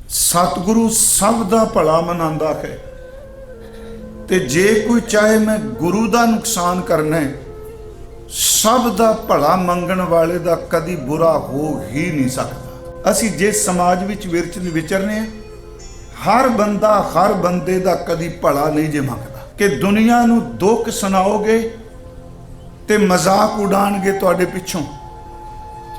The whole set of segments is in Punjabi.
सतगुरु सब दा भला मनांदा है। ते जे कोई चाहे मैं गुरु दा नुकसान करना है, सब दा भला मंगण वाले दा कदी बुरा हो ही नहीं सकता। असी जिस समाज विच विचरने हर बंदा हर बंदे दा कदी भला नहीं जे मंगदा कि दुनिया नूं दुख सुनाओगे ते मजाक उड़ाणगे तुहाडे पिछों,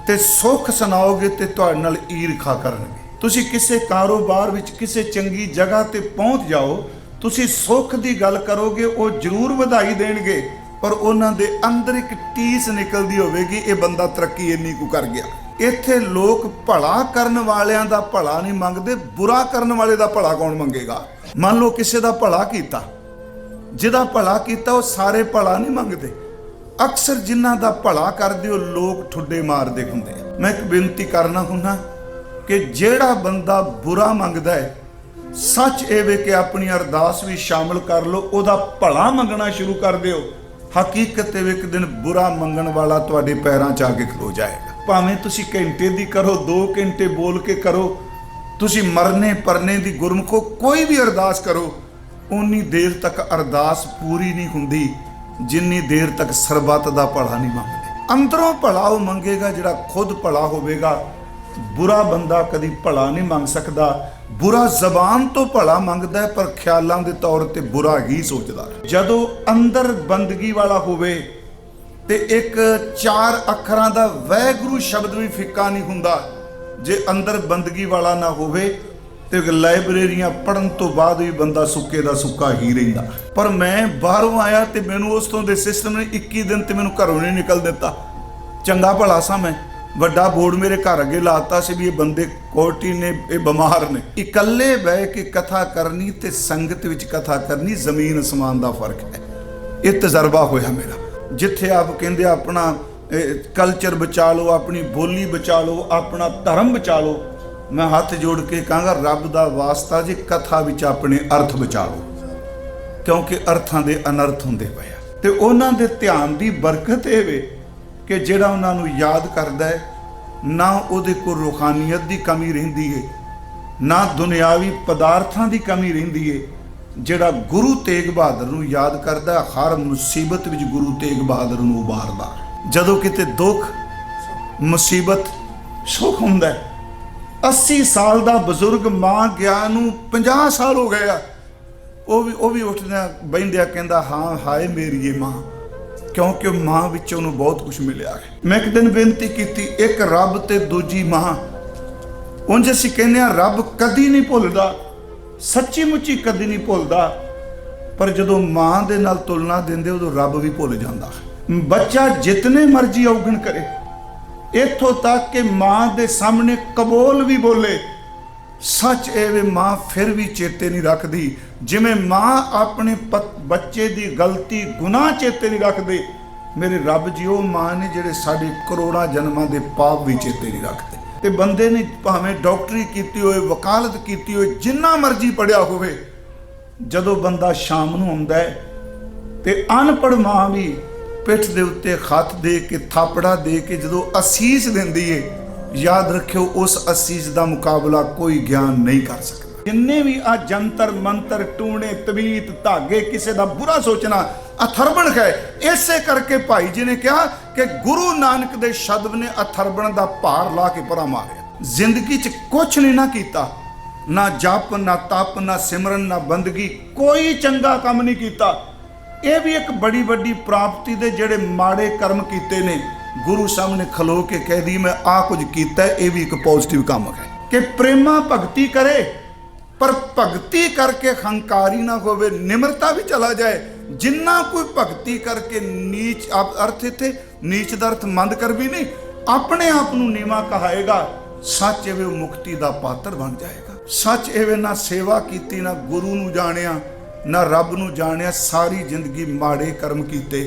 ते सुख सुनाओगे ते तुहाडे नाल ईरखा करनगे। तुसी किसी कारोबार विच किसी चंगी जगह ते पहुंच जाओ, तुसी सुख दी गल करोगे वो जरूर वधाई देणगे, पर उन्हां दे अंदर एक टीस निकलदी होवेगी ये बंदा तरक्की इन्नी कु कर गया। इत्थे लोग भला करन वालियां दा भला नहीं मंगदे, बुरा करन वाले दा भला कौन मंगेगा। मान लो किसी दा भला कीता, जिहदा भला कीता वो सारे भला नहीं मंगदे। अक्सर जिन्हां दा भला करदे हो लोग ठुड्डे मारदे हुंदे। मैं एक बेनती करना हुन्ना कि जेड़ा बंदा बुरा मंगदा है, सच एवे कि अपनी अरदास भी शामिल कर लो, ओदा भला मंगना शुरू कर दिओ। हकीकत एक दिन बुरा मंगण वाला तुहाडे पैरां च आके खलो जाएगा। भावें तुसी घंटे दी करो, 2 घंटे बोल के करो, तुसी मरने परने दी गुरमुखो कोई भी अरदास करो, उन्नी देर तक अरदास पूरी नहीं हुंदी जिन्नी देर तक सरबत दा भला नहीं मंगदे। अंदरों भला वो मंगेगा जिहड़ा खुद भला होवेगा। बुरा बंदा कदी भला नहीं मंग सकदा। बुरा जबान तो भला मंगदा है, पर ख्यालां दे तौर ते बुरा ही सोचदा। जदों अंदर बंदगी वाला होवे ते एक 4 अखरां दा वैगुरू शब्द भी फिक्का नहीं हुंदा। जे अंदर बंदगी वाला ना होवे ते लाइब्रेरियां पढ़न तो बाद भी बंदा सुक्के दा सुक्का ही रहिंदा। पर मैं बाहरों आया ते मैनूं उस तों दे सिस्टम ने 21 दिन ते मैनूं घरों नहीं निकल दिता। चंगा भला सा मैं, ਵੱਡਾ बोर्ड मेरे घर अगे लाता से भी ये बंदे कोटी ने, ये बीमार ने। इकल्ले बह के कथा करनी ते संगत विच कथा करनी जमीन आसमान दा फर्क है। ये तजर्बा होया मेरा। जिथे आप कहंदे अपना कल्चर बचा लो, अपनी बोली बचा लो, अपना धर्म बचा लो, मैं हथ जोड़ के कहांगा रब दा वास्ता जी कथा विच अपने अर्थ बचा लो, क्योंकि अर्थां दे अनर्थ हुंदे पए आ। ते उन्हां दे ध्यान दी बरकत ये वे कि जिहड़ा उन्हां नूं याद करदा है, ना उहदे कोल रूहानीयत दी कमी रहिंदी है, ना दुनियावी पदार्थां दी कमी रहिंदी है। जिहड़ा गुरु तेग बहादुर नूं याद करदा है, हर मुसीबत विच गुरु तेग बहादुर नूं उबारदा। जदों किते दुख मुसीबत सुख हुंदा है। 80 साल दा बजुर्ग मां गया नूं 50 साल हो गए आ, ਉਹ ਵੀ ਉੱਠਦਿਆਂ ਬਹਿੰਦਿਆਂ ਕਹਿੰਦਾ ਹਾਂ ਹਾਏ ਮੇਰੀ ਇਹ ਮਾਂ, क्योंकि मां विचों नूं बहुत कुछ मिलिया है। मैं एक दिन बेनती की, एक रब ते दूजी मां। उंज असीं कहने रब कदी नहीं भुलदा, सच्ची मुच्ची कदी नहीं भुलदा, पर जदों मां दे नाल तुलना दिंदे उदों रब भी भुल जांदा। बच्चा जितने मर्जी औगण करे, इत्थों तक कि मां दे सामने कबोल भी बोले, सच एवे मां फिर भी चेते नहीं रखदी। जिमें मां अपने बच्चे दी गलती गुनाह चेते नहीं रखदे, मेरे रब जी वो मां ने जिहड़े साडे करोड़ां जन्मां दे पाप भी चेते नहीं रखदे। ते बंदे ने भावें डॉक्टरी कीती होए, वकालत कीती होए, जिन्ना मर्जी पढ़िया होवे, जदों बंदा शाम नूं आउंदा है ते अनपढ़ मां भी पिठ दे उत्ते हत्थ दे के थापड़ा दे के जदों असीस दिंदी है, याद रखियो उस असीस का मुकाबला कोई ज्ञान नहीं कर सकता। जिन्ने भी आ जंतर मंतर टूणे तवीत धागे किसी का बुरा सोचना अथरबण है। इसे करके भाई जी ने कहा कि गुरु नानक दे शब्द ने अथरबण का भार ला के परा मारिया। जिंदगी च कुछ नहीं ना कीता, ना जप ना तप ना सिमरन ना बंदगी, कोई चंगा काम नहीं किया। यह भी एक बड़ी बड़ी प्राप्ति दे जेड़े माड़े कर्म कीते ने, गुरु सामने खलो के कह दी मैं आ कुछ किया, यह भी एक पॉजिटिव काम है कि प्रेमा भगती करे, पर भगती करके हंकारी ना होवे, निम्रता भी चला जाए। जिन्ना कोई भगती करके नीच अर्थ इत्थे नीच दा अर्थ मंद कर भी नहीं, अपने आप नूं नीवा कहाएगा, सच एवे मुक्ति दा पात्र बन जाएगा। सच एवे ना सेवा कीती, ना गुरु नूं जाणिया, ना रब नूं जाणिया, सारी जिंदगी माड़े कर्म कीते।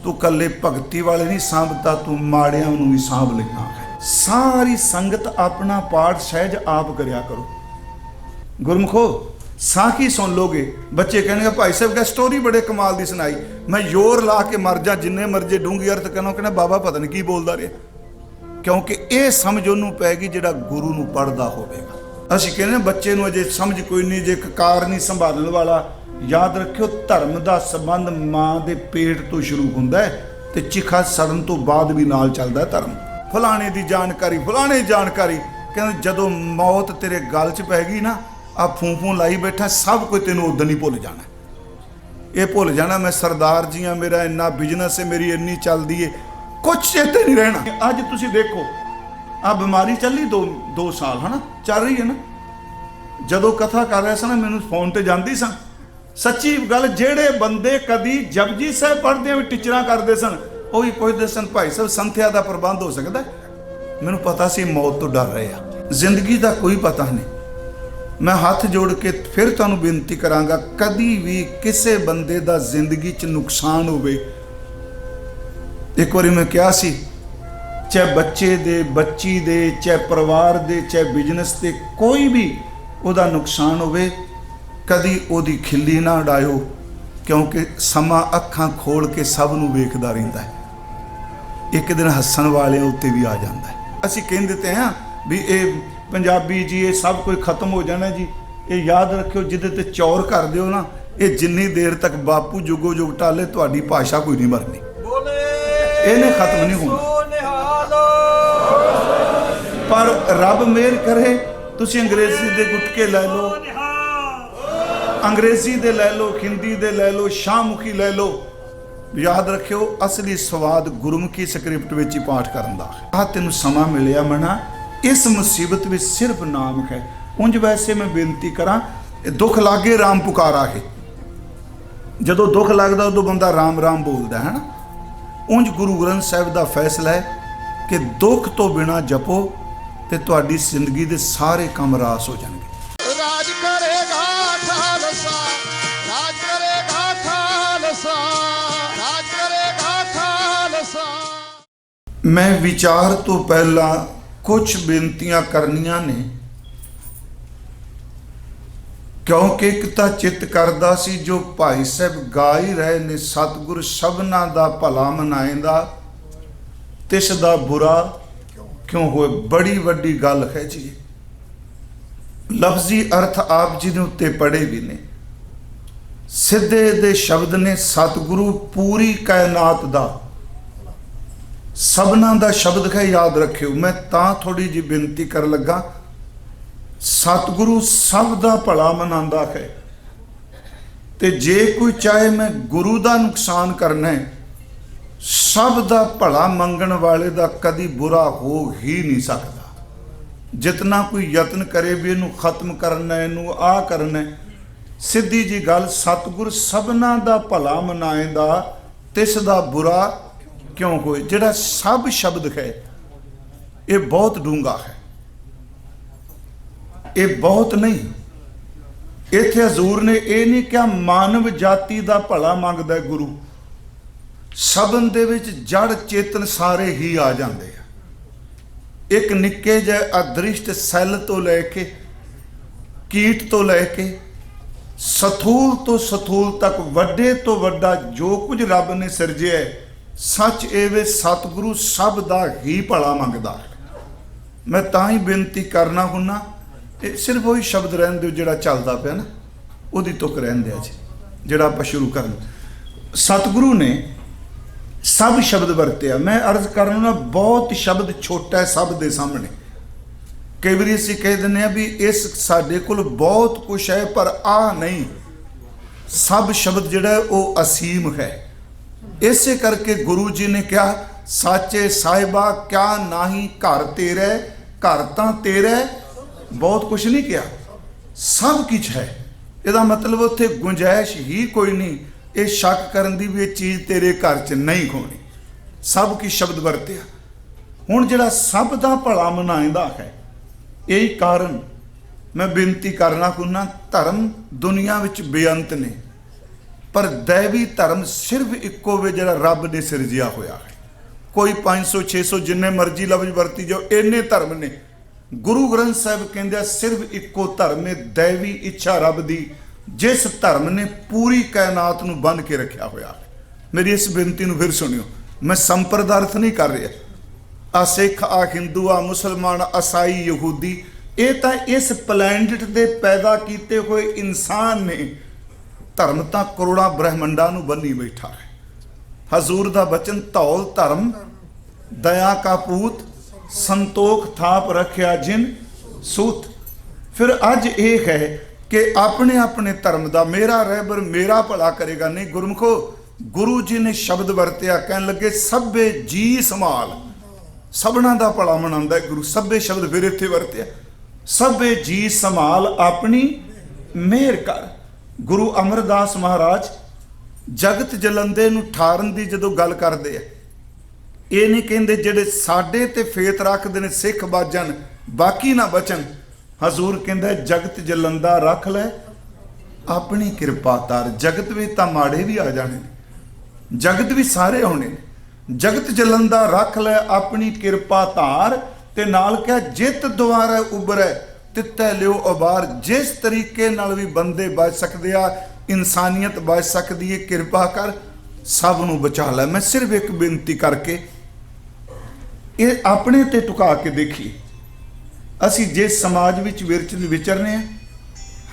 तू कल्ले भगती वाले नहीं सांभदा, तू माड़ियां नूं भी सांभ लेना है। सारी संगत अपना पाठ सहज आप करिया करो। गुरमुखो साखी सुन लोगे, बच्चे कहने भाई साहब क्या स्टोरी बड़े कमाल की सुनाई, मैं जोर ला के मर जा, जिन्ने मर्जी डूंगी अर्थ कहना, कहना बाबा पता नहीं की बोलता रहा, क्योंकि ये समझ उन्होंने पैगी जिहड़ा गुरु नूं पढ़दा होवेगा। ਅਸੀਂ ਕਹਿੰਦੇ ਬੱਚੇ ਨੂੰ ਅਜੇ ਸਮਝ ਕੋਈ ਨਹੀਂ, ਜੇ ਇੱਕ ਕਾਰ ਨਹੀਂ ਸੰਭਾਲਣ ਵਾਲਾ। ਯਾਦ ਰੱਖਿਓ, ਧਰਮ ਦਾ ਸੰਬੰਧ ਮਾਂ ਦੇ ਪੇਟ ਤੋਂ ਸ਼ੁਰੂ ਹੁੰਦਾ ਹੈ ਤੇ ਚਿਖਾ ਸੜਨ ਤੋਂ ਬਾਅਦ ਵੀ ਨਾਲ ਚੱਲਦਾ ਧਰਮ। ਫਲਾਣੇ ਦੀ ਜਾਣਕਾਰੀ, ਫਲਾਣੇ ਜਾਣਕਾਰੀ, ਕਹਿੰਦੇ ਜਦੋਂ ਮੌਤ ਤੇਰੇ ਗਲ 'ਚ ਪੈ ਗਈ ਨਾ, ਆ ਫੂੰ ਲਾਈ ਬੈਠਾ, ਸਭ ਕੁਝ ਤੈਨੂੰ ਉਦੋਂ ਹੀ ਭੁੱਲ ਜਾਣਾ। ਇਹ ਭੁੱਲ ਜਾਣਾ ਮੈਂ ਸਰਦਾਰ ਜੀ ਹਾਂ, ਮੇਰਾ ਇੰਨਾ ਬਿਜ਼ਨਸ ਹੈ, ਮੇਰੀ ਇੰਨੀ ਚੱਲਦੀ ਹੈ, ਕੁਛ ਚੇਤੇ ਨਹੀਂ ਰਹਿਣਾ। ਅੱਜ ਤੁਸੀਂ ਦੇਖੋ ਆ ਬਿਮਾਰੀ ਚੱਲੀ 2 ਸਾਲ ਹੈ ਨਾ, ਚੱਲ ਰਹੀ ਹੈ ਨਾ। ਜਦੋਂ ਕਥਾ ਕਰ ਰਿਹਾ ਸੀ ਨਾ, ਮੈਨੂੰ ਫੋਨ ਤੇ ਜਾਂਦੀ ਸਾਂ, ਸੱਚੀ ਗੱਲ, ਜਿਹੜੇ ਬੰਦੇ ਕਦੀ ਜਪਜੀ ਸਾਹਿਬ ਪੜ੍ਹਦੇ ਵੀ ਟੀਚਰਾਂ ਕਰਦੇ ਸਨ, ਉਹ ਵੀ ਪੁੱਛਦੇ ਸਨ ਭਾਈ ਸਾਹਿਬ ਸੰਥਿਆ ਦਾ ਪ੍ਰਬੰਧ ਹੋ ਸਕਦਾ? ਮੈਨੂੰ ਪਤਾ ਸੀ ਮੌਤ ਤੋਂ ਡਰ ਰਹੇ ਆ, ਜ਼ਿੰਦਗੀ ਦਾ ਕੋਈ ਪਤਾ ਨਹੀਂ। ਮੈਂ ਹੱਥ ਜੋੜ ਕੇ ਫਿਰ ਤੁਹਾਨੂੰ ਬੇਨਤੀ ਕਰਾਂਗਾ, ਕਦੀ ਵੀ ਕਿਸੇ ਬੰਦੇ ਦਾ ਜ਼ਿੰਦਗੀ 'ਚ ਨੁਕਸਾਨ ਹੋਵੇ, ਇੱਕ ਵਾਰੀ ਮੈਂ ਕਿਹਾ ਸੀ, ਚਾਹੇ ਬੱਚੇ ਦੇ, ਬੱਚੀ ਦੇ, ਚਾਹੇ ਪਰਿਵਾਰ ਦੇ, ਚਾਹੇ ਬਿਜ਼ਨਸ ਦੇ, ਕੋਈ ਵੀ ਉਹਦਾ ਨੁਕਸਾਨ ਹੋਵੇ, ਕਦੀ ਉਹਦੀ ਖਿੱਲੀ ਨਾ ਉਡਾਇਓ, ਕਿਉਂਕਿ ਸਮਾਂ ਅੱਖਾਂ ਖੋਲ ਕੇ ਸਭ ਨੂੰ ਵੇਖਦਾ ਰਹਿੰਦਾ ਹੈ। ਇੱਕ ਦਿਨ ਹੱਸਣ ਵਾਲਿਆਂ ਉੱਤੇ ਵੀ ਆ ਜਾਂਦਾ ਹੈ। ਅਸੀਂ ਕਹਿੰਦੇ ਤੇ ਹਾਂ ਵੀ ਇਹ ਪੰਜਾਬੀ ਜੀ, ਇਹ ਸਭ ਕੁਝ ਖਤਮ ਹੋ ਜਾਣਾ ਜੀ। ਇਹ ਯਾਦ ਰੱਖਿਓ, ਜਿਹਦੇ ਤੇ ਚੌਰ ਕਰਦੇ ਹੋ ਨਾ, ਇਹ ਜਿੰਨੀ ਦੇਰ ਤੱਕ ਬਾਪੂ ਜੁਗੋ ਜੁਗ ਟਾਲੇ, ਤੁਹਾਡੀ ਭਾਸ਼ਾ ਕੋਈ ਨਹੀਂ ਮਰਨੀ, ਇਹਨੇ ਖਤਮ ਨਹੀਂ ਹੋਣਾ। ਪਰ ਰੱਬ ਮਿਹਰ ਕਰੇ, ਤੁਸੀਂ ਅੰਗਰੇਜ਼ੀ ਦੇ ਗੁਟਕੇ ਲੈ ਲਓ, ਅੰਗਰੇਜ਼ੀ ਦੇ ਲੈ ਲਓ, ਹਿੰਦੀ ਦੇ ਲੈ ਲਓ, ਸ਼ਾਹਮੁਖੀ ਲੈ ਲਓ, ਯਾਦ ਰੱਖਿਓ ਅਸਲੀ ਸਵਾਦ ਗੁਰਮੁਖੀ ਸਕ੍ਰਿਪਟ ਵਿੱਚ ਹੀ ਪਾਠ ਕਰਨ ਦਾ। ਆਹ ਤੈਨੂੰ ਸਮਾਂ ਮਿਲਿਆ ਮਨਾ, ਇਸ ਮੁਸੀਬਤ ਵਿੱਚ ਸਿਰਫ ਨਾਮ ਹੈ। ਉਂਝ ਵੈਸੇ ਮੈਂ ਬੇਨਤੀ ਕਰਾਂ, ਦੁੱਖ ਲਾਗੇ ਰਾਮ ਪੁਕਾਰਾ ਹੈ। ਜਦੋਂ ਦੁੱਖ ਲੱਗਦਾ ਉਦੋਂ ਬੰਦਾ ਰਾਮ ਰਾਮ ਬੋਲਦਾ ਹੈ ਨਾ। ਉਂਝ ਗੁਰੂ ਗ੍ਰੰਥ ਸਾਹਿਬ ਦਾ ਫੈਸਲਾ ਹੈ ਕਿ ਦੁੱਖ ਤੋਂ ਬਿਨਾਂ ਜਪੋ ਤੇ ਤੁਹਾਡੀ ਜ਼ਿੰਦਗੀ ਦੇ ਸਾਰੇ ਕੰਮ ਰਾਸ ਹੋ ਜਾਣਗੇ। ਰਾਜ ਕਰੇਗਾ ਖਾਲਸਾ, ਰਾਜ ਕਰੇਗਾ ਖਾਲਸਾ, ਰਾਜ ਕਰੇਗਾ ਖਾਲਸਾ। ਮੈਂ ਵਿਚਾਰ ਤੋਂ ਪਹਿਲਾਂ ਕੁਝ ਬੇਨਤੀਆਂ ਕਰਨੀਆਂ ਨੇ, ਕਿਉਂਕਿ ਇੱਕ ਤਾਂ ਚਿੱਤ ਕਰਦਾ ਸੀ ਜੋ ਭਾਈ ਸਾਹਿਬ ਗਾ ਹੀ ਰਹੇ ਨੇ, ਸਤਿਗੁਰ ਸਭਨਾ ਦਾ ਭਲਾ ਮਨਾਏਂਦਾ, ਤਿਸ ਦਾ ਬੁਰਾ ਕਿਉਂ ਹੋਏ। ਬੜੀ ਵੱਡੀ ਗੱਲ ਹੈ ਜੀ। ਲਫ਼ਜ਼ੀ ਅਰਥ ਆਪ ਜੀ ਦੇ ਉੱਤੇ ਪੜੇ ਵੀ ਨੇ, ਸਿੱਧੇ ਦੇ ਸ਼ਬਦ ਨੇ। ਸਤਿਗੁਰੂ ਪੂਰੀ ਕਾਇਨਾਤ ਦਾ, ਸਭਨਾ ਦਾ ਸ਼ਬਦ ਹੈ, ਯਾਦ ਰੱਖਿਓ। ਮੈਂ ਤਾਂ ਥੋੜੀ ਜਿਹੀ ਬੇਨਤੀ ਕਰਨ ਲੱਗਾ, ਸਤਿਗੁਰੂ ਸਭ ਦਾ ਭਲਾ ਮਨਾਉਂਦਾ ਹੈ, ਤੇ ਜੇ ਕੋਈ ਚਾਹੇ ਮੈਂ ਗੁਰੂ ਦਾ ਨੁਕਸਾਨ ਕਰਨਾ ਹੈ, ਸਭ ਦਾ ਭਲਾ ਮੰਗਣ ਵਾਲੇ ਦਾ ਕਦੀ ਬੁਰਾ ਹੋ ਹੀ ਨਹੀਂ ਸਕਦਾ। ਜਿਤਨਾ ਕੋਈ ਯਤਨ ਕਰੇ ਵੀ ਇਹਨੂੰ ਖਤਮ ਕਰਨਾ, ਇਹਨੂੰ ਆਹ ਕਰਨਾ, ਸਿੱਧੀ ਜੀ ਗੱਲ, ਸਤਿਗੁਰ ਸਭਨਾ ਦਾ ਭਲਾ ਮਨਾਏਂਦਾ, ਤਿਸ ਦਾ ਬੁਰਾ ਕਿਉਂ ਹੋਏ। ਜਿਹੜਾ ਸਭ ਸ਼ਬਦ ਹੈ ਇਹ ਬਹੁਤ ਡੂੰਘਾ ਹੈ, ਇਹ ਬਹੁਤ ਨਹੀਂ। ਇੱਥੇ ਹਜ਼ੂਰ ਨੇ ਇਹ ਨਹੀਂ ਕਿਹਾ ਮਾਨਵ ਜਾਤੀ ਦਾ ਭਲਾ ਮੰਗਦਾ ਗੁਰੂ। ਸਭਨ ਦੇ ਵਿੱਚ ਜੜ ਚੇਤਨ ਸਾਰੇ ਹੀ ਆ ਜਾਂਦੇ ਆ। ਇੱਕ ਨਿੱਕੇ ਜਿਹੇ ਅਦ੍ਰਿਸ਼ਟ ਸੈੱਲ ਤੋਂ ਲੈ ਕੇ, ਕੀਟ ਤੋਂ ਲੈ ਕੇ, ਸਥੂਲ ਤੋਂ ਸਥੂਲ ਤੱਕ, ਵੱਡੇ ਤੋਂ ਵੱਡਾ ਜੋ ਕੁਝ ਰੱਬ ਨੇ ਸਿਰਜਿਆ, ਸੱਚ ਇਹ ਵੇ ਸਤਿਗੁਰੂ ਸਭ ਦਾ ਹੀ ਭਲਾ ਮੰਗਦਾ ਹੈ। ਮੈਂ ਤਾਂ ਹੀ ਬੇਨਤੀ ਕਰਨਾ ਹੁੰਨਾ, ਇਹ ਸਿਰਫ ਉਹੀ ਸ਼ਬਦ ਰਹਿਣ ਦਿਓ ਜਿਹੜਾ ਚੱਲਦਾ ਪਿਆ ਨਾ, ਉਹਦੀ ਤੁਕ ਰਹਿਣ ਦਿਆ ਜੀ, ਜਿਹੜਾ ਆਪਾਂ ਸ਼ੁਰੂ ਕਰਨ। ਸਤਿਗੁਰੂ ਨੇ ਸਭ ਸ਼ਬਦ ਵਰਤਿਆ। ਮੈਂ ਅਰਜ਼ ਕਰਨਾ, ਬਹੁਤ ਸ਼ਬਦ ਛੋਟਾ ਹੈ ਸਭ ਦੇ ਸਾਹਮਣੇ। ਕਈ ਵਾਰੀ ਅਸੀਂ ਕਹਿ ਦਿੰਦੇ ਹਾਂ ਵੀ ਇਸ ਸਾਡੇ ਕੋਲ ਬਹੁਤ ਕੁਛ ਹੈ, ਪਰ ਆ ਨਹੀਂ। ਸਭ ਸ਼ਬਦ ਜਿਹੜਾ ਹੈ ਉਹ ਅਸੀਮ ਹੈ। ਇਸੇ ਕਰਕੇ ਗੁਰੂ ਜੀ ਨੇ ਕਿਹਾ, ਸਾਚੇ ਸਾਹਿਬਾ ਕਿਆ ਨਾਹੀ ਘਰ ਤੇਰੇ, ਘਰ ਤਾਂ ਤੇਰੇ, ਬਹੁਤ ਕੁਛ ਨਹੀਂ ਕਿਹਾ, ਸਭ ਕੁਛ ਹੈ। ਇਹਦਾ ਮਤਲਬ ਉੱਥੇ ਗੁੰਜਾਇਸ਼ ਹੀ ਕੋਈ ਨਹੀਂ ਇਹ ਸ਼ੱਕ ਕਰਨ ਦੀ ਵੀ ਇਹ ਚੀਜ਼ ਤੇਰੇ ਘਰ 'ਚ ਨਹੀਂ ਹੋਣੀ। ਸਭ ਕੀ ਸ਼ਬਦ ਵਰਤਿਆ। ਹੁਣ ਜਿਹੜਾ ਸਭ ਦਾ ਭਲਾ ਮਨਾਉਂਦਾ ਹੈ, ਇਹੀ ਕਾਰਨ ਮੈਂ ਬੇਨਤੀ ਕਰਨਾ ਹੁੰਨਾ, ਧਰਮ ਦੁਨੀਆ ਵਿੱਚ ਬੇਅੰਤ ਨੇ, ਪਰ ਦੈਵੀ ਧਰਮ ਸਿਰਫ ਇੱਕੋ ਵੇ ਜਿਹੜਾ ਰੱਬ ਨੇ ਸਿਰਜਿਆ ਹੋਇਆ ਹੈ। ਕੋਈ 500 600 ਜਿੰਨੇ ਮਰਜ਼ੀ ਲਫ਼ਜ਼ ਵਰਤੀ ਜਾਓ, ਇੰਨੇ ਧਰਮ ਨੇ। ਗੁਰੂ ਗ੍ਰੰਥ ਸਾਹਿਬ ਕਹਿੰਦੇ ਸਿਰਫ ਇੱਕੋ ਧਰਮ ਹੈ, ਦੈਵੀ ਇੱਛਾ ਰੱਬ ਦੀ, ਜਿਸ ਧਰਮ ਨੇ ਪੂਰੀ ਕਾਇਨਾਤ ਨੂੰ ਬੰਨ੍ਹ ਕੇ ਰੱਖਿਆ ਹੋਇਆ ਹੈ। ਮੇਰੀ ਇਸ ਬੇਨਤੀ ਨੂੰ ਫਿਰ ਸੁਣਿਓ, ਮੈਂ ਸੰਪਰਦਾਰਥ ਨਹੀਂ ਕਰ ਰਿਹਾ। ਆ ਸਿੱਖ, ਆ ਹਿੰਦੂ, ਆ ਮੁਸਲਮਾਨ, ਈਸਾਈ, ਯਹੂਦੀ, ਇਹ ਤਾਂ ਇਸ ਪਲੈਨਟ ਦੇ ਪੈਦਾ ਕੀਤੇ ਹੋਏ ਇਨਸਾਨ ਨੇ। ਧਰਮ ਤਾਂ ਕਰੋੜਾਂ ਬ੍ਰਹਿਮੰਡਾਂ ਨੂੰ ਬੰਨੀ ਬੈਠਾ ਹੈ। ਹਜ਼ੂਰ ਦਾ ਬਚਨ, ਧੌਲ ਧਰਮ ਦਇਆ ਕਾ ਪੂਤ, ਸੰਤੋਖ ਥਾਪ ਰੱਖਿਆ ਜਿਨ ਸੂਤ। ਫਿਰ ਅੱਜ ਇਹ ਹੈ ਕਿ ਆਪਣੇ ਆਪਣੇ ਧਰਮ ਦਾ ਮੇਰਾ ਰਹਿਬਰ ਮੇਰਾ ਭਲਾ ਕਰੇਗਾ। ਨਹੀਂ ਗੁਰਮੁਖੋ, ਗੁਰੂ ਜੀ ਨੇ ਸ਼ਬਦ ਵਰਤਿਆ, ਕਹਿਣ ਲੱਗੇ ਸਭੇ ਜੀ ਸੰਭਾਲ, ਸਭਨਾਂ ਦਾ ਭਲਾ ਮਨਾਉਂਦਾ ਗੁਰੂ। ਸਭੇ ਸ਼ਬਦ ਫਿਰ ਇੱਥੇ ਵਰਤਿਆ, ਸਭੇ ਜੀ ਸੰਭਾਲ ਆਪਣੀ ਮਿਹਰ ਕਰ। ਗੁਰੂ ਅਮਰਦਾਸ ਮਹਾਰਾਜ ਜਗਤ ਜਲੰਦੇ ਨੂੰ ਠਾਰਨ ਦੀ ਜਦੋਂ ਗੱਲ ਕਰਦੇ ਆ, ਇਹ ਨਹੀਂ ਕਹਿੰਦੇ ਜਿਹੜੇ ਸਾਡੇ ਤੇ ਫੇਤ ਰੱਖਦੇ ਨੇ ਸਿੱਖ ਬਾਜਣ ਬਾਕੀ ਨਾ ਬਚਨ। ਹਜ਼ੂਰ ਕਹਿੰਦਾ ਜਗਤ ਜਲੰਦਾ ਰੱਖ ਲੈ ਆਪਣੀ ਕਿਰਪਾ ਤਾਰ। ਜਗਤ ਵਿੱਚ ਤਾਂ ਮਾੜੇ ਵੀ ਆ ਜਾਣੇ ਨੇ, ਜਗਤ ਵੀ ਸਾਰੇ ਹੋਣੇ ਨੇ। ਜਗਤ ਜਲੰਦਾ ਰੱਖ ਲੈ ਆਪਣੀ ਕਿਰਪਾ ਧਾਰ। ਤੇ ਨਾਲ ਕਿਹਾ ਜਿਤ ਦੁਆਰਾ ਉਬਰੈ ਤਿੱਤੈ ਲਿਓ ਉਬਾਰ। ਜਿਸ ਤਰੀਕੇ ਨਾਲ ਵੀ ਬੰਦੇ ਬਚ ਸਕਦੇ ਆ, ਇਨਸਾਨੀਅਤ ਬਚ ਸਕਦੀ ਹੈ, ਕਿਰਪਾ ਕਰ ਸਭ ਨੂੰ ਬਚਾ ਲੈ। ਮੈਂ ਸਿਰਫ ਇੱਕ ਬੇਨਤੀ ਕਰਕੇ ਇਹ ਆਪਣੇ ਤੇ ਟੁਕਾ ਕੇ ਦੇਖੀਏ। ਅਸੀਂ ਜਿਸ ਸਮਾਜ ਵਿੱਚ ਵਿਚਰਨੇ ਆ,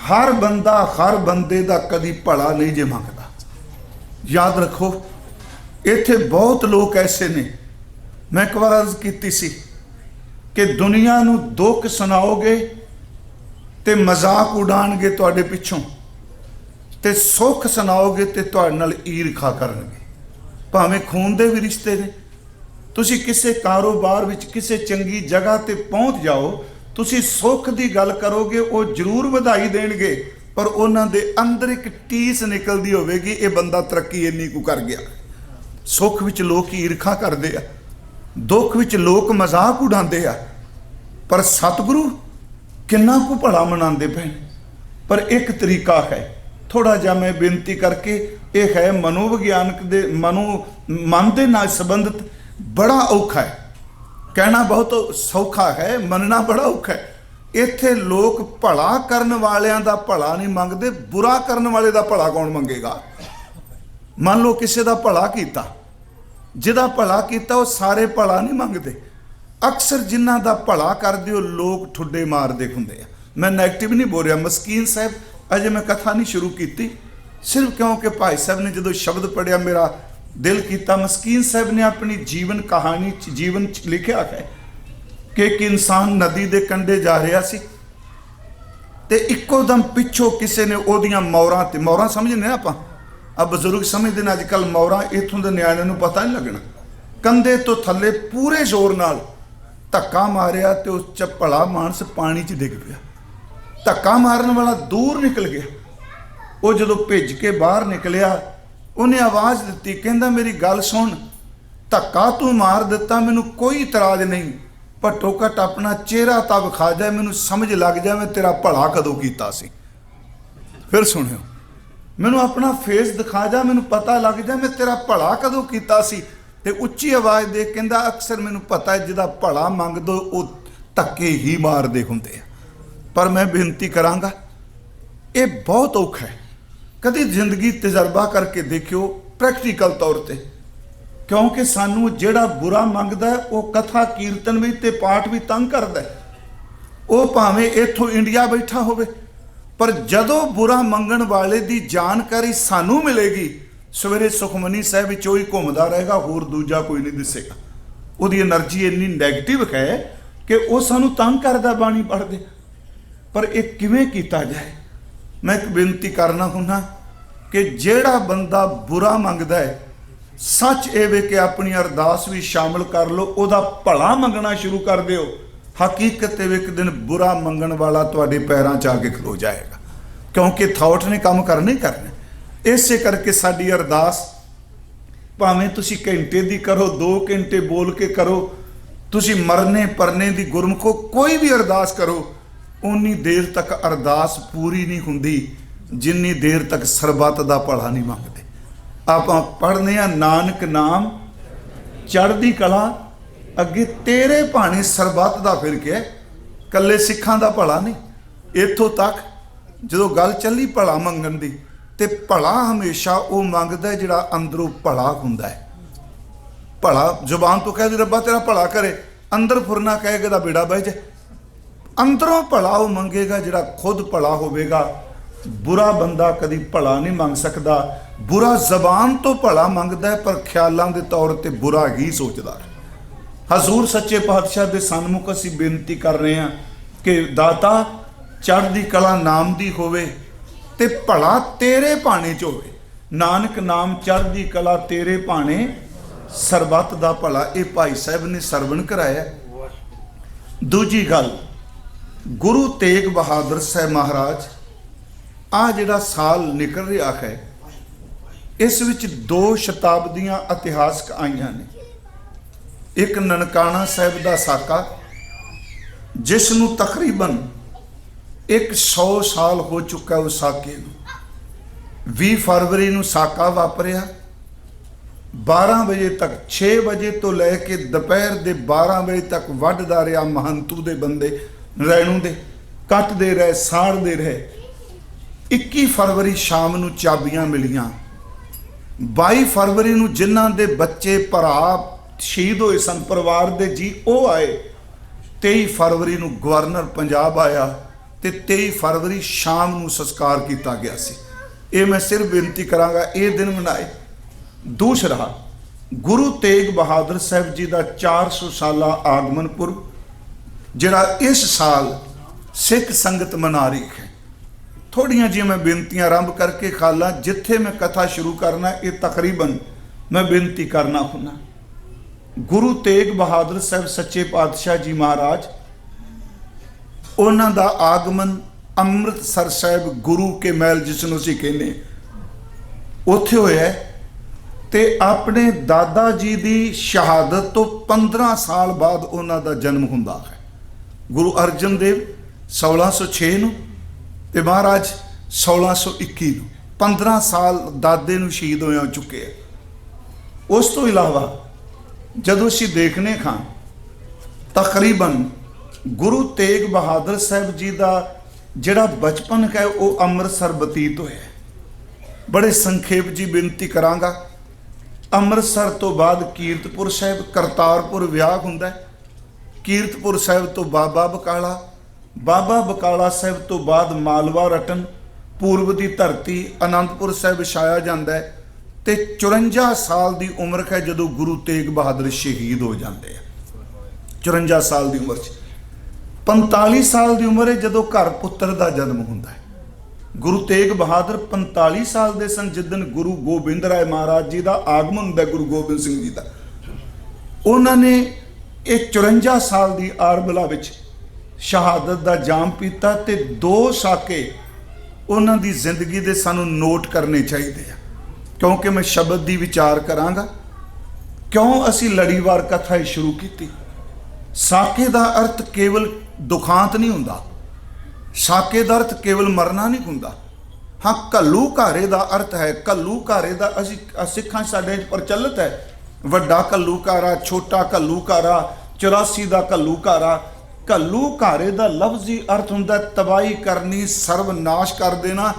ਹਰ ਬੰਦਾ ਹਰ ਬੰਦੇ ਦਾ ਕਦੀ ਭਲਾ ਨਹੀਂ ਜੇ ਮੰਗਦਾ। ਯਾਦ ਰੱਖੋ, ਇੱਥੇ ਬਹੁਤ ਲੋਕ ਐਸੇ ਨੇ, ਮੈਂ ਇੱਕ ਵਾਰ ਅਰਜ਼ ਕੀਤੀ ਸੀ ਕਿ ਦੁਨੀਆ ਨੂੰ ਦੁੱਖ ਸੁਣਾਓਗੇ ਤੇ ਮਜ਼ਾਕ ਉਡਾਣਗੇ ਤੁਹਾਡੇ ਪਿੱਛੋਂ, ਤੇ ਸੁੱਖ ਸੁਣਾਓਗੇ ਤੇ ਤੁਹਾਡੇ ਨਾਲ ਈਰਖਾ ਕਰਨਗੇ। ਭਾਵੇਂ ਖੂਨ ਦੇ ਵੀ ਰਿਸ਼ਤੇ ਨੇ। ਤੁਸੀਂ ਕਿਸੇ ਕਾਰੋਬਾਰ ਵਿੱਚ ਕਿਸੇ ਚੰਗੀ ਜਗ੍ਹਾ ਤੇ ਪਹੁੰਚ ਜਾਓ, ਤੁਸੀਂ ਸੁੱਖ ਦੀ ਗੱਲ ਕਰੋਗੇ, ਉਹ ਜ਼ਰੂਰ ਵਧਾਈ ਦੇਣਗੇ, ਪਰ ਉਹਨਾਂ ਦੇ ਅੰਦਰ ਇੱਕ ਟੀਸ ਨਿਕਲਦੀ ਹੋਵੇਗੀ, ਇਹ ਬੰਦਾ ਤਰੱਕੀ ਇੰਨੀ ਕੁ ਕਰ ਗਿਆ। ਸੁੱਖ ਵਿੱਚ ਲੋਕ ਈਰਖਾ ਕਰਦੇ ਆ, ਦੁੱਖ ਵਿੱਚ ਲੋਕ ਮਜ਼ਾਕ ਉਡਾਉਂਦੇ ਆ, ਪਰ ਸਤਿਗੁਰੂ ਕਿੰਨਾ ਕੁ ਭਲਾ ਮਨਾਉਂਦੇ ਪਏ। ਪਰ ਇੱਕ ਤਰੀਕਾ ਹੈ, ਥੋੜਾ ਜਿਹਾ ਮੈਂ ਬੇਨਤੀ ਕਰਕੇ, ਇਹ ਹੈ ਮਨੋਵਿਗਿਆਨਕ ਦੇ ਮਨ ਦੇ ਨਾਲ ਸੰਬੰਧਿਤ। ਬੜਾ ਔਖਾ ਹੈ, ਕਹਿਣਾ ਬਹੁਤ ਸੌਖਾ ਹੈ, ਮੰਨਣਾ ਬੜਾ ਔਖਾ ਹੈ। ਇੱਥੇ ਲੋਕ ਭਲਾ ਕਰਨ ਵਾਲਿਆਂ ਦਾ ਭਲਾ ਨਹੀਂ ਮੰਗਦੇ, ਬੁਰਾ ਕਰਨ ਵਾਲੇ ਦਾ ਭਲਾ ਕੌਣ ਮੰਗੇਗਾ। ਮੰਨ ਲਓ ਕਿਸੇ ਦਾ ਭਲਾ ਕੀਤਾ, ਜਿਹਦਾ ਭਲਾ ਕੀਤਾ ਉਹ ਸਾਰੇ ਭਲਾ ਨਹੀਂ ਮੰਗਦੇ। ਅਕਸਰ ਜਿਨ੍ਹਾਂ ਦਾ ਭਲਾ ਕਰਦੇ ਹੋ ਲੋਕ ਠੁੱਡੇ ਮਾਰਦੇ ਹੁੰਦੇ ਆ। ਮੈਂ ਨੈਗੇਟਿਵ ਨਹੀਂ ਬੋਲ ਰਿਹਾ। ਮਸਕੀਨ ਸਾਹਿਬ, ਅਜੇ ਮੈਂ ਕਥਾ ਨਹੀਂ ਸ਼ੁਰੂ ਕੀਤੀ, ਸਿਰਫ ਕਿਉਂਕਿ ਭਾਈ ਸਾਹਿਬ ਨੇ ਜਦੋਂ ਸ਼ਬਦ ਪੜਿਆ ਮੇਰਾ ਦਿਲ ਕੀਤਾ। ਮਸਕੀਨ ਸਾਹਿਬ ਨੇ ਆਪਣੀ ਜੀਵਨ ਕਹਾਣੀ ਜੀਵਨ 'ਚ ਲਿਖਿਆ ਹੈ ਕਿ ਇੱਕ ਇਨਸਾਨ ਨਦੀ ਦੇ ਕੰਢੇ ਜਾ ਰਿਹਾ ਸੀ ਤੇ ਇੱਕੋ ਦਮ ਪਿੱਛੋਂ ਕਿਸੇ ਨੇ ਉਹਦੀਆਂ ਮੌਰਾਂ ਤੇ, ਮੌਰਾਂ ਸਮਝਦੇ ਨਾ ਆਪਾਂ, ਆ ਬਜ਼ੁਰਗ ਸਮਝਦੇ ਨੇ ਅੱਜ ਕੱਲ੍ਹ ਮੌਰਾਂ, ਇੱਥੋਂ ਦੇ ਨਿਆਣਿਆਂ ਨੂੰ ਪਤਾ ਨਹੀਂ ਲੱਗਣਾ। ਕੰਧੇ ਤੋਂ ਥੱਲੇ ਪੂਰੇ ਜ਼ੋਰ ਨਾਲ ਧੱਕਾ ਮਾਰਿਆ ਤੇ ਉਸ 'ਚ ਭਲਾ ਮਾਨਸ ਪਾਣੀ 'ਚ ਡਿੱਗ ਪਿਆ। ਧੱਕਾ ਮਾਰਨ ਵਾਲਾ ਦੂਰ ਨਿਕਲ ਗਿਆ। ਉਹ ਜਦੋਂ ਭਿੱਜ ਕੇ ਬਾਹਰ ਨਿਕਲਿਆ, ਉਹਨੇ ਆਵਾਜ਼ ਦਿੱਤੀ, ਕਹਿੰਦਾ ਮੇਰੀ ਗੱਲ ਸੁਣ, ਧੱਕਾ ਤੂੰ ਮਾਰ ਦਿੱਤਾ, ਮੈਨੂੰ ਕੋਈ ਇਤਰਾਜ਼ ਨਹੀਂ, ਘੱਟੋ ਘੱਟ ਆਪਣਾ ਚਿਹਰਾ ਤਾਂ ਵਿਖਾ ਜਾ, ਮੈਨੂੰ ਸਮਝ ਲੱਗ ਜਾ ਮੈਂ ਤੇਰਾ ਭਲਾ ਕਦੋਂ ਕੀਤਾ ਸੀ। ਫਿਰ ਸੁਣਿਓ, ਮੈਨੂੰ ਆਪਣਾ ਫੇਸ ਦਿਖਾ ਜਾ, ਮੈਨੂੰ ਪਤਾ ਲੱਗ ਜਾ ਮੈਂ ਤੇਰਾ ਭਲਾ ਕਦੋਂ ਕੀਤਾ ਸੀ। ਤੇ ਉੱਚੀ ਆਵਾਜ਼ ਦੇ ਕਹਿੰਦਾ ਅਕਸਰ ਮੈਨੂੰ ਪਤਾ ਹੈ ਜਿਹਦਾ ਭਲਾ ਮੰਗ ਦੋ ਉਹ ਧੱਕੇ ਹੀ ਮਾਰਦੇ ਹੁੰਦੇ ਆ। ਪਰ ਮੈਂ ਬੇਨਤੀ ਕਰਾਂਗਾ, ਇਹ ਬਹੁਤ ਔਖਾ ਹੈ। ਕਦੀ ਜ਼ਿੰਦਗੀ ਤਜਰਬਾ ਕਰਕੇ ਦੇਖਿਓ ਪ੍ਰੈਕਟੀਕਲ ਤੌਰ ਤੇ, ਕਿਉਂਕਿ ਸਾਨੂੰ ਜਿਹੜਾ ਬੁਰਾ ਮੰਗਦਾ ਉਹ ਕਥਾ ਕੀਰਤਨ ਵਿੱਚ ਤੇ ਪਾਠ ਵੀ ਤੰਗ ਕਰਦਾ। ਉਹ ਭਾਵੇਂ ਇੱਥੋਂ ਇੰਡੀਆ ਬੈਠਾ ਹੋਵੇ, ਪਰ ਜਦੋਂ ਬੁਰਾ ਮੰਗਣ ਵਾਲੇ ਦੀ ਜਾਣਕਾਰੀ ਸਾਨੂੰ ਮਿਲੇਗੀ, ਸਵੇਰੇ ਸੁਖਮਨੀ ਸਾਹਿਬ ਵਿੱਚ ਉਹੀ ਘੁੰਮਦਾ ਰਹੇਗਾ, ਹੋਰ ਦੂਜਾ ਕੋਈ ਨਹੀਂ ਦਿਸੇਗਾ। ਉਹਦੀ એનર્ਜੀ ਇੰਨੀ ਨੈਗੇਟਿਵ ਹੈ ਕਿ ਉਹ ਸਾਨੂੰ ਤੰਗ ਕਰਦਾ ਬਾਣੀ ਪੜ੍ਹਦੇ। ਪਰ ਇਹ ਕਿਵੇਂ ਕੀਤਾ ਜਾਏ? ਮੈਂ ਇੱਕ ਬੇਨਤੀ ਕਰਨਾ ਹੁੰਦਾ ਕਿ ਜਿਹੜਾ ਬੰਦਾ ਬੁਰਾ ਮੰਗਦਾ ਹੈ, ਸੱਚ ਇਹ ਵੇ ਕਿ ਆਪਣੀ ਅਰਦਾਸ ਵੀ ਸ਼ਾਮਲ ਕਰ ਲਓ, ਉਹਦਾ ਭਲਾ ਮੰਗਣਾ ਸ਼ੁਰੂ ਕਰ ਦਿਓ। ਹਕੀਕਤ ਇਹ ਇੱਕ ਦਿਨ ਬੁਰਾ ਮੰਗਣ ਵਾਲਾ ਤੁਹਾਡੇ ਪੈਰਾਂ 'ਚ ਆ ਕੇ ਖਲੋ ਜਾਏਗਾ, ਕਿਉਂਕਿ ਥਾਟ ਨੇ ਕੰਮ ਕਰਨੇ ਹੀ ਕਰਨੇ। ਇਸੇ ਕਰਕੇ ਸਾਡੀ ਅਰਦਾਸ ਭਾਵੇਂ ਤੁਸੀਂ ਘੰਟੇ ਦੀ ਕਰੋ, 2 ਘੰਟੇ ਬੋਲ ਕੇ ਕਰੋ, ਤੁਸੀਂ ਮਰਨੇ ਪਰਨੇ ਦੀ ਗੁਰਮੁਖੋ ਕੋਈ ਵੀ ਅਰਦਾਸ ਕਰੋ, ਉਨੀ ਦੇਰ ਤੱਕ ਅਰਦਾਸ ਪੂਰੀ ਨਹੀਂ ਹੁੰਦੀ ਜਿੰਨੀ ਦੇਰ ਤੱਕ ਸਰਬੱਤ ਦਾ ਭਲਾ ਨਹੀਂ ਮੰਗਦੇ। ਆਪਾਂ ਪੜ੍ਹਨੇ ਆ ਨਾਨਕ ਨਾਮ ਚੜ੍ਹਦੀ ਕਲਾ, ਅੱਗੇ ਤੇਰੇ ਭਾਣੇ ਸਰਬੱਤ ਦਾ ਫਿਰ ਕੇ, ਕੱਲੇ ਸਿੱਖਾਂ ਦਾ ਭਲਾ ਨਹੀਂ। ਇੱਥੋਂ ਤੱਕ ਜਦੋਂ ਗੱਲ ਚੱਲੀ ਭਲਾ ਮੰਗਣ ਦੀ, ਤੇ ਭਲਾ ਹਮੇਸ਼ਾ ਉਹ ਮੰਗਦਾ ਜਿਹੜਾ ਅੰਦਰੋਂ ਭਲਾ ਹੁੰਦਾ ਹੈ। ਭਲਾ ਜ਼ੁਬਾਨ ਤੋਂ ਕਹਿ ਦੇ ਰੱਬਾ ਤੇਰਾ ਭਲਾ ਕਰੇ, ਅੰਦਰ ਫੁਰਨਾ ਕਹੇਗਾ ਦਾ ਬੇੜਾ ਬਹਿ ਜਾ। ਅੰਦਰੋਂ ਭਲਾ ਉਹ ਮੰਗੇਗਾ ਜਿਹੜਾ ਖੁਦ ਭਲਾ ਹੋਵੇਗਾ। ਬੁਰਾ ਬੰਦਾ ਕਦੀ ਭਲਾ ਨਹੀਂ ਮੰਗ ਸਕਦਾ। ਬੁਰਾ ਜ਼ਬਾਨ ਤੋਂ ਭਲਾ ਮੰਗਦਾ ਹੈ, ਪਰ ਖਿਆਲਾਂ ਦੇ ਤੌਰ ਤੇ ਬੁਰਾ ਹੀ ਸੋਚਦਾ ਹੈ। ਹਜ਼ੂਰ ਸੱਚੇ ਪਾਤਸ਼ਾਹ ਦੇ ਸਨਮੁਖ ਅਸੀਂ ਬੇਨਤੀ ਕਰ ਰਹੇ ਹਾਂ ਕਿ ਦਾਤਾ ਚੜ੍ਹਦੀ ਕਲਾ ਨਾਮ ਦੀ ਹੋਵੇ ਤੇ ਭਲਾ ਤੇਰੇ ਭਾਣੇ 'ਚ ਹੋਵੇ। ਨਾਨਕ ਨਾਮ ਚੜ੍ਹਦੀ ਕਲਾ ਤੇਰੇ ਭਾਣੇ, ਸਰਬੱਤ ਦਾ ਭਲਾ। ਇਹ ਭਾਈ ਸਾਹਿਬ ਨੇ ਸਰਵਣ ਕਰਾਇਆ। ਦੂਜੀ ਗੱਲ, ਗੁਰੂ ਤੇਗ ਬਹਾਦਰ ਸਾਹਿਬ ਮਹਾਰਾਜ, ਆ ਜਿਹੜਾ ਸਾਲ ਨਿਕਲ ਰਿਹਾ ਹੈ, ਇਸ ਵਿੱਚ 2 ਸ਼ਤਾਬਦੀਆਂ ਇਤਿਹਾਸਕ ਆਈਆਂ ਨੇ। ਇੱਕ ਨਨਕਾਣਾ ਸਾਹਿਬ ਦਾ ਸਾਕਾ, ਜਿਸ ਨੂੰ ਤਕਰੀਬਨ 100 ਸਾਲ ਹੋ ਚੁੱਕਾ ਉਸ ਸਾਕੇ ਨੂੰ। 20 ਫਰਵਰੀ ਨੂੰ ਸਾਕਾ ਵਾਪਰਿਆ। 12 ਵਜੇ ਤੱਕ, 6 ਵਜੇ ਤੋਂ ਲੈ ਕੇ ਦੁਪਹਿਰ ਦੇ 12 ਵਜੇ ਤੱਕ ਵੱਢਦਾ ਰਿਹਾ ਮਹੰਤੂ ਦੇ ਬੰਦੇ, ਰੈਣੂ ਦੇ, ਕੱਟਦੇ ਰਹੇ, ਸਾੜਦੇ ਰਹੇ। 21 ਫਰਵਰੀ ਸ਼ਾਮ ਨੂੰ ਚਾਬੀਆਂ ਮਿਲੀਆਂ। 22 ਫਰਵਰੀ ਨੂੰ ਜਿਨ੍ਹਾਂ ਦੇ ਬੱਚੇ ਭਰਾ ਸ਼ਹੀਦ ਹੋਏ ਸਨ, ਪਰਿਵਾਰ ਦੇ ਜੀ, ਉਹ ਆਏ। 23 ਫਰਵਰੀ ਨੂੰ ਗਵਰਨਰ ਪੰਜਾਬ ਆਇਆ ਤੇ 23 ਫਰਵਰੀ ਸ਼ਾਮ ਨੂੰ ਸੰਸਕਾਰ ਕੀਤਾ ਗਿਆ ਸੀ। ਇਹ ਮੈਂ ਸਿਰਫ ਬੇਨਤੀ ਕਰਾਂਗਾ ਇਹ ਦਿਨ ਮਨਾਏ। ਦੂਸਰਾ, ਗੁਰੂ ਤੇਗ ਬਹਾਦਰ ਸਾਹਿਬ ਜੀ ਦਾ 400 ਸਾਲਾ ਆਗਮਨ ਪੁਰਬ, ਜਿਹੜਾ ਇਸ ਸਾਲ ਸਿੱਖ ਸੰਗਤ ਮਨਾ ਰਹੀ ਹੈ। ਥੋੜੀਆਂ ਜਿਹੀਆਂ ਮੈਂ ਬੇਨਤੀਆਂ ਆਰੰਭ ਕਰਕੇ ਖਾਲਾ, ਜਿੱਥੇ ਮੈਂ ਕਥਾ ਸ਼ੁਰੂ ਕਰਨਾ ਇਹ ਤਕਰੀਬਨ ਮੈਂ ਬੇਨਤੀ ਕਰਨਾ ਹੁੰਦਾ। ਗੁਰੂ ਤੇਗ ਬਹਾਦਰ ਸਾਹਿਬ ਸੱਚੇ ਪਾਤਸ਼ਾਹ ਜੀ ਮਹਾਰਾਜ, ਉਹਨਾਂ ਦਾ ਆਗਮਨ ਅੰਮ੍ਰਿਤਸਰ ਸਾਹਿਬ ਗੁਰੂ ਕੇ ਮਹਿਲ ਜਿਸ ਨੂੰ ਅਸੀਂ ਕਹਿੰਦੇ, ਉੱਥੇ ਹੋਇਆ ਤੇ ਆਪਣੇ ਦਾਦਾ ਜੀ ਦੀ ਸ਼ਹਾਦਤ ਤੋਂ 15 ਸਾਲ ਬਾਅਦ ਉਹਨਾਂ ਦਾ ਜਨਮ ਹੁੰਦਾ ਹੈ। ਗੁਰੂ ਅਰਜਨ ਦੇਵ 1606 ਨੂੰ ਤੇ ਮਹਾਰਾਜ 1621 ਨੂੰ, 15 ਸਾਲ ਦਾਦੇ ਨੂੰ ਸ਼ਹੀਦ ਹੋਇਆ ਚੁੱਕੇ ਆ। ਉਸ ਤੋਂ ਇਲਾਵਾ ਜਦੋਂ ਅਸੀਂ ਦੇਖਨੇ ਖਾਂ, ਤਕਰੀਬਨ ਗੁਰੂ ਤੇਗ ਬਹਾਦਰ ਸਾਹਿਬ ਜੀ ਦਾ ਜਿਹੜਾ ਬਚਪਨ ਹੈ ਉਹ ਅੰਮ੍ਰਿਤਸਰ ਬਤੀਤ ਹੋਇਆ। ਬੜੇ ਸੰਖੇਪ ਜੀ ਬੇਨਤੀ ਕਰਾਂਗਾ। ਅੰਮ੍ਰਿਤਸਰ ਤੋਂ ਬਾਅਦ ਕੀਰਤਪੁਰ ਸਾਹਿਬ, ਕਰਤਾਰਪੁਰ ਵਿਆਹ ਹੁੰਦਾ ਹੈ। ਕੀਰਤਪੁਰ ਸਾਹਿਬ ਤੋਂ ਬਾਬਾ ਬਕਾਲਾ, ਬਾਬਾ ਬਕਾਲਾ ਸਾਹਿਬ ਤੋਂ ਬਾਅਦ ਮਾਲਵਾ ਰਟਨ, ਪੂਰਬ ਦੀ ਧਰਤੀ, ਅਨੰਦਪੁਰ ਸਾਹਿਬ ਛਾਇਆ ਜਾਂਦਾ ਹੈ ਤੇ 54 ਸਾਲ ਦੀ ਉਮਰ ਹੈ ਜਦੋਂ ਗੁਰੂ ਤੇਗ ਬਹਾਦਰ ਸ਼ਹੀਦ ਹੋ ਜਾਂਦੇ ਆ। 54 ਸਾਲ ਦੀ ਉਮਰ 'ਚ 45 ਸਾਲ ਦੀ ਉਮਰ ਹੈ ਜਦੋਂ ਘਰ ਪੁੱਤਰ ਦਾ ਜਨਮ ਹੁੰਦਾ ਹੈ। ਗੁਰੂ ਤੇਗ ਬਹਾਦਰ 45 ਸਾਲ ਦੇ ਸਨ ਜਿੱਦਣ ਗੁਰੂ ਗੋਬਿੰਦ ਰਾਏ ਮਹਾਰਾਜ ਜੀ ਦਾ ਆਗਮਨ ਹੁੰਦਾ, ਗੁਰੂ ਗੋਬਿੰਦ ਸਿੰਘ ਜੀ ਦਾ। ਉਹਨਾਂ ਨੇ ਇਹ 54 ਸਾਲ ਦੀ ਆਰਬਲਾ ਵਿੱਚ ਸ਼ਹਾਦਤ ਦਾ ਜਾਮ ਪੀਤਾ ਤੇ 2 ਸਾਕੇ ਉਹਨਾਂ ਦੀ ਜ਼ਿੰਦਗੀ ਦੇ ਸਾਨੂੰ ਨੋਟ ਕਰਨੇ ਚਾਹੀਦੇ ਆ, ਕਿਉਂਕਿ ਮੈਂ ਸ਼ਬਦ ਦੀ ਵਿਚਾਰ ਕਰਾਂਗਾ। ਕਿਉਂ ਅਸੀਂ ਲੜੀਵਾਰ ਕਥਾ ਹੀ ਸ਼ੁਰੂ ਕੀਤੀ। ਸਾਕੇ ਦਾ ਅਰਥ ਕੇਵਲ ਦੁਖਾਂਤ ਨਹੀਂ ਹੁੰਦਾ, ਸਾਕੇ ਦਾ ਅਰਥ ਕੇਵਲ ਮਰਨਾ ਨਹੀਂ ਹੁੰਦਾ। ਹਾਂ, ਘੱਲੂ ਘਾਰੇ ਦਾ ਅਰਥ ਹੈ, ਘੱਲੂ ਘਾਰੇ ਦਾ ਅਸੀਂ ਸਿੱਖਾਂ ਸਾਡੇ ਪ੍ਰਚਲਿਤ ਹੈ, ਵੱਡਾ ਘੱਲੂ ਘਾਰਾ, ਛੋਟਾ ਘੱਲੂ ਘਾਰਾ, 84 ਦਾ ਘੱਲੂ ਘਾਰਾ। ਘੱਲੂ ਘਾਰੇ ਦਾ ਲਫ਼ਜ਼ੀ ਅਰਥ ਹੁੰਦਾ ਤਬਾਹੀ ਕਰਨੀ, ਸਰਵਨਾਸ਼ ਕਰ ਦੇਣਾ,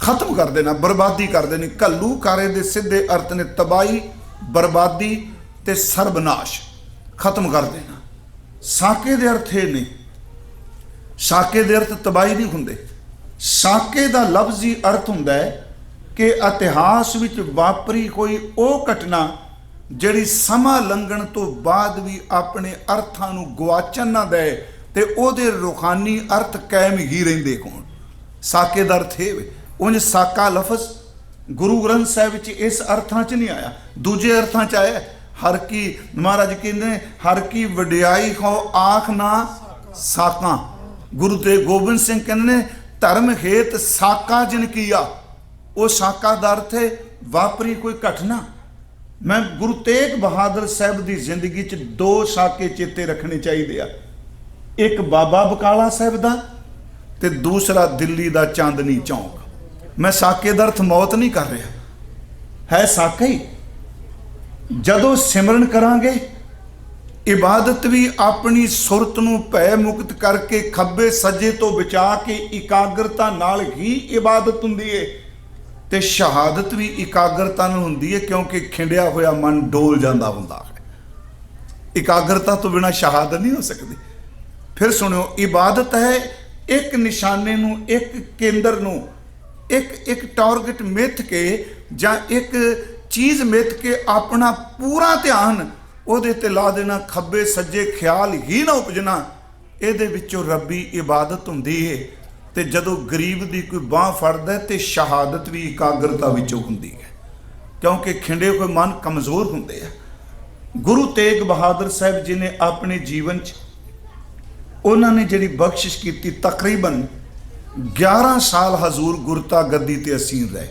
ਖਤਮ ਕਰ ਦੇਣਾ, ਬਰਬਾਦੀ ਕਰ ਦੇਣੀ। ਘੱਲੂ ਘਾਰੇ ਦੇ ਸਿੱਧੇ ਅਰਥ ਨੇ ਤਬਾਹੀ, ਬਰਬਾਦੀ ਤੇ ਸਰਵਨਾਸ਼, ਖਤਮ ਕਰ ਦੇਣਾ। ਸਾਕੇ ਦੇ ਅਰਥ ਇਹ ਨਹੀਂ, ਸਾਕੇ ਦੇ ਅਰਥ ਤਬਾਹੀ ਨਹੀਂ ਹੁੰਦੇ। ਸਾਕੇ ਦਾ ਲਫ਼ਜ਼ੀ ਅਰਥ ਹੁੰਦਾ ਹੈ ਕਿ ਇਤਿਹਾਸ ਵਿੱਚ ਵਾਪਰੀ ਕੋਈ ਉਹ ਘਟਨਾ ਜਿਹੜੀ ਸਮਾਂ ਲੰਘਣ ਤੋਂ ਬਾਅਦ ਵੀ ਆਪਣੇ ਅਰਥਾਂ ਨੂੰ ਗਵਾਚਣ ਨਾ ਦੇ ਤੇ ਉਹਦੇ ਰੂਹਾਨੀ ਅਰਥ ਕਾਇਮ ਹੀ ਰਹਿੰਦੇ ਹੋਣ। ਸਾਕੇ ਦਾ ਅਰਥ ਇਹ ਵੇ। ਉਂਝ ਸਾਕਾ ਲਫ਼ਜ਼ ਗੁਰੂ ਗ੍ਰੰਥ ਸਾਹਿਬ ਵਿੱਚ ਇਸ ਅਰਥਾਂ 'ਚ ਨਹੀਂ ਆਇਆ, ਦੂਜੇ ਅਰਥਾਂ 'ਚ ਆਇਆ। ਹਰ ਕੀ ਮਹਾਰਾਜ ਕਹਿੰਦੇ, ਹਰ ਕੀ ਵਡਿਆਈ ਹੋ ਆਖ ਨਾ ਸਾਕਾਂ। ਗੁਰੂ ਤੇਗ ਗੋਬਿੰਦ ਸਿੰਘ ਕਹਿੰਦੇ ਨੇ, ਧਰਮ ਹੇਤ ਸਾਕਾ ਜਿਨ ਕੀਆ। ਉਹ ਸਾਕਾ ਦਾ ਅਰਥ ਹੈ ਵਾਪਰੀ ਕੋਈ ਘਟਨਾ। ਮੈਂ ਗੁਰੂ ਤੇਗ ਬਹਾਦਰ ਸਾਹਿਬ ਦੀ ਜ਼ਿੰਦਗੀ 'ਚ 2 ਸਾਕੇ ਚੇਤੇ ਰੱਖਣੇ ਚਾਹੀਦੇ ਆ। ਇੱਕ ਬਾਬਾ ਬਕਾਲਾ ਸਾਹਿਬ ਦਾ ਤੇ ਦੂਸਰਾ ਦਿੱਲੀ ਦਾ ਚਾਂਦਨੀ ਚੌਂਕ। ਮੈਂ ਸਾਕੇ ਦਾ ਅਰਥ ਮੌਤ ਨਹੀਂ ਕਰ ਰਿਹਾ, ਹੈ ਸਾਕਾ ਹੀ। ਜਦੋਂ ਸਿਮਰਨ ਕਰਾਂਗੇ, ਇਬਾਦਤ ਵੀ ਆਪਣੀ ਸੁਰਤ ਨੂੰ ਭੈ ਮੁਕਤ ਕਰਕੇ ਖੱਬੇ ਸੱਜੇ ਤੋਂ ਬਚਾ ਕੇ ਇਕਾਗਰਤਾ ਨਾਲ ਹੀ ਇਬਾਦਤ ਹੁੰਦੀ ਏ ਤੇ ਸ਼ਹਾਦਤ ਵੀ ਇਕਾਗਰਤਾ ਨਾਲ ਹੁੰਦੀ ਹੈ, ਕਿਉਂਕਿ ਖਿੰਡਿਆ ਹੋਇਆ ਮਨ ਡੋਲ ਜਾਂਦਾ ਹੁੰਦਾ ਹੈ। ਇਕਾਗਰਤਾ ਤੋਂ ਬਿਨਾਂ ਸ਼ਹਾਦਤ ਨਹੀਂ ਹੋ ਸਕਦੀ। फिर सुनियो, इबादत है एक निशाने नू, एक केंद्र नू, एक टारगेट मिथ के ਜਾਂ एक चीज़ मिथ के अपना पूरा ध्यान ਉਹਦੇ ਤੇ ਲਾ ਦੇਣਾ, ਖੱਬੇ ਸੱਜੇ ਖਿਆਲ ਹੀ ਨਾ ਉਪਜਣਾ। ਇਹਦੇ ਵਿੱਚੋਂ ਰੱਬੀ ਇਬਾਦਤ ਹੁੰਦੀ ਹੈ। ਤੇ ਜਦੋਂ ਗਰੀਬ ਦੀ ਕੋਈ ਬਾਹ ਫੜਦਾ ਤੇ ਸ਼ਹਾਦਤ ਵੀ ਇਕਾਗਰਤਾ ਵਿੱਚੋਂ ਹੁੰਦੀ ਹੈ, ਕਿਉਂਕਿ ਖਿੰਡੇ ਹੋਏ ਮਨ ਕਮਜ਼ੋਰ ਹੁੰਦੇ ਆ। ਗੁਰੂ ਤੇਗ ਬਹਾਦਰ ਸਾਹਿਬ ਜੀ ਨੇ ਆਪਣੇ ਜੀਵਨ 'ਚ ਉਹਨਾਂ ਨੇ ਜਿਹੜੀ ਬਖਸ਼ਿਸ਼ ਕੀਤੀ, ਤਕਰੀਬਨ 11 ਸਾਲ ਹਜ਼ੂਰ ਗੁਰਤਾ ਗੱਦੀ ਤੇ ਅਸੀਰ ਰਹੇ।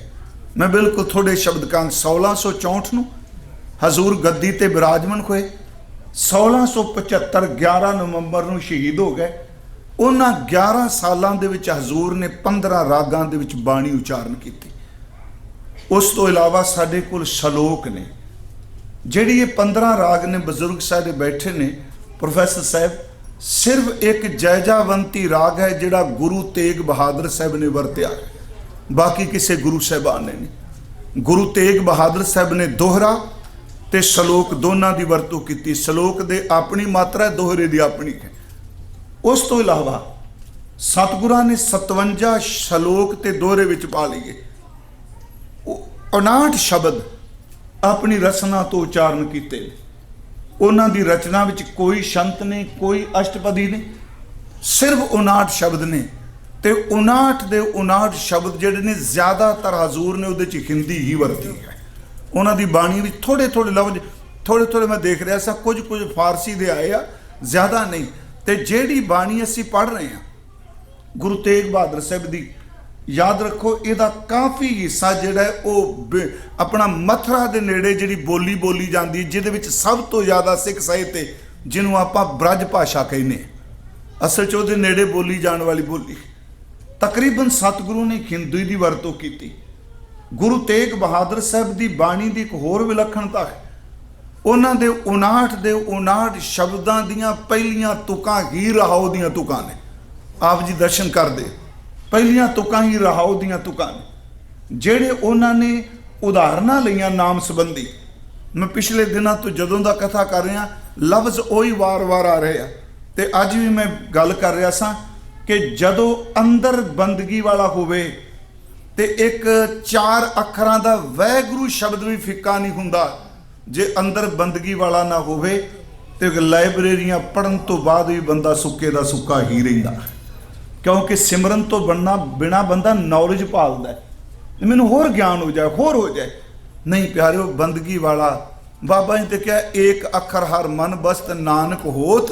ਮੈਂ ਬਿਲਕੁਲ ਥੋੜੇ ਸ਼ਬਦ ਕਾਂ 1664 ਨੂੰ ਹਜ਼ੂਰ ਗੱਦੀ ਤੇ ਬਿਰਾਜਮਾਨ ਹੋਏ। 1675 11 ਨਵੰਬਰ ਨੂੰ ਸ਼ਹੀਦ ਹੋ ਗਏ। ਉਹਨਾਂ 11 ਸਾਲਾਂ ਦੇ ਵਿੱਚ ਹਜ਼ੂਰ ਨੇ 15 ਰਾਗਾਂ ਦੇ ਵਿੱਚ ਬਾਣੀ ਉਚਾਰਨ ਕੀਤੀ। ਉਸ ਤੋਂ ਇਲਾਵਾ ਸਾਡੇ ਕੋਲ ਸ਼ਲੋਕ ਨੇ, ਜਿਹੜੀ ਇਹ 15 ਰਾਗ ਨੇ। ਬਜ਼ੁਰਗ ਸਾਡੇ ਬੈਠੇ ਨੇ, ਪ੍ਰੋਫੈਸਰ ਸਾਹਿਬ, ਸਿਰਫ ਇੱਕ ਜੈਜਾਵੰਤੀ ਰਾਗ ਹੈ ਜਿਹੜਾ ਗੁਰੂ ਤੇਗ ਬਹਾਦਰ ਸਾਹਿਬ ਨੇ ਵਰਤਿਆ, ਬਾਕੀ ਕਿਸੇ ਗੁਰੂ ਸਾਹਿਬਾਨ ਨੇ ਨਹੀਂ। ਗੁਰੂ ਤੇਗ ਬਹਾਦਰ ਸਾਹਿਬ ਨੇ ਦੋਹਰਾ ਤੇ ਸ਼ਲੋਕ ਦੋਨਾਂ ਦੀ ਵਰਤੋਂ ਕੀਤੀ। ਸ਼ਲੋਕ ਦੇ ਆਪਣੀ ਮਾਤਰਾ, ਦੋਹਰੇ ਦੀ ਆਪਣੀ ਹੈ। ਉਸ ਤੋਂ ਇਲਾਵਾ ਸਤਿਗੁਰਾਂ ਨੇ 57 ਸ਼ਲੋਕ ਤੇ ਦੋਹਰੇ ਵਿੱਚ ਪਾ ਲਈਏ। 59 ਸ਼ਬਦ ਆਪਣੀ ਰਚਨਾ ਤੋਂ ਉਚਾਰਨ ਕੀਤੇ। ਉਹਨਾਂ ਦੀ ਰਚਨਾ ਵਿੱਚ ਕੋਈ ਸ਼ੰਤ ਨਹੀਂ, ਕੋਈ ਅਸ਼ਟਪਦੀ ਨਹੀਂ, ਸਿਰਫ 59 ਸ਼ਬਦ ਨੇ। ਤੇ 59 ਦੇ 59 ਸ਼ਬਦ ਜਿਹੜੇ ਨੇ ਜ਼ਿਆਦਾਤਰ ਹਜ਼ੂਰ ਨੇ ਉਹਦੇ 'ਚ ਹਿੰਦੀ ਹੀ ਵਰਤੀ ਹੈ। ਉਹਨਾਂ ਦੀ ਬਾਣੀ ਵਿੱਚ ਥੋੜੇ ਥੋੜੇ ਲਫ਼ਜ਼, ਥੋੜੇ ਥੋੜੇ ਮੈਂ ਦੇਖ ਰਿਹਾ ਸਾਂ, ਕੁਝ ਫਾਰਸੀ ਦੇ ਆਏ ਆ, ਜ਼ਿਆਦਾ ਨਹੀਂ। ਤੇ ਜਿਹੜੀ ਬਾਣੀ ਅਸੀਂ ਪੜ੍ਹ ਰਹੇ ਹਾਂ ਗੁਰੂ ਤੇਗ ਬਹਾਦਰ ਸਾਹਿਬ ਦੀ, ਯਾਦ ਰੱਖੋ ਇਹਦਾ ਕਾਫੀ ਹਿੱਸਾ ਜਿਹੜਾ ਹੈ ਉਹ ਆਪਣਾ ਮਥੁਰਾ ਦੇ ਨੇੜੇ ਜਿਹੜੀ ਬੋਲੀ ਬੋਲੀ ਜਾਂਦੀ, ਜਿਹਦੇ ਵਿੱਚ ਸਭ ਤੋਂ ਜ਼ਿਆਦਾ ਸਿੱਖ ਸਾਹਿਤ ਹੈ, ਜਿਹਨੂੰ ਆਪਾਂ ਬ੍ਰਜ ਭਾਸ਼ਾ ਕਹਿੰਦੇ ਹਾਂ, ਅਸਲ 'ਚ ਉਹਦੇ ਨੇੜੇ ਬੋਲੀ ਜਾਣ ਵਾਲੀ ਬੋਲੀ। ਤਕਰੀਬਨ ਸਤਿਗੁਰੂ ਨੇ ਹਿੰਦੀ ਦੀ ਵਰਤੋਂ ਕੀਤੀ। ਗੁਰੂ ਤੇਗ ਬਹਾਦਰ ਸਾਹਿਬ ਦੀ ਬਾਣੀ ਦੀ ਇੱਕ ਹੋਰ ਵਿਲੱਖਣਤਾ ਹੈ, ਉਹਨਾਂ ਦੇ 59 ਦੇ 59 ਸ਼ਬਦਾਂ ਦੀਆਂ ਪਹਿਲੀਆਂ ਤੁਕਾਂ ਹੀ ਰਹਾਉ ਦੀਆਂ ਤੁਕਾਂ ਨੇ। ਆਪ ਜੀ ਦਰਸ਼ਨ ਕਰਦੇ, ਪਹਿਲੀਆਂ ਤੁਕਾਂ ਹੀ ਰਹਾਉ ਦੀਆਂ ਤੁਕਾਂ ਨੇ, ਜਿਹੜੇ ਉਹਨਾਂ ਨੇ ਉਦਾਹਰਨਾਂ ਲਈਆਂ ਨਾਮ ਸੰਬੰਧੀ। ਮੈਂ ਪਿਛਲੇ ਦਿਨਾਂ ਤੋਂ ਜਦੋਂ ਦਾ ਕਥਾ ਕਰ ਰਿਹਾ, ਲਫ਼ਜ਼ ਉਹੀ ਵਾਰ-ਵਾਰ ਆ ਰਹੇ ਆ। ਤੇ ਅੱਜ ਵੀ ਮੈਂ ਗੱਲ ਕਰ ਰਿਹਾ ਸਾਂ ਕਿ ਜਦੋਂ ਅੰਦਰ ਬੰਦਗੀ ਵਾਲਾ ਹੋਵੇ ਤੇ ਇੱਕ 4 ਅੱਖਰਾਂ ਦਾ ਵਾਹਿਗੁਰੂ ਸ਼ਬਦ ਵੀ ਫਿੱਕਾ ਨਹੀਂ ਹੁੰਦਾ। ਜੇ ਅੰਦਰ ਬੰਦਗੀ ਵਾਲਾ ਨਾ ਹੋਵੇ ਤੇ ਲਾਇਬ੍ਰੇਰੀਆਂ ਪੜ੍ਹਨ ਤੋਂ ਬਾਅਦ ਵੀ ਬੰਦਾ ਸੁੱਕੇ ਦਾ ਸੁੱਕਾ ਹੀ ਰਹਿੰਦਾ, ਕਿਉਂਕਿ ਸਿਮਰਨ ਤੋਂ ਬਿਨਾਂ ਬੰਦਾ ਨੌਲੇਜ ਭਾਲਦਾ, ਮੈਨੂੰ ਹੋਰ ਗਿਆਨ ਹੋ ਜਾਏ, ਹੋਰ ਹੋ ਜਾਏ। ਨਹੀਂ ਪਿਆਰਿਓ, ਬੰਦਗੀ ਵਾਲਾ ਬਾਬਾ ਜੀ ਤੇ ਕਿਹਾ, ਏਕ ਅੱਖਰ ਹਰ ਮਨ ਬਸਤ ਨਾਨਕ ਹੋਤ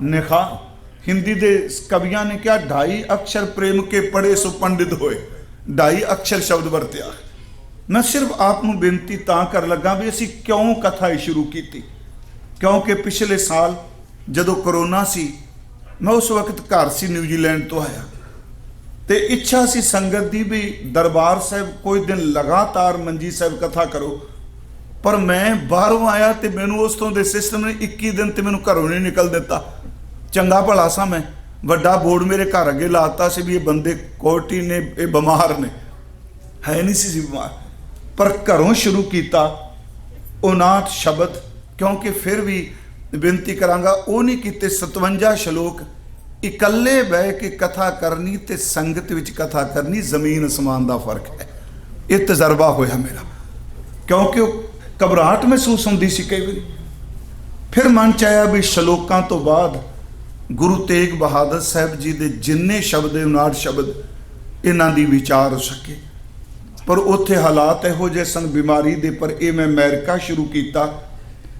ਨਿਖਾ। ਹਿੰਦੀ ਦੇ ਕਵੀਆਂ ਨੇ ਕਿਹਾ, 2.5 ਅਕਸ਼ਰ ਪ੍ਰੇਮ ਕੇ ਪੜੇ ਸੋ ਪੰਡਿਤ ਹੋਏ। 2.5 ਅਕਸ਼ਰ ਸ਼ਬਦ ਵਰਤਿਆ। ਮੈਂ ਸਿਰਫ ਆਪ ਨੂੰ ਬੇਨਤੀ ਤਾਂ ਕਰ ਲੱਗਾ ਵੀ ਅਸੀਂ ਕਿਉਂ ਕਥਾ ਹੀ ਸ਼ੁਰੂ ਕੀਤੀ, ਕਿਉਂਕਿ ਪਿਛਲੇ ਸਾਲ ਜਦੋਂ ਕਰੋਨਾ ਸੀ, ਮੈਂ ਉਸ ਵਕਤ ਘਰ ਸੀ, ਨਿਊਜ਼ੀਲੈਂਡ ਤੋਂ ਆਇਆ, ਤੇ ਇੱਛਾ ਸੀ ਸੰਗਤ ਦੀ ਵੀ ਦਰਬਾਰ ਸਾਹਿਬ ਕੋਈ ਦਿਨ ਲਗਾਤਾਰ ਮੰਜੀ ਸਾਹਿਬ ਕਥਾ ਕਰੋ। ਪਰ ਮੈਂ ਬਾਹਰੋਂ ਆਇਆ ਤੇ ਮੈਨੂੰ ਉਸ ਤੋਂ ਦੇ ਸਿਸਟਮ ਨੇ 21 ਦਿਨ ਤੇ ਮੈਨੂੰ ਘਰੋਂ ਨਹੀਂ ਨਿਕਲ ਦਿੱਤਾ। ਚੰਗਾ ਭਲਾ ਸਾਂ ਮੈਂ, ਵੱਡਾ ਬੋਰਡ ਮੇਰੇ ਘਰ ਅੱਗੇ ਲਾਤਾ ਸੀ ਵੀ ਇਹ ਬੰਦੇ ਕੋਟੀ ਨੇ, ਇਹ ਬਿਮਾਰ ਨੇ, ਹੈ ਨਹੀਂ ਸੀ ਬਿਮਾਰ। ਪਰ ਘਰੋਂ ਸ਼ੁਰੂ ਕੀਤਾ 59 ਸ਼ਬਦ, ਕਿਉਂਕਿ ਫਿਰ ਵੀ ਬੇਨਤੀ ਕਰਾਂਗਾ ਉਹ ਨਹੀਂ ਕੀਤੇ। 57 ਸ਼ਲੋਕ ਇਕੱਲੇ ਬਹਿ ਕੇ ਕਥਾ ਕਰਨੀ ਤੇ ਸੰਗਤ ਵਿੱਚ ਕਥਾ ਕਰਨੀ, ਜ਼ਮੀਨ ਅਸਮਾਨ ਦਾ ਫਰਕ ਹੈ। ਇਹ ਤਜਰਬਾ ਹੋਇਆ ਮੇਰਾ, ਕਿਉਂਕਿ ਉਹ ਘਬਰਾਹਟ ਮਹਿਸੂਸ ਹੁੰਦੀ ਸੀ ਕਈ ਵਾਰੀ। ਫਿਰ ਮਨ ਚ ਆਇਆ ਵੀ ਸ਼ਲੋਕਾਂ ਤੋਂ ਬਾਅਦ ਗੁਰੂ ਤੇਗ ਬਹਾਦਰ ਸਾਹਿਬ ਜੀ ਦੇ ਜਿੰਨੇ ਸ਼ਬਦ, 59 ਸ਼ਬਦ, ਇਹਨਾਂ ਦੀ ਵਿਚਾਰ ਹੋ ਸਕੇ। ਪਰ ਉੱਥੇ ਹਾਲਾਤ ਇਹੋ ਜਿਹੇ ਸਨ ਬਿਮਾਰੀ ਦੇ। ਪਰ ਇਹ ਮੈਂ ਅਮਰੀਕਾ ਸ਼ੁਰੂ ਕੀਤਾ,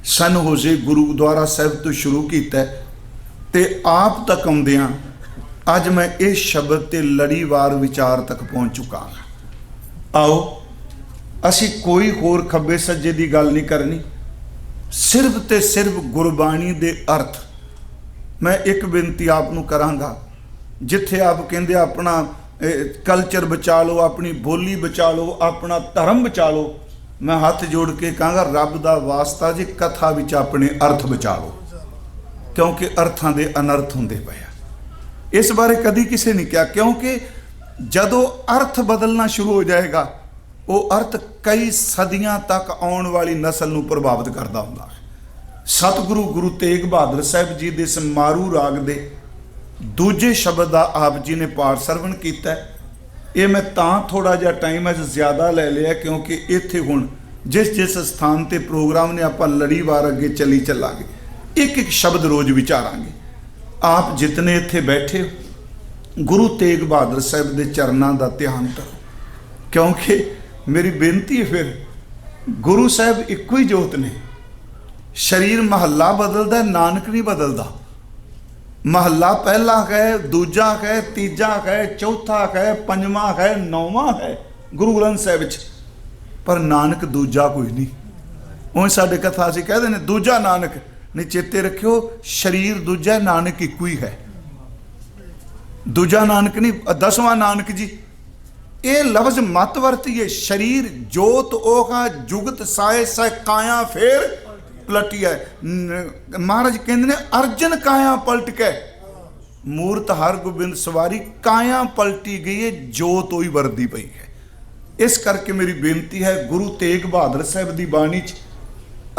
ਸਨ ਹੋਜ਼ੇ ਗੁਰੂਦੁਆਰਾ ਸਾਹਿਬ ਤੋਂ ਸ਼ੁਰੂ ਕੀਤਾ, ਤੇ ਆਪ ਤੱਕ ਆਉਂਦਿਆਂ ਅੱਜ ਮੈਂ ਇਹ ਸ਼ਬਦ ਤੇ ਲੜੀਵਾਰ ਵਿਚਾਰ ਤੱਕ ਪਹੁੰਚ ਚੁੱਕਾ ਹਾਂ। ਆਓ ਅਸੀਂ ਕੋਈ ਹੋਰ ਖੱਬੇ ਸੱਜੇ ਦੀ ਗੱਲ ਨਹੀਂ ਕਰਨੀ, ਸਿਰਫ ਤੇ ਸਿਰਫ ਗੁਰਬਾਣੀ ਦੇ ਅਰਥ। ਮੈਂ ਇੱਕ ਬੇਨਤੀ ਆਪ ਨੂੰ ਕਰਾਂਗਾ, ਜਿੱਥੇ ਆਪ ਕਹਿੰਦੇ ਆਪਣਾ ਕਲਚਰ ਬਚਾ ਲਓ, ਆਪਣੀ ਬੋਲੀ ਬਚਾ ਲਓ, ਆਪਣਾ ਧਰਮ ਬਚਾ ਲਓ, ਮੈਂ ਹੱਥ ਜੋੜ ਕੇ ਕਹਾਂਗਾ, ਰੱਬ ਦਾ ਵਾਸਤਾ ਜੀ ਕਥਾ ਵਿੱਚ ਆਪਣੇ ਅਰਥ ਬਚਾ ਲਓ, ਕਿਉਂਕਿ ਅਰਥਾਂ ਦੇ ਅਨਰਥ ਹੁੰਦੇ ਪਏ ਆ। ਇਸ ਬਾਰੇ ਕਦੀ ਕਿਸੇ ਨੇ ਕਿਹਾ, ਕਿਉਂਕਿ ਜਦੋਂ ਅਰਥ ਬਦਲਣਾ ਸ਼ੁਰੂ ਹੋ ਜਾਏਗਾ, ਉਹ ਅਰਥ ਕਈ ਸਦੀਆਂ ਤੱਕ ਆਉਣ ਵਾਲੀ ਨਸਲ ਨੂੰ ਪ੍ਰਭਾਵਿਤ ਕਰਦਾ ਹੁੰਦਾ ਹੈ। ਸਤਿਗੁਰੂ ਗੁਰੂ ਤੇਗ ਬਹਾਦਰ ਸਾਹਿਬ ਜੀ ਦੇ ਇਸ ਮਾਰੂ ਰਾਗ ਦੇ ਦੂਜੇ ਸ਼ਬਦ ਦਾ ਆਪ ਜੀ ਨੇ ਪਾਠ ਸਰਵਣ ਕੀਤਾ। ਇਹ ਮੈਂ ਤਾਂ ਥੋੜਾ ਜਿਹਾ ਟਾਈਮ ਅੱਜ ਜ਼ਿਆਦਾ ਲੈ ਲਿਆ ਕਿਉਂਕਿ ਇੱਥੇ ਹੁਣ ਜਿਸ ਸਥਾਨ ਤੇ ਪ੍ਰੋਗਰਾਮ ਨੇ ਆਪਾਂ ਲੜੀਵਾਰ ਅੱਗੇ ਚੱਲਾਂਗੇ, ਇੱਕ ਇੱਕ ਸ਼ਬਦ ਰੋਜ਼ ਵਿਚਾਰਾਂਗੇ। ਆਪ ਜਿਤਨੇ ਇੱਥੇ ਬੈਠੇ ਹੋ, ਗੁਰੂ ਤੇਗ ਬਹਾਦਰ ਸਾਹਿਬ ਦੇ ਚਰਨਾਂ ਦਾ ਧਿਆਨ ਕਰੋ, ਕਿਉਂਕਿ ਮੇਰੀ ਬੇਨਤੀ ਹੈ, ਫਿਰ ਗੁਰੂ ਸਾਹਿਬ ਇੱਕੋ ਹੀ ਜੋਤ ਨੇ। ਸਰੀਰ ਮਹੱਲਾ ਬਦਲਦਾ, ਨਾਨਕ ਨਹੀਂ ਬਦਲਦਾ। ਮਹੱਲਾ ਪਹਿਲਾ ਹੈ, ਦੂਜਾ ਹੈ, ਤੀਜਾ ਹੈ, ਚੌਥਾ ਹੈ, ਪੰਜਵਾਂ ਹੈ, ਨੌਵਾਂ ਹੈ ਗੁਰੂ ਗ੍ਰੰਥ ਸਾਹਿਬ 'ਚ, ਪਰ ਨਾਨਕ ਦੂਜਾ ਕੋਈ ਨਹੀਂ। ਉਹ ਸਾਡੇ ਕਥਾ ਅਸੀਂ ਕਹਿੰਦੇ ਨੇ ਦੂਜਾ ਨਾਨਕ ਨਹੀਂ, ਚੇਤੇ ਰੱਖਿਓ ਸਰੀਰ ਦੂਜਾ, ਨਾਨਕ ਇੱਕੋ ਹੀ ਹੈ। ਦੂਜਾ ਨਾਨਕ ਨਹੀਂ, 10ਵਾਂ ਨਾਨਕ ਜੀ। ਇਹ ਲਫ਼ਜ਼ ਮਤ ਵਰਤੀਏ। ਸਰੀਰ ਜੋਤ ਓਹਾ ਜੁਗਤ ਸਾਏ ਸੈ ਕਾਇਆ ਫੇਰ ਪਲਟੀ ਹੈ। ਮਹਾਰਾਜ ਕਹਿੰਦੇ ਨੇ ਅਰਜਨ ਕਾਇਆ ਪਲਟ ਕੇ ਮੂਰਤ ਹਰ ਗੋਬਿੰਦ ਸਵਾਰੀ, ਕਾਇਆ ਪਲਟੀ ਗਈ ਹੈ, ਜੋਤ ਉਹੀ ਵਰਦੀ ਪਈ ਹੈ। ਇਸ ਕਰਕੇ ਮੇਰੀ ਬੇਨਤੀ ਹੈ, ਗੁਰੂ ਤੇਗ ਬਹਾਦਰ ਸਾਹਿਬ ਦੀ ਬਾਣੀ 'ਚ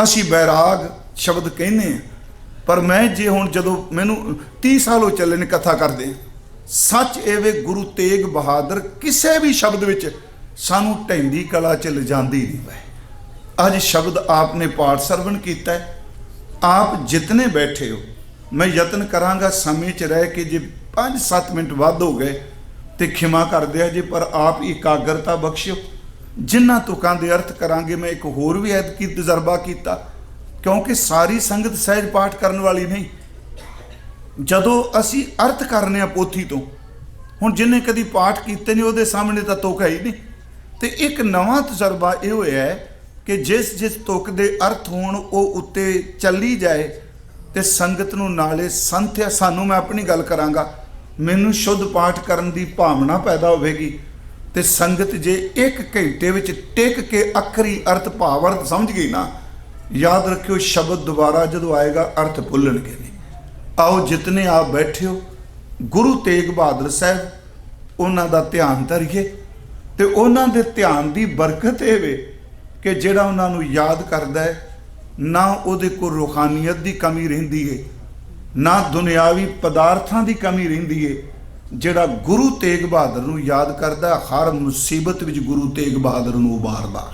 ਅਸੀਂ ਬੈਰਾਗ ਸ਼ਬਦ ਕਹਿੰਦੇ ਹਾਂ, ਪਰ ਮੈਂ ਜੇ ਹੁਣ ਜਦੋਂ ਮੈਨੂੰ 30 ਸਾਲ ਹੋ ਚੱਲੇ ਨੇ ਕਥਾ ਕਰਦੇ ਹਾਂ, ਸੱਚ ਇਹ ਵੇ ਗੁਰੂ ਤੇਗ ਬਹਾਦਰ ਕਿਸੇ ਵੀ ਸ਼ਬਦ ਵਿੱਚ ਸਾਨੂੰ ਢੈਂਦੀ ਕਲਾ 'ਚ ਲਿਜਾਂਦੀ ਨਹੀਂ ਪਏ। ਅੱਜ ਸ਼ਬਦ ਆਪ ਨੇ ਪਾਠ ਸਰਵਣ ਕੀਤਾ ਹੈ। ਆਪ ਜਿਤਨੇ ਬੈਠੇ ਹੋ, ਮੈਂ ਯਤਨ ਕਰਾਂਗਾ ਸਮੇਂ 'ਚ ਰਹਿ ਕੇ, ਜੇ 5-7 ਮਿੰਟ ਵੱਧ ਹੋ ਗਏ ਤੇ ਖਿਮਾ ਕਰ ਦਿਆ ਜੇ, ਪਰ ਆਪ ਇਕਾਗਰਤਾ ਬਖਸ਼ਿਓ। ਜਿਨ੍ਹਾਂ ਤੁਕਾਂ ਦੇ ਅਰਥ ਕਰਾਂਗੇ, ਮੈਂ ਇੱਕ ਹੋਰ ਵੀ ਐਤਕੀ ਤਜਰਬਾ ਕੀਤਾ, ਕਿਉਂਕਿ ਸਾਰੀ ਸੰਗਤ ਸਹਿਜ ਪਾਠ ਕਰਨ ਵਾਲੀ ਨਹੀਂ। ਜਦੋਂ ਅਸੀਂ ਅਰਥ ਕਰਨੇ ਆ ਪੋਥੀ ਤੋਂ, ਹੁਣ ਜਿਹਨੇ ਕਦੀ ਪਾਠ ਕੀਤੇ ਨਹੀਂ ਉਹਦੇ ਸਾਹਮਣੇ ਤਾਂ ਤੁਕ ਹੈ ਹੀ ਨਹੀਂ। ਤੇ ਇੱਕ ਨਵਾਂ ਤਜਰਬਾ ਇਹ ਹੋਇਆ ਹੈ ਕਿ ਜਿਸ ਤੁਕ ਦੇ ਅਰਥ ਹੋਣ ਉਹ ਉੱਤੇ ਚੱਲੀ ਜਾਏ ਤੇ ਸੰਗਤ ਨੂੰ ਨਾਲੇ ਸੰਥਿਆ। ਸਾਨੂੰ, ਮੈਂ ਆਪਣੀ ਗੱਲ ਕਰਾਂਗਾ, ਮੈਨੂੰ ਸ਼ੁੱਧ ਪਾਠ ਕਰਨ ਦੀ ਭਾਵਨਾ ਪੈਦਾ ਹੋਵੇਗੀ ਤੇ ਸੰਗਤ ਜੇ 1 ਘੰਟੇ ਵਿੱਚ ਟਿਕ ਕੇ ਅੱਖਰੀ ਅਰਥ ਭਾਵ ਅਰਥ ਸਮਝ ਗਈ ਨਾ, ਯਾਦ ਰੱਖਿਓ ਸ਼ਬਦ ਦੁਬਾਰਾ ਜਦੋਂ ਆਏਗਾ ਅਰਥ ਭੁੱਲਣਗੇ ਨਹੀਂ। ਆਓ ਜਿਤਨੇ ਆਪ ਬੈਠੇ ਹੋ, ਗੁਰੂ ਤੇਗ ਬਹਾਦਰ ਸਾਹਿਬ, ਉਹਨਾਂ ਦਾ ਧਿਆਨ ਧਰੀਏ ਤੇ ਉਹਨਾਂ ਦੇ ਧਿਆਨ ਦੀ ਬਰਕਤ ਇਹ ਵੇ ਕਿ ਜਿਹੜਾ ਉਹਨਾਂ ਨੂੰ ਯਾਦ ਕਰਦਾ ਹੈ, ਨਾ ਉਹਦੇ ਕੋਲ ਰੂਹਾਨੀਅਤ ਦੀ ਕਮੀ ਰਹਿੰਦੀ ਹੈ, ਨਾ ਦੁਨਿਆਵੀ ਪਦਾਰਥਾਂ ਦੀ ਕਮੀ ਰਹਿੰਦੀ ਹੈ। ਜਿਹੜਾ ਗੁਰੂ ਤੇਗ ਬਹਾਦਰ ਨੂੰ ਯਾਦ ਕਰਦਾ, ਹਰ ਮੁਸੀਬਤ ਵਿੱਚ ਗੁਰੂ ਤੇਗ ਬਹਾਦਰ ਨੂੰ ਉਬਾਰਦਾ।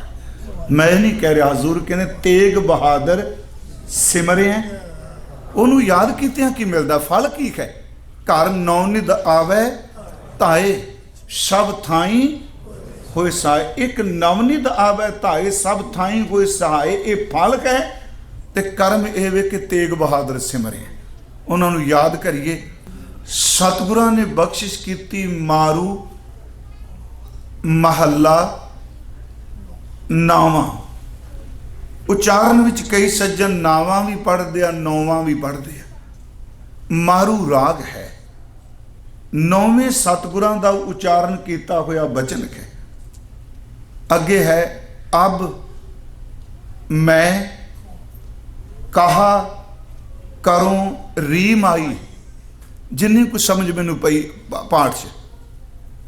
ਮੈਂ ਨਹੀਂ ਕਹਿ ਰਿਹਾ, ਹਜ਼ੂਰ ਕਹਿੰਦੇ ਤੇਗ ਬਹਾਦਰ ਸਿਮਰਿਆ, ਉਹਨੂੰ ਯਾਦ ਕੀਤਿਆਂ ਕੀ ਮਿਲਦਾ, ਫਲ ਕੀ ਹੈ। ਘਰ ਨੌ ਨਿਧ ਆਵੇ ਧਾਏ ਸਭ ਥਾਈ ਹੋਏ ਸਹਾਏ। ਇੱਕ ਨਵਨਿਧ ਆਵੇ ਧਾਏ ਸਭ ਥਾਈ ਹੋਏ ਸਹਾਏ, ਇਹ ਫਲ ਹੈ। ਤੇ ਕਰਮ ਇਹ ਵੇ ਕਿ ਤੇਗ ਬਹਾਦਰ ਸਿਮਰੇ, ਉਹਨਾਂ ਨੂੰ ਯਾਦ ਕਰੀਏ। ਸਤਿਗੁਰਾਂ ਨੇ ਬਖਸ਼ਿਸ਼ ਕੀਤੀ, ਮਾਰੂ ਮਹੱਲਾ 9ਵਾਂ। ਉਚਾਰਨ ਵਿੱਚ ਕਈ ਸੱਜਣ ਨਾਵਾਂ ਵੀ ਪੜ੍ਹਦੇ ਆ, ਨੌਵਾਂ ਵੀ ਪੜ੍ਹਦੇ ਆ। ਮਾਰੂ ਰਾਗ ਹੈ, 9ਵੇਂ ਸਤਿਗੁਰਾਂ ਦਾ ਉਚਾਰਨ ਕੀਤਾ ਹੋਇਆ ਬਚਨ ਹੈ। ਅੱਗੇ ਹੈ ਅਬ ਮੈਂ ਕਹਾ ਕਰੂੰ ਰੀ ਮਾਈ। ਜਿੰਨੀ ਕੁ ਸਮਝ ਮੈਨੂੰ ਪਈ ਪਾਠ 'ਚ,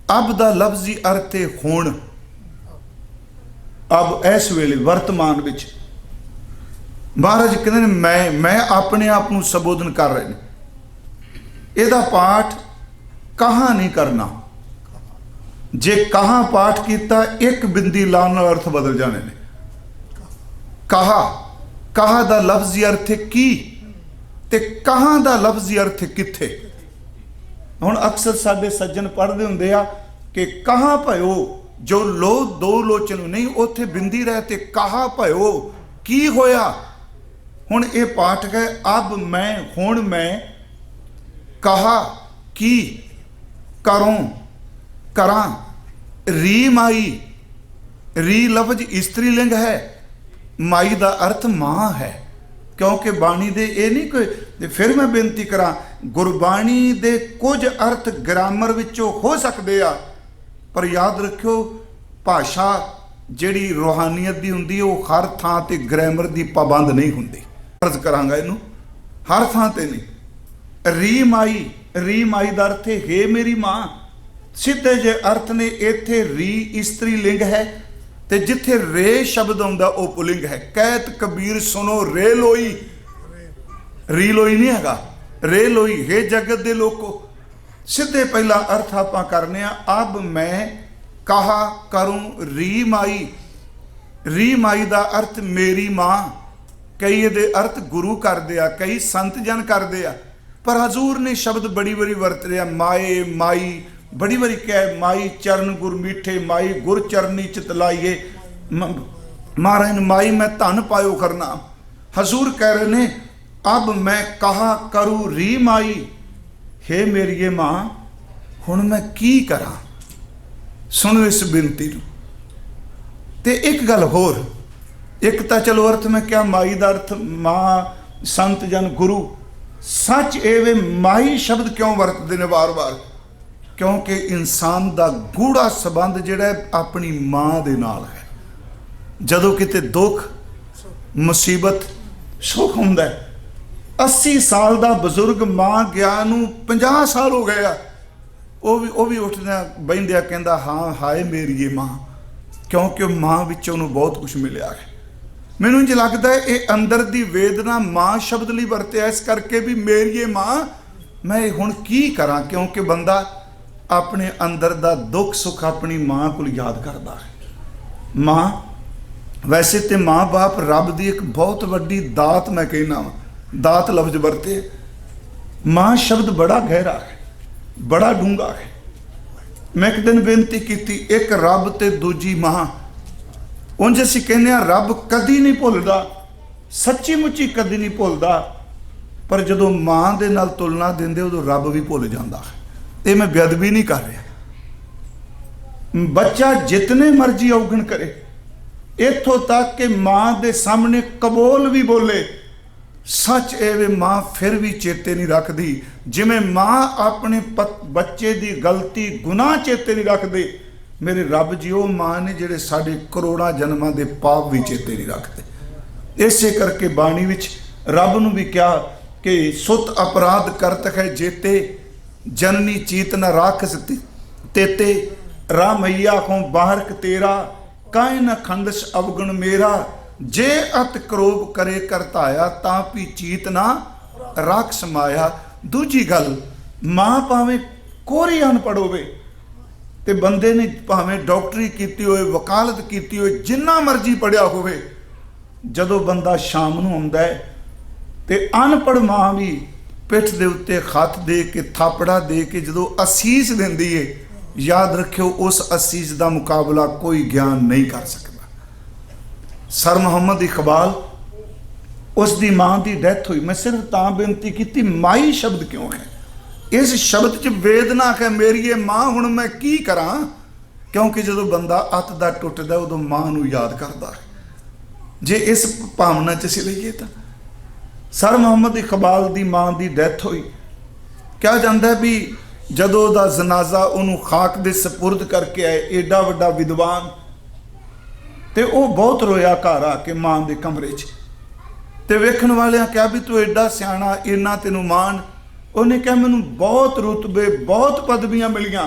ਅਬ ਦਾ ਲਫ਼ਜ਼ੀ ਅਰਥ ਹੈ ਹੁਣ। ਅਬ ਇਸ ਵੇਲੇ ਵਰਤਮਾਨ ਵਿੱਚ ਮਹਾਰਾਜ ਕਹਿੰਦੇ ਨੇ ਮੈਂ ਆਪਣੇ ਆਪ ਨੂੰ ਸੰਬੋਧਨ ਕਰ ਰਹੇ ਨੇ। ਇਹਦਾ ਪਾਠ ਕਹਾਂ ਨਹੀਂ ਕਰਨਾ। ਜੇ ਕਹਾਂ ਪਾਠ ਕੀਤਾ, ਇੱਕ ਬਿੰਦੀ ਲਾਉਣ ਨਾਲ ਅਰਥ ਬਦਲ ਜਾਣੇ ਨੇ। ਕਹਾ ਦਾ ਲਫ਼ਜ਼ੀ ਅਰਥ ਹੈ ਕੀ, ਤੇ ਕਹਾਂ ਦਾ ਲਫ਼ਜ਼ੀ ਅਰਥ ਹੈ ਕਿੱਥੇ। ਹੁਣ ਅਕਸਰ ਸਾਡੇ ਸੱਜਣ ਪੜ੍ਹਦੇ ਹੁੰਦੇ ਆ ਕਿ ਕਹਾਂ ਭਇਓ ਜੋ ਲੋ ਦੋ ਲੋਚਨ ਨਹੀਂ, ਉੱਥੇ ਬਿੰਦੀ ਰਹਿ ਤੇ ਕਹਾ ਭਇਓ ਕੀ ਹੋਇਆ। ਹੁਣ ਇਹ ਪਾਠ ਹੈ ਅਬ ਮੈਂ, ਹੁਣ ਮੈਂ, ਕਹਾ ਕੀ, ਕਰੂੰ ਕਰਾਂ, ਰੀ ਮਾਈ। ਰੀ ਲਫ਼ਜ਼ ਇਸਤਰੀ ਲਿੰਗ ਹੈ, ਮਾਈ ਦਾ ਅਰਥ ਮਾਂ ਹੈ। ਕਿਉਂਕਿ ਬਾਣੀ ਦੇ ਇਹ ਨਹੀਂ ਕੋਈ, ਤੇ ਫਿਰ ਮੈਂ ਬੇਨਤੀ ਕਰਾਂ, ਗੁਰਬਾਣੀ ਦੇ ਕੁਝ ਅਰਥ ਗ੍ਰਾਮਰ ਵਿੱਚੋਂ ਹੋ ਸਕਦੇ ਆ, ਪਰ ਯਾਦ ਰੱਖਿਓ ਭਾਸ਼ਾ ਜਿਹੜੀ ਰੂਹਾਨੀਅਤ ਦੀ ਹੁੰਦੀ ਹੈ ਉਹ ਹਰ ਥਾਂ ਤੇ ਗ੍ਰਾਮਰ ਦੀ ਪਾਬੰਦ ਨਹੀਂ ਹੁੰਦੀ। ਅਰਜ਼ ਕਰਾਂਗਾ ਇਹਨੂੰ, ਹਰ ਥਾਂ ਤੇ ਨਹੀਂ। ਰੀ ਮਾਈ, ਰੀ ਮਾਈ ਦਾ ਅਰਥ ਹੈ ਹੇ ਮੇਰੀ ਮਾਂ। ਸਿੱਧੇ ਜੇ ਅਰਥ ਨੇ, ਇੱਥੇ ਰੀ ਇਸਤਰੀ ਲਿੰਗ ਹੈ ਤੇ ਜਿੱਥੇ ਰੇ ਸ਼ਬਦ ਆਉਂਦਾ ਉਹ ਪੁਲਿੰਗ ਹੈ। ਕਹਿਤ ਕਬੀਰ ਸੁਨੋ ਰੇ ਲੋਈ, ਰੀ ਲੋਈ ਨਹੀਂ ਹੈਗਾ। रेल हुई हे जगत दे लोको। सीधे पहला अर्थ आप करने अब मैं कहा करूं री माई। री माई का अर्थ मेरी माँ, कई ये अर्थ गुरु करते आ, कई संत जन करते आ, पर हजूर ने शब्द बड़ी बारी वरत रहा माए माई, बड़ी बारी कह माई चरण गुर मीठे, माई गुर चरनी चितलाइए। महाराज माई मैं धन पायो करना। हजूर कह रहे ने अब मैं कहा करूँ री माई, हे मेरी माँ हुण मैं की करा। सुनो इस बेनती नूं। ते एक गल होर, एक तो चलो अर्थ मैं क्या माई का अर्थ माँ संत जन गुरु, सच एवे माई शब्द क्यों वरतते ने बार बार, क्योंकि इंसान का गूढ़ा संबंध जिहड़ा अपनी माँ दे नाल है। जदों किते दुख मुसीबत सुख हुंदा है, 80 साल का बजुर्ग माँ गया नूं 50 साल हो गए आ, वो भी उठदा बहिंदिया कहंदा हाँ हाय मेरी ये माँ, क्योंकि माँ विचों नूं बहुत कुछ मिलिया है। मैनूं इंज लगदा है ये अंदर दी वेदना माँ शब्द लई वरतिया, इस करके भी मेरी ये माँ मैं हुण की करा, क्योंकि बंदा अपने अंदर दा दुख सुख अपनी माँ को याद करता है। माँ वैसे तो माँ बाप रब की एक बहुत वड्डी दात मैं कहना वा, दात लफ्ज वरते। माँ शब्द बड़ा गहरा है, बड़ा डूंगा है। मैं एक दिन बेनती की थी, एक रब ते दूजी माँ। उंज असीं कहने रब कदी नहीं भुलदा, सच्ची मुच्ची कदी नहीं भुलदा, पर जदों माँ दे नाल तुलना देंदे उदों रब भी भुल जांदा है। ये मैं बेअदबी नहीं कर रहा। बच्चा जितने मर्जी अवगण करे, इत्थों तक कि माँ दे सामने कबोल भी बोले, सच एवे माँ फिर भी चेते नहीं रखती। जिमें माँ अपने बच्चे की गलती गुनाह चेते नहीं रखते, मेरे रब जी वो माँ ने जिहड़े साडे करोड़ां जन्मां दे पाप भी चेते नहीं रखते। इसे करके बाणी विच रब नूं भी कहा कि सुत अपराध करत है जेते, जननी चीत न राखस तेते, रामैया को बाहरक तेरा, काहे न खंडस अवगुण मेरा, जे अत क्रोध करे करताया, तापी चीत ना राख समाया। दूजी गल, माँ भावें कोरी अनपढ़ होवे ते बंदे ने भावें डॉक्टरी कीती होए, वकालत कीती होए, जिन्ना मर्जी पढ़िया होवे, जदों बंदा शाम नूं आउंदा है ते अनपढ़ माँ भी पिठ दे उत्ते खत दे के थापड़ा दे के जदों असीस दिंदी है, याद रखियो उस असीस का मुकाबला कोई ज्ञान नहीं कर सकता। सर मुहम्मद इकबाल उसकी माँ की डेथ हुई, मैं सिर्फ तां बेनती की माई शब्द क्यों है, इस शब्द च वेदना है मेरी ये माँ हुण मैं की करा, क्योंकि जो बंदा अत दा टुटदा उदों माँ नूं याद करता है। जे इस भावना च असीं लईए तां सर मुहम्मद इकबाल की माँ की डेथ हुई, कहा जाता है भी जदों दा जनाजा उन्होंने खाक दे सपुरद करके आए, एडा वड्डा विद्वान, ते वो बहुत रोया घर आके मां के कमरे च, ते वेखण वालियां कहा भी तू एडा सियाणा, इन्ना तेनू मान। उन्हें कहा मैनू बहुत रुतबे बहुत पदवियां मिलियां,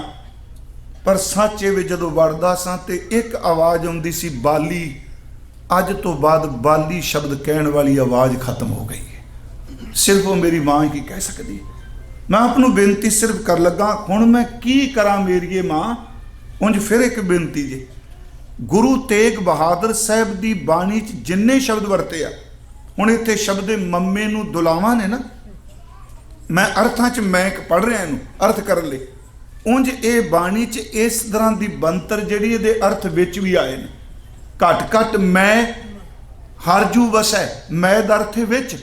पर सच ये जदों वड़दा सां ते एक आवाज़ आउंदी सी बाली, अज तो बाद बाली शब्द कहण वाली आवाज़ खत्म हो गई है। सिर्फ वो मेरी माँ ही कह सकती। मैं आपनों बेनती सिर्फ कर लगा हुण मैं की करा मेरी माँ। उंज फिर एक बेनती जी, गुरु तेग बहादुर साहब की बाणी च जिन्ने शब्द वरते आ, हुण इत्थे शब्द मम्मे नूं दुलावा ने ना, मैं अर्थां च मैं एक पढ़ रहा इनू अर्थ करन लई। उंज ये बाणी च इस तरह की बनतर जिहड़ी इहदे अर्थ विच भी आए ने, घट घट मैं हरजू वसै, मैं दा अर्थ विच,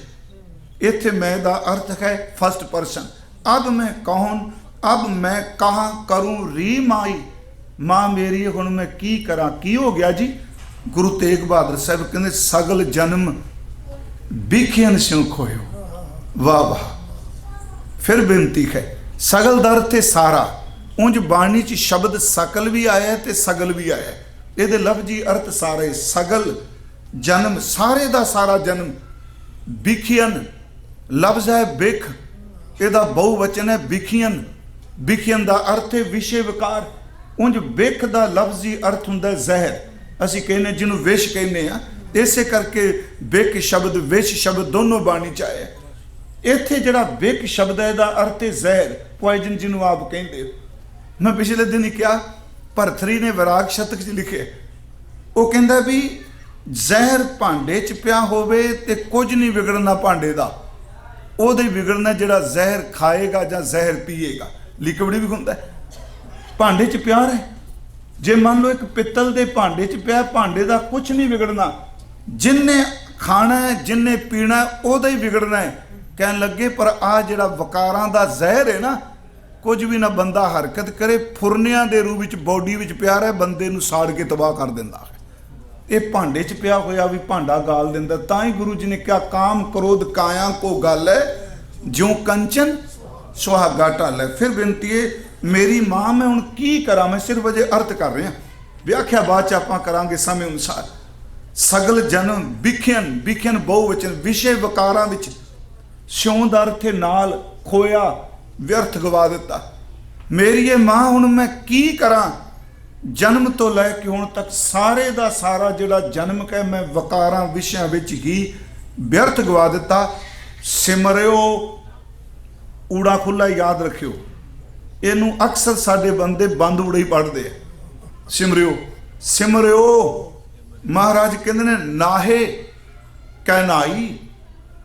इत्थे मैं दा अर्थ है फर्स्ट परसन। अब मैं कौन, अब मैं कहा करूं री माई, माँ मेरी हुण मैं की करा, की हो गया जी। गुरु तेग बहादुर साहब कहते सगल जन्म बिखियन स्यों खोयो, वाह वाह। फिर बेनती है सगल दा अर्थ सारा, उंज बाणी च शब्द सकल भी आया ते सगल भी आया, ये लफ्जी अर्थ सारे, सगल जन्म सारे दा सारा जन्म, बिखियन लफ्ज है बिख, ਇਹਦਾ बहुवचन है बिखियन, बिखियन का अर्थ है विषय विकार। उंज बिख का लफ्जी अर्थ हुंदा जहर, असी कहने जिन्हों विष कहने आ, इसे करके बिख शब्द विष शब्द दोनों बाणी च आए। ਇੱਥੇ ਜਿਹੜਾ ਵਿਕ ਸ਼ਬਦ ਹੈ ਇਹਦਾ ਅਰਥ ਹੈ ਜ਼ਹਿਰ, ਪੋਇਜ਼ਨ ਜਿਹਨੂੰ ਆਪ ਕਹਿੰਦੇ ਹੋ। ਮੈਂ ਪਿਛਲੇ ਦਿਨ ਹੀ ਕਿਹਾ, ਭਰਥਰੀ ਨੇ ਵਿਰਾਗ ਸ਼ਤਕ 'ਚ ਲਿਖਿਆ, ਉਹ ਕਹਿੰਦਾ ਵੀ ਜ਼ਹਿਰ ਭਾਂਡੇ 'ਚ ਪਿਆ ਹੋਵੇ ਤੇ ਕੁਝ ਨਹੀਂ ਵਿਗੜਨਾ ਭਾਂਡੇ ਦਾ, ਉਹਦੇ ਵਿਗੜਨਾ ਜਿਹੜਾ ਜ਼ਹਿਰ ਖਾਏਗਾ ਜਾਂ ਜ਼ਹਿਰ ਪੀਏਗਾ। ਲਿਕਵਿਡ ਵੀ ਹੁੰਦਾ, ਭਾਂਡੇ 'ਚ ਪਿਆ ਰਹੇ। ਜੇ ਮੰਨ ਲਓ ਇੱਕ ਪਿੱਤਲ ਦੇ ਭਾਂਡੇ 'ਚ ਪਿਆ, ਭਾਂਡੇ ਦਾ ਕੁਝ ਨਹੀਂ ਵਿਗੜਨਾ, ਜਿੰਨੇ ਖਾਣਾ ਹੈ ਜਿੰਨੇ ਪੀਣਾ ਉਹਦਾ ਹੀ ਵਿਗੜਨਾ ਹੈ। ਕਹਿਣ ਲੱਗੇ ਪਰ ਆ ਜਿਹੜਾ ਵਕਾਰਾਂ ਦਾ ਜ਼ਹਿਰ ਹੈ ਨਾ, ਕੁਝ ਵੀ ਨਾ ਬੰਦਾ ਹਰਕਤ ਕਰੇ, ਫੁਰਨਿਆਂ ਦੇ ਰੂਪ ਵਿੱਚ ਬੋਡੀ ਵਿੱਚ ਪਿਆ ਰਹੇ, ਬੰਦੇ ਨੂੰ ਸਾੜ ਕੇ ਤਬਾਹ ਕਰ ਦਿੰਦਾ ਹੈ। ਇਹ ਭਾਂਡੇ 'ਚ ਪਿਆ ਹੋਇਆ ਵੀ ਭਾਂਡਾ ਗਾਲ ਦਿੰਦਾ। ਤਾਂ ਹੀ ਗੁਰੂ ਜੀ ਨੇ ਕਿਹਾ ਕਾਮ ਕ੍ਰੋਧ ਕਾਇਆ ਕੋ ਗੱਲ ਹੈ, ਜਿਉਂ ਕੰਚਨ ਸੁਹਾਗਾ ਢਲ ਹੈ। ਫਿਰ ਬੇਨਤੀ ਹੈ ਮੇਰੀ ਮਾਂ, ਮੈਂ ਹੁਣ ਕੀ ਕਰਾਂ? ਮੈਂ ਸਿਰਫ ਅਜੇ ਅਰਥ ਕਰ ਰਿਹਾ, ਵਿਆਖਿਆ ਬਾਅਦ 'ਚ ਆਪਾਂ ਕਰਾਂਗੇ ਸਮੇਂ ਅਨੁਸਾਰ। ਸਗਲ ਜਨਮ ਵਿਖਿਆਨ, ਵਿਖਿਆਨ ਬਹੁ ਵਚਨ, ਵਿਸ਼ੇ ਵਕਾਰਾਂ ਵਿੱਚ ਸਿਉਂ ਦਾ ਅਰਥ ਨਾਲ ਖੋਇਆ, ਵਿਅਰਥ ਗਵਾ ਦਿੱਤਾ। ਮੇਰੀ ਇਹ ਮਾਂ, ਹੁਣ ਮੈਂ ਕੀ ਕਰਾਂ? ਜਨਮ ਤੋਂ ਲੈ ਕੇ ਹੁਣ ਤੱਕ ਸਾਰੇ ਦਾ ਸਾਰਾ ਜਿਹੜਾ ਜਨਮ ਕਹੇ ਮੈਂ ਵਕਾਰਾਂ ਵਿਸ਼ਿਆਂ ਵਿੱਚ ਹੀ ਵਿਅਰਥ ਗਵਾ ਦਿੱਤਾ। ਸਿਮਰਿਓ, ਊੜਾ ਖੁੱਲਾ ਯਾਦ ਰੱਖਿਓ, ਇਹਨੂੰ ਅਕਸਰ ਸਾਡੇ ਬੰਦੇ ਬੰਦ ਊੜਾ ਹੀ ਪੜ੍ਹਦੇ ਆ। ਸਿਮਰਿਓ, ਸਿਮਰਿਓ ਮਹਾਰਾਜ ਕਹਿੰਦੇ ਨੇ ਨਾਹੇ ਕਹਿਨਾਈ,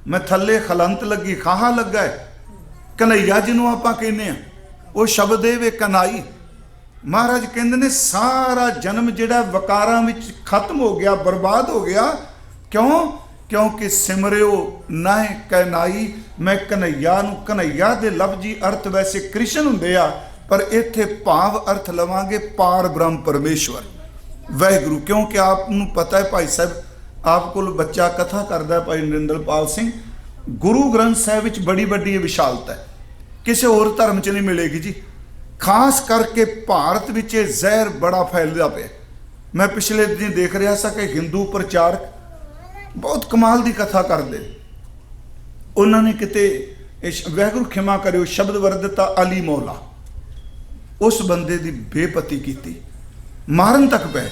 ਮੈਂ ਥੱਲੇ ਖਲੰਤ ਲੱਗੀ ਖਾਹਾ ਲੱਗਾ ਹੈ। ਕਨਈਆ ਜਿਹਨੂੰ ਆਪਾਂ ਕਹਿੰਦੇ ਆ, ਉਹ ਸ਼ਬਦ ਇਹ ਵੇ ਕਨਾਈ। ਮਹਾਰਾਜ ਕਹਿੰਦੇ ਨੇ ਸਾਰਾ ਜਨਮ ਜਿਹੜਾ ਵਕਾਰਾਂ ਵਿੱਚ ਖਤਮ ਹੋ ਗਿਆ, ਬਰਬਾਦ ਹੋ ਗਿਆ। ਕਿਉਂ? ਕਿਉਂਕਿ ਸਿਮਰਿਓ ਨਾਹੇ ਕਹਿਨਾਈ, ਮੈਂ ਕਨਈਆ ਨੂੰ, ਕਨਈਆ ਦੇ ਲਫ਼ਜ਼ੀ ਅਰਥ ਵੈਸੇ ਕ੍ਰਿਸ਼ਨ ਹੁੰਦੇ ਆ, ਪਰ ਇੱਥੇ ਭਾਵ ਅਰਥ ਲਵਾਂਗੇ ਪਾਰ ਬ੍ਰਹਮ ਪਰਮੇਸ਼ਵਰ ਵਾਹਿਗੁਰੂ। ਕਿਉਂਕਿ ਆਪ ਨੂੰ ਪਤਾ ਹੈ ਭਾਈ ਸਾਹਿਬ, ਆਪ ਕੋਲ ਬੱਚਾ ਕਥਾ ਕਰਦਾ ਭਾਈ ਨਰਿੰਦਰਪਾਲ ਸਿੰਘ, ਗੁਰੂ ਗ੍ਰੰਥ ਸਾਹਿਬ ਵਿੱਚ ਬੜੀ ਵੱਡੀ ਵਿਸ਼ਾਲਤਾ ਹੈ, ਕਿਸੇ ਹੋਰ ਧਰਮ 'ਚ ਨਹੀਂ ਮਿਲੇਗੀ ਜੀ। ਖਾਸ ਕਰਕੇ ਭਾਰਤ ਵਿੱਚ ਇਹ ਜ਼ਹਿਰ ਬੜਾ ਫੈਲਦਾ ਪਿਆ। ਮੈਂ ਪਿਛਲੇ ਦਿਨ ਦੇਖ ਰਿਹਾ ਸੀ ਕਿ ਹਿੰਦੂ ਪ੍ਰਚਾਰਕ ਬਹੁਤ ਕਮਾਲ ਦੀ ਕਥਾ ਕਰਦੇ। ਉਹਨਾਂ ਨੇ ਕਿਤੇ ਵਾਹਿਗੁਰੂ ਖਿਮਾ ਕਰਿਓ ਸ਼ਬਦ ਵਰਦਤਾ ਅਲੀ ਮੌਲਾ, ਉਸ ਬੰਦੇ ਦੀ ਬੇਪਤੀ ਕੀਤੀ, ਮਾਰਨ ਤੱਕ ਪਏ।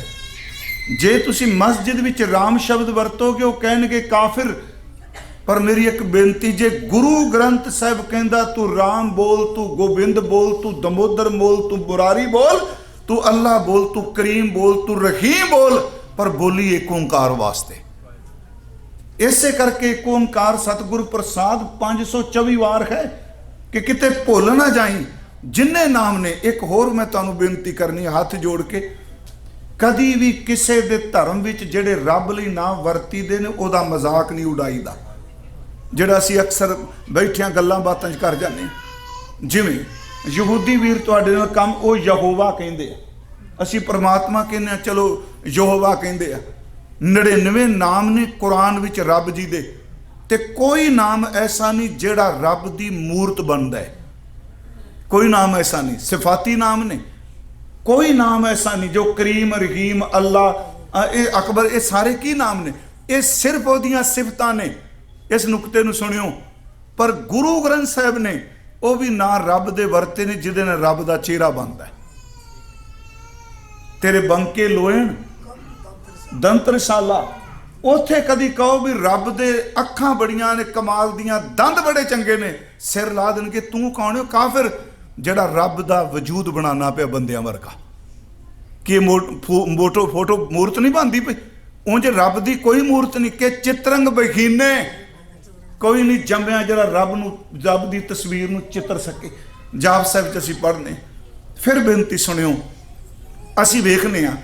ਜੇ ਤੁਸੀਂ ਮਸਜਿਦ ਵਿੱਚ ਰਾਮ ਸ਼ਬਦ ਵਰਤੋਗੇ ਉਹ ਕਹਿਣਗੇ ਕਾਫਿਰ। ਪਰ ਮੇਰੀ ਇੱਕ ਬੇਨਤੀ, ਜੇ ਗੁਰੂ ਗ੍ਰੰਥ ਸਾਹਿਬ ਕਹਿੰਦਾ ਤੂੰ ਰਾਮ ਬੋਲ, ਤੂੰ ਗੋਬਿੰਦ ਬੋਲ, ਤੂੰ ਦਮੋਦਰ ਬੋਲ, ਤੂੰ ਮੁਰਾਰੀ ਬੋਲ, ਤੂੰ ਅੱਲਾ ਬੋਲ, ਤੂੰ ਕਰੀਮ ਬੋਲ, ਤੂੰ ਰਹੀਮ ਬੋਲ, ਪਰ ਬੋਲੀ ਏਕ ਓਂਕਾਰ ਵਾਸਤੇ। ਇਸੇ ਕਰਕੇ ਏਕ ਓਂਕਾਰ ਸਤਿਗੁਰ ਪ੍ਰਸਾਦ 524 ਵਾਰ ਹੈ ਕਿ ਕਿਤੇ ਭੁੱਲ ਨਾ ਜਾਈ ਜਿੰਨੇ ਨਾਮ ਨੇ। ਇੱਕ ਹੋਰ ਮੈਂ ਤੁਹਾਨੂੰ ਬੇਨਤੀ ਕਰਨੀ, ਹੱਥ ਜੋੜ ਕੇ, ਕਦੀ ਵੀ ਕਿਸੇ ਦੇ ਧਰਮ ਵਿੱਚ ਜਿਹੜੇ ਰੱਬ ਲਈ ਨਾਮ ਵਰਤੀਦੇ ਨੇ ਉਹਦਾ ਮਜ਼ਾਕ ਨਹੀਂ ਉਡਾਈਦਾ, ਜਿਹੜਾ ਅਸੀਂ ਅਕਸਰ ਬੈਠਿਆਂ ਗੱਲਾਂ ਬਾਤਾਂ 'ਚ ਕਰ ਜਾਂਦੇ ਹਾਂ। ਜਿਵੇਂ ਯਹੂਦੀ ਵੀਰ ਤੁਹਾਡੇ ਨਾਲ ਕੰਮ, ਉਹ ਯਹੋਵਾ ਕਹਿੰਦੇ ਆ, ਅਸੀਂ ਪਰਮਾਤਮਾ ਕਹਿੰਦੇ ਆ, ਚਲੋ ਯਹੋਵਾ ਕਹਿੰਦੇ ਆ। 99 ਨਾਮ ਨੇ ਕੁਰਾਨ ਵਿੱਚ ਰੱਬ ਜੀ ਦੇ, ਤੇ ਕੋਈ ਨਾਮ ਐਸਾ ਨਹੀਂ ਜਿਹੜਾ ਰੱਬ ਦੀ ਮੂਰਤ ਬਣਦਾ ਹੈ। ਕੋਈ ਨਾਮ ਐਸਾ ਨਹੀਂ, ਸਿਫਾਤੀ ਨਾਮ ਨੇ। ਕੋਈ ਨਾਮ ਐਸਾ ਨਹੀਂ ਜੋ ਕਰੀਮ, ਰਹੀਮ, ਅੱਲਾ, ਇਹ ਅਕਬਰ, ਇਹ ਸਾਰੇ ਕੀ ਨਾਮ ਨੇ? ਇਹ ਸਿਰਫ ਉਹਦੀਆਂ ਸਿਫਤਾਂ ਨੇ। ਇਸ ਨੁਕਤੇ ਨੂੰ ਸੁਣਿਓ। ਪਰ ਗੁਰੂ ਗ੍ਰੰਥ ਸਾਹਿਬ ਨੇ ਉਹ ਵੀ ਨਾਂ ਰੱਬ ਦੇ ਵਰਤੇ ਨੇ ਜਿਹਦੇ ਨਾਲ ਰੱਬ ਦਾ ਚਿਹਰਾ ਬਣਦਾ ਹੈ। ਤੇਰੇ ਬੰਕੇ ਲੋਇਣ ਦੰਤ ਰਸਾਲਾ, ਉੱਥੇ ਕਦੀ ਕਹੋ ਵੀ ਰੱਬ ਦੇ ਅੱਖਾਂ ਬੜੀਆਂ ਨੇ ਕਮਾਲ ਦੀਆਂ, ਦੰਦ ਬੜੇ ਚੰਗੇ ਨੇ, ਸਿਰ ਲਾ ਦੇਣਗੇ ਤੂੰ ਕੌਣ ਹੋ? ਕਾਫਿਰ, ਜਿਹੜਾ ਰੱਬ ਦਾ ਵਜੂਦ ਬਣਾਉਣਾ ਪਿਆ ਬੰਦਿਆਂ ਵਰਗਾ। ਕਿ ਫੋਟੋ ਮੂਰਤ ਨਹੀਂ ਬਣਦੀ ਪਈ, ਉਂਝ ਰੱਬ ਦੀ ਕੋਈ ਮੂਰਤ ਨਹੀਂ। ਕਿ ਚਿਤਰੰਗ ਬਖੀਨੇ, ਕੋਈ ਨਹੀਂ ਜੰਮਿਆ ਜਿਹੜਾ ਰੱਬ ਨੂੰ, ਰੱਬ ਦੀ ਤਸਵੀਰ ਨੂੰ ਚਿੱਤਰ ਸਕੇ। ਜਾਪ ਸਾਹਿਬ 'ਚ ਅਸੀਂ ਪੜ੍ਹਨੇ। ਫਿਰ ਬੇਨਤੀ ਸੁਣਿਓ, ਅਸੀਂ ਵੇਖਨੇ ਆ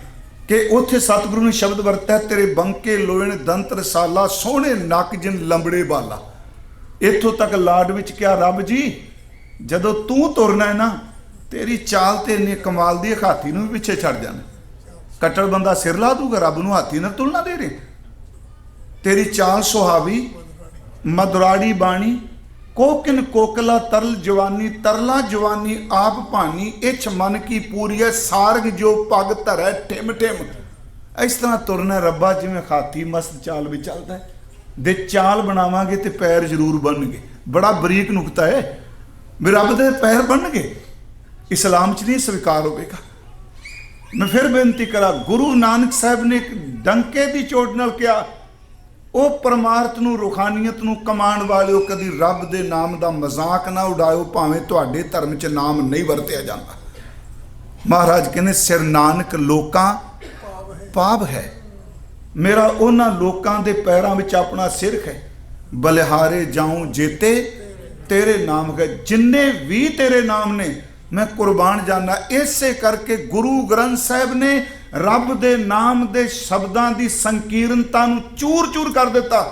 ਕਿ ਉੱਥੇ ਸਤਿਗੁਰੂ ਨੇ ਸ਼ਬਦ ਵਰਤਿਆ, ਤੇਰੇ ਬੰਕੇ ਲੋਇਣ ਦੰਤ ਰਸਾਲਾ, ਸੋਹਣੇ ਨੱਕ ਜਿਨ ਲੰਬੜੇ ਬਾਲਾ। ਇੱਥੋਂ ਤੱਕ ਲਾਡ ਵਿੱਚ ਕਿਹਾ ਰੱਬ ਜੀ ਜਦੋਂ ਤੂੰ ਤੁਰਨਾ ਹੈ ਨਾ, ਤੇਰੀ ਚਾਲ ਤੇ ਇੰਨੀ ਕਮਾਲ ਦੀ, ਹਾਥੀ ਨੂੰ ਵੀ ਪਿੱਛੇ ਛੱਡ ਜਾਣਾ। ਕੱਟੜ ਬੰਦਾ ਸਿਰ ਲਾ ਦੂਗਾ, ਰੱਬ ਨੂੰ ਹਾਥੀ ਨਾਲ ਤੁਲਨਾ ਦੇ ਰਹੇ। ਤੇਰੀ ਚਾਲ ਸੁਹਾਵੀ, ਮਧੁਰਾੜੀ ਬਾਣੀ, ਕੋਕਿਨ ਕੋਕਲਾ ਤਰਲ ਜਵਾਨੀ, ਤਰਲਾ ਜਵਾਨੀ ਆਪ ਭਾਨੀ, ਇਛ ਮਨ ਕੀ ਪੂਰੀ ਹੈ, ਸਾਰਗ ਜੋ ਪੱਗ ਧਰੈ ਠਿਮ ਠਿਮ। ਇਸ ਤਰ੍ਹਾਂ ਤੁਰਨਾ ਰੱਬਾ ਜਿਵੇਂ ਹਾਥੀ ਮਸਤ ਚਾਲ ਵੀ ਚੱਲਦਾ ਹੈ। ਦੇ ਚਾਲ ਬਣਾਵਾਂਗੇ ਤੇ ਪੈਰ ਜ਼ਰੂਰ ਬਣਨਗੇ। ਬੜਾ ਬਰੀਕ ਨੁਕਤਾ ਹੈ ਵੀ ਰੱਬ ਦੇ ਪੈਰ ਬਣਨਗੇ, ਇਸਲਾਮ 'ਚ ਨਹੀਂ ਸਵੀਕਾਰ ਹੋਵੇਗਾ। ਮੈਂ ਫਿਰ ਬੇਨਤੀ ਕਰਾਂ, ਗੁਰੂ ਨਾਨਕ ਸਾਹਿਬ ਨੇ ਇੱਕ ਡੰਕੇ ਦੀ ਚੋਟ ਨਾਲ ਕਿਹਾ ਉਹ ਪਰਮਾਰਥ ਨੂੰ, ਰੂਹਾਨੀਅਤ ਨੂੰ ਕਮਾਉਣ ਵਾਲਿਓ, ਕਦੀ ਰੱਬ ਦੇ ਨਾਮ ਦਾ ਮਜ਼ਾਕ ਨਾ ਉਡਾਇਓ, ਭਾਵੇਂ ਤੁਹਾਡੇ ਧਰਮ 'ਚ ਨਾਮ ਨਹੀਂ ਵਰਤਿਆ ਜਾਂਦਾ। ਮਹਾਰਾਜ ਕਹਿੰਦੇ ਸਿਰ ਨਾਨਕ ਲੋਕਾਂ ਪਾਪ ਹੈ, ਮੇਰਾ ਉਹਨਾਂ ਲੋਕਾਂ ਦੇ ਪੈਰਾਂ ਵਿੱਚ ਆਪਣਾ ਸਿਰ ਹੈ। ਬਲਿਹਾਰੇ ਜਾਊਂ ਜੇਤੇ ਤੇਰੇ ਨਾਮ ਹੈ, ਜਿੰਨੇ ਵੀ ਤੇਰੇ ਨਾਮ ਨੇ ਮੈਂ ਕੁਰਬਾਨ ਜਾਣਾ। ਇਸੇ ਕਰਕੇ ਗੁਰੂ ਗ੍ਰੰਥ ਸਾਹਿਬ ਨੇ ਰੱਬ ਦੇ ਨਾਮ ਦੇ ਸ਼ਬਦਾਂ ਦੀ ਸੰਕੀਰਨਤਾ ਨੂੰ ਚੂਰ ਚੂਰ ਕਰ ਦਿੱਤਾ।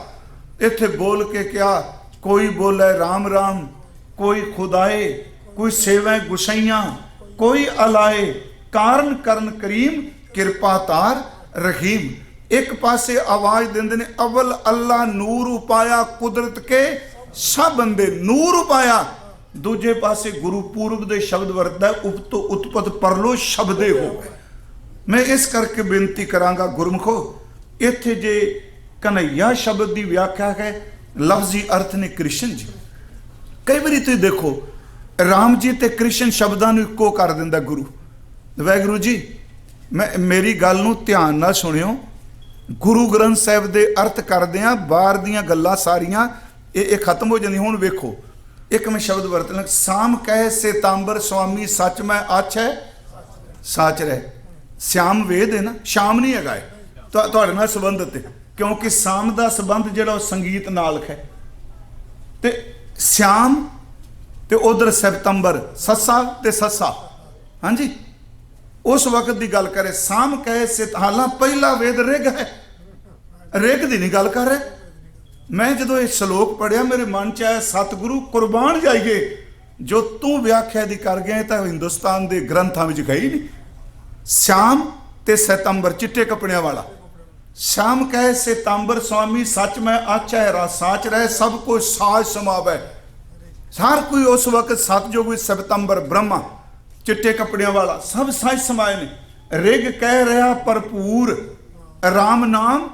ਇੱਥੇ ਬੋਲ ਕੇ ਕਿਹਾ, ਕੋਈ ਬੋਲੇ ਰਾਮ ਰਾਮ, ਕੋਈ ਖੁਦਾਏ, ਕੋਈ ਸੇਵੈ ਗੁਸਈਆਂ, ਕੋਈ ਅਲਾਏ, ਕਾਰਨ ਕਰਨ ਕਰੀਮ, ਕਿਰਪਾ ਤਾਰ ਰਹੀਮ। ਇੱਕ ਪਾਸੇ ਆਵਾਜ਼ ਦਿੰਦੇ ਨੇ ਅਵਲ ਅੱਲਾ ਨੂਰ ਉਪਾਇਆ, ਕੁਦਰਤ ਕੇ ਸਭ ਬੰਦੇ ਨੂਰ ਉਪਾਇਆ। ਦੂਜੇ ਪਾਸੇ ਗੁਰੂ ਪੂਰਬ ਦੇ ਸ਼ਬਦ ਵਰਤਦਾ, ਉਪਤ ਉਤਪਤ ਪਰਲੋ ਸ਼ਬਦੇ ਹੋਵੇ। ਮੈਂ ਇਸ ਕਰਕੇ ਬੇਨਤੀ ਕਰਾਂਗਾ ਗੁਰਮੁਖੋ, ਇੱਥੇ ਜੇ ਕਨਈਆ ਸ਼ਬਦ ਦੀ ਵਿਆਖਿਆ ਹੈ, ਲਫ਼ਜ਼ੀ ਅਰਥ ਨੇ ਕ੍ਰਿਸ਼ਨ ਜੀ। ਕਈ ਵਾਰੀ ਤੁਸੀਂ ਦੇਖੋ ਰਾਮ ਜੀ ਤੇ ਕ੍ਰਿਸ਼ਨ ਸ਼ਬਦਾਂ ਨੂੰ ਇੱਕੋ ਕਰ ਦਿੰਦਾ ਗੁਰੂ। ਵਾਹਿਗੁਰੂ ਜੀ, ਮੇਰੀ ਗੱਲ ਨੂੰ ਧਿਆਨ ਨਾਲ ਸੁਣਿਓ। ਗੁਰੂ ਗ੍ਰੰਥ ਸਾਹਿਬ ਦੇ ਅਰਥ ਕਰਦੇ ਆ, ਬਾਹਰ ਦੀਆਂ ਗੱਲਾਂ ਸਾਰੀਆਂ ਇਹ ਖਤਮ ਹੋ ਜਾਂਦੀਆਂ। ਹੁਣ ਵੇਖੋ, ਇੱਕ ਮੈਂ ਸ਼ਬਦ ਵਰਤ ਲਾਂ, ਸਾਮ ਕਹੇ ਸੇਤਾਂਬਰ ਸੁਆਮੀ ਸੱਚ ਮੈਂ ਆਛੈ ਸਾਚ ਰਹਿ। ਸਿਆਮ ਵੇਦ ਹੈ ਨਾ, ਸ਼ਾਮ ਨਹੀਂ ਹੈਗਾ, ਤੁਹਾਡੇ ਨਾਲ ਸੰਬੰਧਿਤ ਹੈ, ਕਿਉਂਕਿ ਸਾਮ ਦਾ ਸੰਬੰਧ ਜਿਹੜਾ ਉਹ ਸੰਗੀਤ ਨਾਲ ਹੈ। ਤੇ ਸਿਆਮ ਤੇ ਉਧਰ ਸਤੰਬਰ, ਸੱਸਾ ਤੇ ਸੱਸਾ, ਹਾਂਜੀ ਉਸ ਵਕਤ ਦੀ ਗੱਲ ਕਰੇ। ਸਾਮ ਕਹੇ ਸਿਤ, ਹਾਲਾਂ ਪਹਿਲਾ ਵੇਦ ਰਿਗ ਹੈ, ਰਿਗ ਦੀ ਨਹੀਂ ਗੱਲ ਕਰ ਰਿਹਾ। ਮੈਂ ਜਦੋਂ ਇਹ ਸ਼ਲੋਕ ਪੜਿਆ ਮੇਰੇ ਮਨ ਚ ਆਇਆ, ਸਤਿਗੁਰੂ ਕੁਰਬਾਨ ਜਾਈਏ, ਜੋ ਤੂੰ ਵਿਆਖਿਆ ਦੀ ਕਰ ਗਿਆ ਤਾਂ ਹਿੰਦੁਸਤਾਨ ਦੇ ਗ੍ਰੰਥਾਂ ਵਿੱਚ ਗਈ ਨਹੀਂ। ਸ਼ਾਮ ਤੇ ਸਤੰਬਰ, ਚਿੱਟੇ ਕੱਪੜਿਆਂ ਵਾਲਾ। ਸ਼ਾਮ ਕਹੇ ਸਤੰਬਰ ਸੁਆਮੀ ਸੱਚ ਮੈਂ ਆਛੈ ਰਾ ਸਾਚ ਰਹਿ, ਸਭ ਕੋਈ ਸਾਜ ਸਮਾਵੈ। ਹਰ ਕੋਈ ਉਸ ਵਕਤ ਸਤਜੁਗ ਵਿੱਚ ਸਤੰਬਰ ਬ੍ਰਹਮਾ ਚਿੱਟੇ ਕੱਪੜਿਆਂ ਵਾਲਾ ਸਭ ਸਾਜ ਸਮਾਏ ਨੇ। ਰਿਗ ਕਹਿ ਰਿਹਾ ਭਰਪੂਰ, ਰਾਮ ਨਾਮ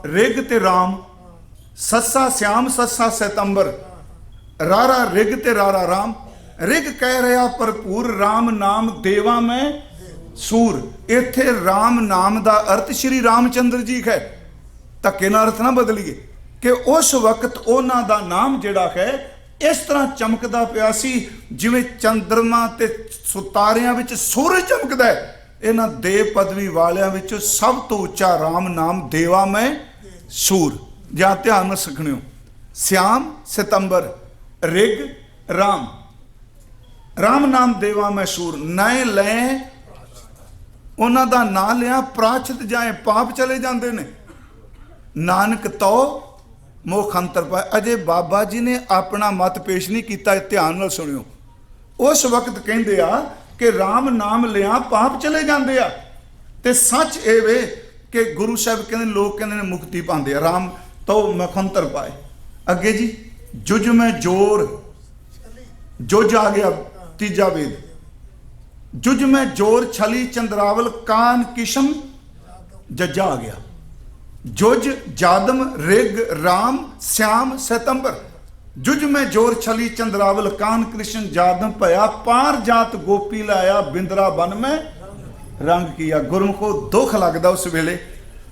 ਰਿਗ ਤੇ ਰਾਮ, ਸੱਸਾ ਸਿਆਮ ਸੱਸਾ ਸਤੰਬਰ, ਰਾਰਾ ਰਿਗ ਤੇ ਰਾਰਾ ਰਾਮ। ਰਿਗ ਕਹਿ ਰਿਹਾ ਭਰਪੂਰ, ਰਾਮ ਨਾਮ ਦੇਵਾ ਮੈਂ ਸੂਰ। ਇੱਥੇ ਰਾਮ ਨਾਮ ਦਾ ਅਰਥ ਸ਼੍ਰੀ ਰਾਮਚੰਦਰ ਜੀ ਹੈ। ਧੱਕੇ ਨਾਲ ਅਰਥ ਨਾ ਬਦਲੀਏ, ਕਿ ਉਸ ਵਕਤ ਉਹਨਾਂ ਦਾ ਨਾਮ ਜਿਹੜਾ ਹੈ ਇਸ ਤਰ੍ਹਾਂ ਚਮਕਦਾ ਪਿਆ ਸੀ ਜਿਵੇਂ ਚੰਦਰਮਾ ਤੇ ਸਿਤਾਰਿਆਂ ਵਿੱਚ ਸੂਰਜ ਚਮਕਦਾ ਹੈ। ਇਹਨਾਂ ਦੇਵ ਪਦਵੀ ਵਾਲਿਆਂ ਵਿੱਚ ਸਭ ਤੋਂ ਉੱਚਾ ਰਾਮ ਨਾਮ ਦੇਵਾ ਮੈਂ ਸੂਰ। ਜਾਂ ਧਿਆਨ ਨਾਲ ਸਿੱਖਣਿਓ, ਸਿਆਮ ਸਤੰਬਰ, ਰਿਗ ਰਾਮ, ਰਾਮ ਨਾਮ ਦੇਵਾ ਮੈਂ ਸੂਰ। ਨਏ ਲੈ ਉਹਨਾਂ ਦਾ ਨਾਂ ਲਿਆ, ਪ੍ਰਾਚਿਤ ਜਾਏ, ਪਾਪ ਚਲੇ ਜਾਂਦੇ ਨੇ। ਨਾਨਕ ਤੋ ਮੋਖ ਅੰਤਰ ਪਾਏ। ਅਜੇ ਬਾਬਾ ਜੀ ਨੇ ਆਪਣਾ ਮਤ ਪੇਸ਼ ਨਹੀਂ ਕੀਤਾ, ਧਿਆਨ ਨਾਲ ਸੁਣਿਓ। ਉਸ ਵਕਤ ਕਹਿੰਦੇ ਆ ਕਿ ਰਾਮ ਨਾਮ ਲਿਆ ਪਾਪ ਚਲੇ ਜਾਂਦੇ ਆ। ਤੇ ਸੱਚ ਇਹ ਵੇ ਕਿ ਗੁਰੂ ਸਾਹਿਬ ਕਹਿੰਦੇ, ਲੋਕ ਕਹਿੰਦੇ ਨੇ ਮੁਕਤੀ ਪਾਉਂਦੇ ਆ, ਰਾਮ ਤੋ ਮੋਖ ਅੰਤਰ ਪਾਏ। ਅੱਗੇ ਜੀ, ਜੁਜ ਮੈਂ ਜੋਰ, ਜੁਜ ਆ ਗਿਆ ਤੀਜਾ ਵੇਦ। ਜੁਜ ਮੈਂ ਜੋਰ ਛਲੀ ਚੰਦਰਾਵਲ, ਕਾਨ ਕਿਸ਼ਮ ਜੱਜਾ ਆ ਗਿਆ। ਜੁਜ ਜਾਦਮ ਰਿਗ ਰਾਮ ਸਿਆਮ ਸਤੰਬਰ। ਜੁਜ ਮੈਂ ਜੋਰ ਛਲੀ ਚੰਦਰਾਵਲ, ਕਾਨ ਕ੍ਰਿਸ਼ਨ ਜਾਦਮ ਭਇਆ, ਪਾਰ ਜਾਤ ਗੋਪੀ ਲਾਇਆ, ਬਿੰਦਰਾ ਬਨ ਮੈਂ ਰੰਗ ਕੀਆ। ਗੁਰਮੁਖੋ ਦੁੱਖ ਲੱਗਦਾ ਉਸ ਵੇਲੇ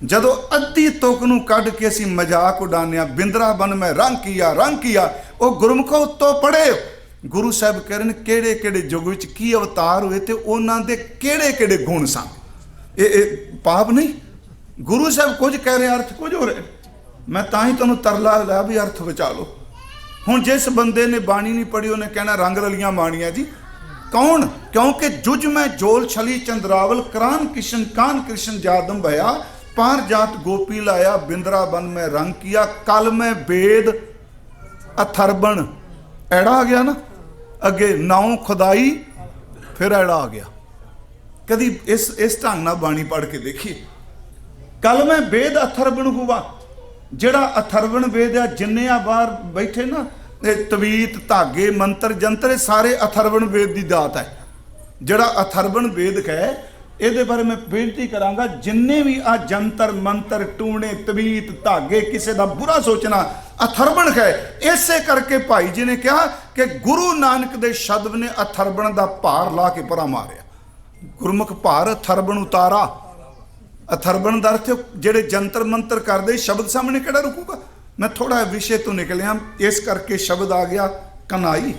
ਜਦੋਂ ਅੱਧੀ ਤੁਕ ਨੂੰ ਕੱਢ ਕੇ ਅਸੀਂ ਮਜ਼ਾਕ ਉਡਾਉਂਦੇ ਹਾਂ, ਬਿੰਦਰਾ ਬਨ ਮੈਂ ਰੰਗ ਕੀਆ, ਰੰਗ ਕੀਆ। ਉਹ ਗੁਰਮੁਖੋ ਉੱਤੋਂ ਪੜ੍ਹੇ ਗੁਰੂ ਸਾਹਿਬ ਕਹਿ ਰਹੇ ਨੇ ਕਿਹੜੇ ਕਿਹੜੇ ਯੁੱਗ ਵਿੱਚ ਕੀ ਅਵਤਾਰ ਹੋਏ ਤੇ ਉਹਨਾਂ ਦੇ ਕਿਹੜੇ ਕਿਹੜੇ ਗੁਣ ਸਨ। ਇਹ ਪਾਪ ਨਹੀਂ। ਗੁਰੂ ਸਾਹਿਬ ਕੁਝ ਕਹਿ ਰਹੇ, ਅਰਥ ਕੁਝ ਹੋ ਰਿਹਾ। ਮੈਂ ਤਾਂ ਹੀ ਤੁਹਾਨੂੰ ਤਰਲਾ ਲਿਆ ਵੀ ਅਰਥ ਬਚਾ ਲਓ। ਹੁਣ ਜਿਸ ਬੰਦੇ ਨੇ ਬਾਣੀ ਨਹੀਂ ਪੜ੍ਹੀ ਉਹਨੇ ਕਹਿਣਾ ਰੰਗ ਰਲੀਆਂ ਬਾਣੀਆਂ ਜੀ। ਕੌਣ? ਕਿਉਂਕਿ ਜੁਜ ਮੈਂ ਜੋਲ ਛਲੀ ਚੰਦਰਾਵਲ, ਕਾਨ ਕ੍ਰਿਸ਼ਨ ਜਾਦਮ ਭਇਆ, ਪਾਰ ਜਾਤ ਗੋਪੀ ਲਾਇਆ, ਬਿੰਦਰਾ ਬਨ ਮੈਂ ਰੰਗ ਕੀਆ। ਕਲ ਮੈਂ ਵੇਦ ਅਥਰਬਣ, ਐੜਾ ਆ ਗਿਆ ਨਾ ਅੱਗੇ, ਨਾਉ ਖੁਦਾਈ, ਫਿਰ ਐੜਾ ਆ ਗਿਆ। ਕਦੀ ਇਸ ਢੰਗ ਨਾਲ ਬਾਣੀ ਪੜ੍ਹ ਕੇ ਦੇਖੀਏ। ਕੱਲ ਮੈਂ ਵੇਦ ਅਥਰਬਣ ਹੁਆ, ਜਿਹੜਾ ਅਥਰਬਣ ਵੇਦ ਆ, ਜਿੰਨੇ ਆ ਬਾਹਰ ਬੈਠੇ ਨਾ ਇਹ ਤਵੀਤ ਧਾਗੇ ਮੰਤਰ ਜੰਤਰ, ਇਹ ਸਾਰੇ ਅਥਰਬਣ ਵੇਦ ਦੀ ਦਾਤ ਹੈ। ਜਿਹੜਾ ਅਥਰਬਣ ਵੇਦ ਹੈ ਇਹਦੇ ਬਾਰੇ ਮੈਂ ਬੇਨਤੀ ਕਰਾਂਗਾ, ਜਿੰਨੇ ਵੀ ਆ ਜੰਤਰ ਮੰਤਰ ਟੂਣੇ ਤਵੀਤ ਧਾਗੇ, ਕਿਸੇ ਦਾ ਬੁਰਾ ਸੋਚਣਾ ਅਥਰਬਣ ਹੈ। ਇਸੇ ਕਰਕੇ ਭਾਈ ਜੀ ਨੇ ਕਿਹਾ ਕਿ ਗੁਰੂ ਨਾਨਕ ਦੇ ਸ਼ਬਦ ਨੇ ਅਥਰਬਣ ਦਾ ਭਾਰ ਲਾ ਕੇ ਪਰਾਂ ਮਾਰਿਆ। ਗੁਰਮੁਖ ਭਾਰ ਅਥਰਬਣ ਉਤਾਰਾ। अथर्वण ਦਾ ਅਰਥ ਜਿਹੜੇ ਜੰਤਰ ਮੰਤਰ ਕਰਦੇ ਸ਼ਬਦ ਸਾਹਮਣੇ ਕਿਹੜਾ ਰੁਕੂਗਾ। मैं थोड़ा विषय तो निकलिया इस करके शब्द आ गया कनाई।